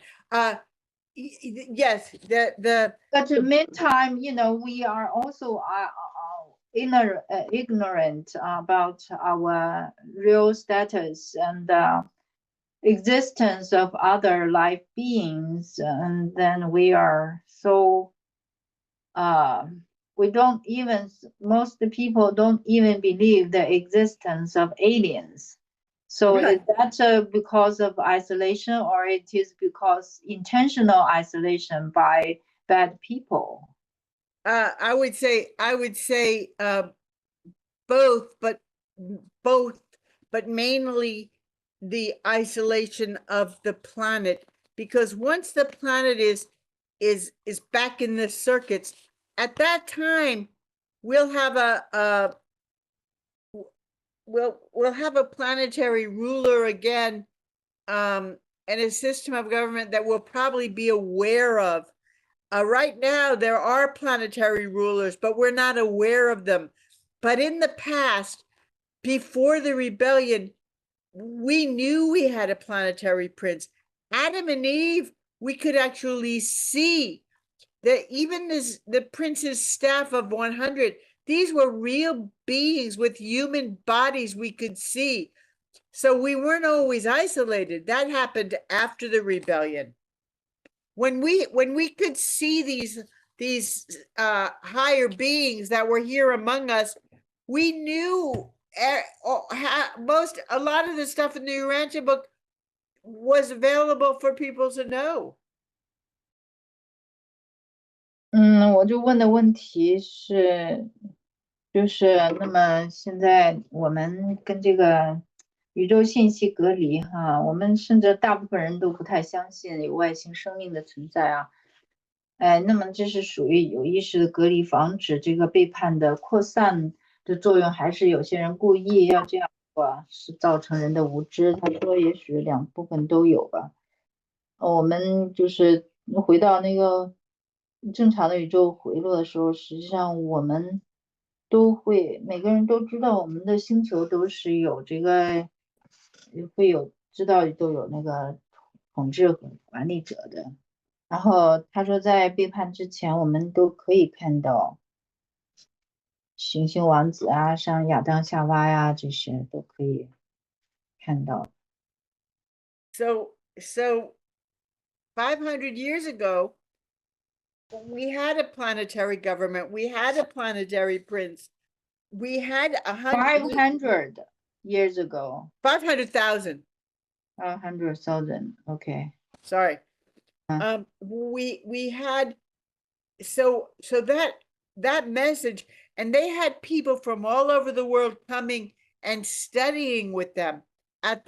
Yes, But in the meantime, we are also ignorant about our real status and existence of other life beings, and then we are so most people don't even believe the existence of aliens. So Right. Is that because of isolation, or it is because intentional isolation by bad people? I would say both, but mainly the isolation of the planet, because once the planet is back in the circuits, at that time we'll have we'll have a planetary ruler again, and a system of government that we'll probably be aware of. Right now, there are planetary rulers, but we're not aware of them. But in the past, before the rebellion, we knew we had a planetary prince. Adam and Eve, we could actually see that even the prince's staff of 100, these were real beings with human bodies we could see. So we weren't always isolated. That happened after the rebellion. When we could see these higher beings that were here among us, we knew a lot of the stuff in the Urantia book was available for people to know. 我就问的问题是，就是那么现在我们跟这个宇宙信息隔离哈，我们甚至大部分人都不太相信有外星生命的存在啊。那么这是属于有意识的隔离，防止这个背叛的扩散的作用，还是有些人故意要这样做，是造成人的无知？他说也许两部分都有吧。我们就是回到那个正常的宇宙回落的时候，实际上我们都会，每个人都知道我们的星球都是有这个会有知道都有那个统治和管理者的。然后他说，在背叛之前，我们都可以看到行星王子啊，像亚当夏娃呀，这些都可以看到。So 500 years ago, we had a planetary government. We had a planetary prince. We had 500 years ago. 500,000. 100,000. Okay. Sorry. We had so that message, and they had people from all over the world coming and studying with them at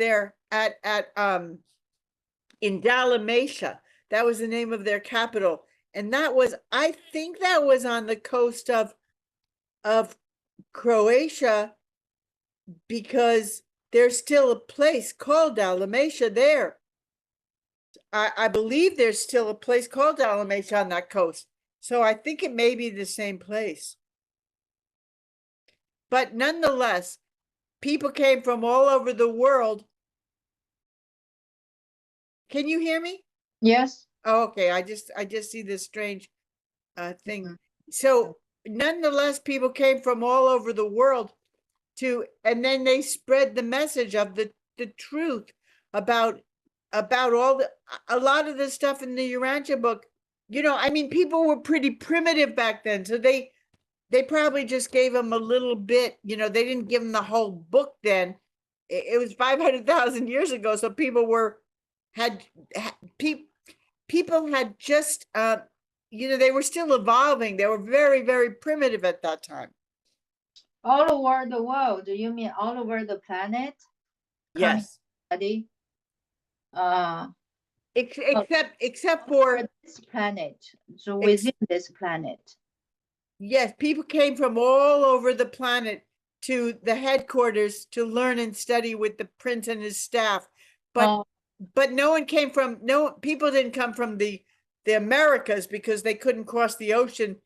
in Dalmatia. That was the name of their capital, and that was, I think that was on the coast of Croatia, because there's still a place called Dalmatia there. I believe there's still a place called Dalmatia on that coast. So I think it may be the same place. But nonetheless, people came from all over the world. Can you hear me? Yes. Oh, okay. I just see this strange thing. So nonetheless, people came from all over the world and then they spread the message of the truth about a lot of the stuff in the Urantia book. You know, I mean, people were pretty primitive back then, so they probably just gave them a little bit. You know, they didn't give them the whole book then. It was 500,000 years ago, so people had just you know, they were still evolving. They were very, very primitive at that time. All over the world. You mean all over the planet? Yes. Study? Except for this planet. So within this planet. Yes, people came from all over the planet to the headquarters to learn and study with the prince and his staff. But people didn't come from the Americas because they couldn't cross the ocean.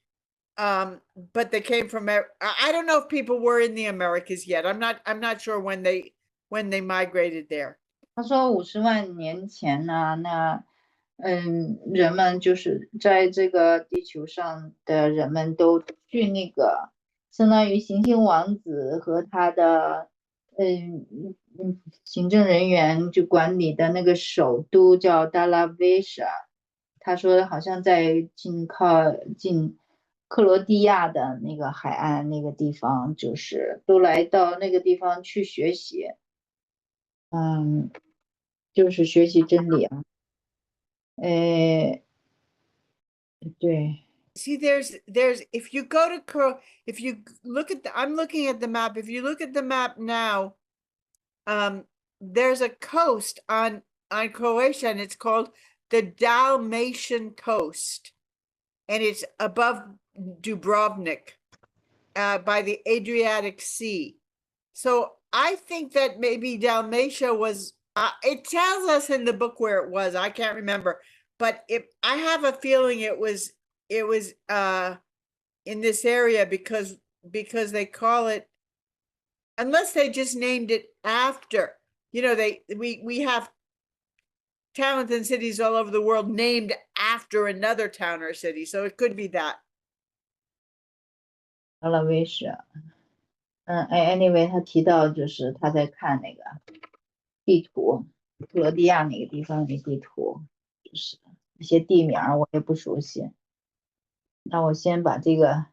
But they came from, I don't know if people were in the Americas yet. I'm not sure when they migrated there. 他说50万年前呢，那人们就是在这个地球上的人们都去那个相当于行星王子和他的行政人员就管理的那个首都叫达拉维莎。他说好像在靠近克罗地亚的那个海岸那个地方，就是都来到那个地方去学习。就是学习真理啊。对。See, there's if you look at I'm looking at the map. If you look at the map now, there's a coast on Croatia, and it's called the Dalmatian coast, and it's above Dubrovnik, by the Adriatic Sea. So I think that maybe Dalmatia was. It tells us in the book where it was. I can't remember, but I have a feeling it was in this area because they call it, unless they just named it after. You know, we have towns and cities all over the world named after another town or city, so it could be that. Anyway, 他提到就是他在看那个地图，克罗地亚那个地方的地图，就是一些地名我也不熟悉。那我先把这个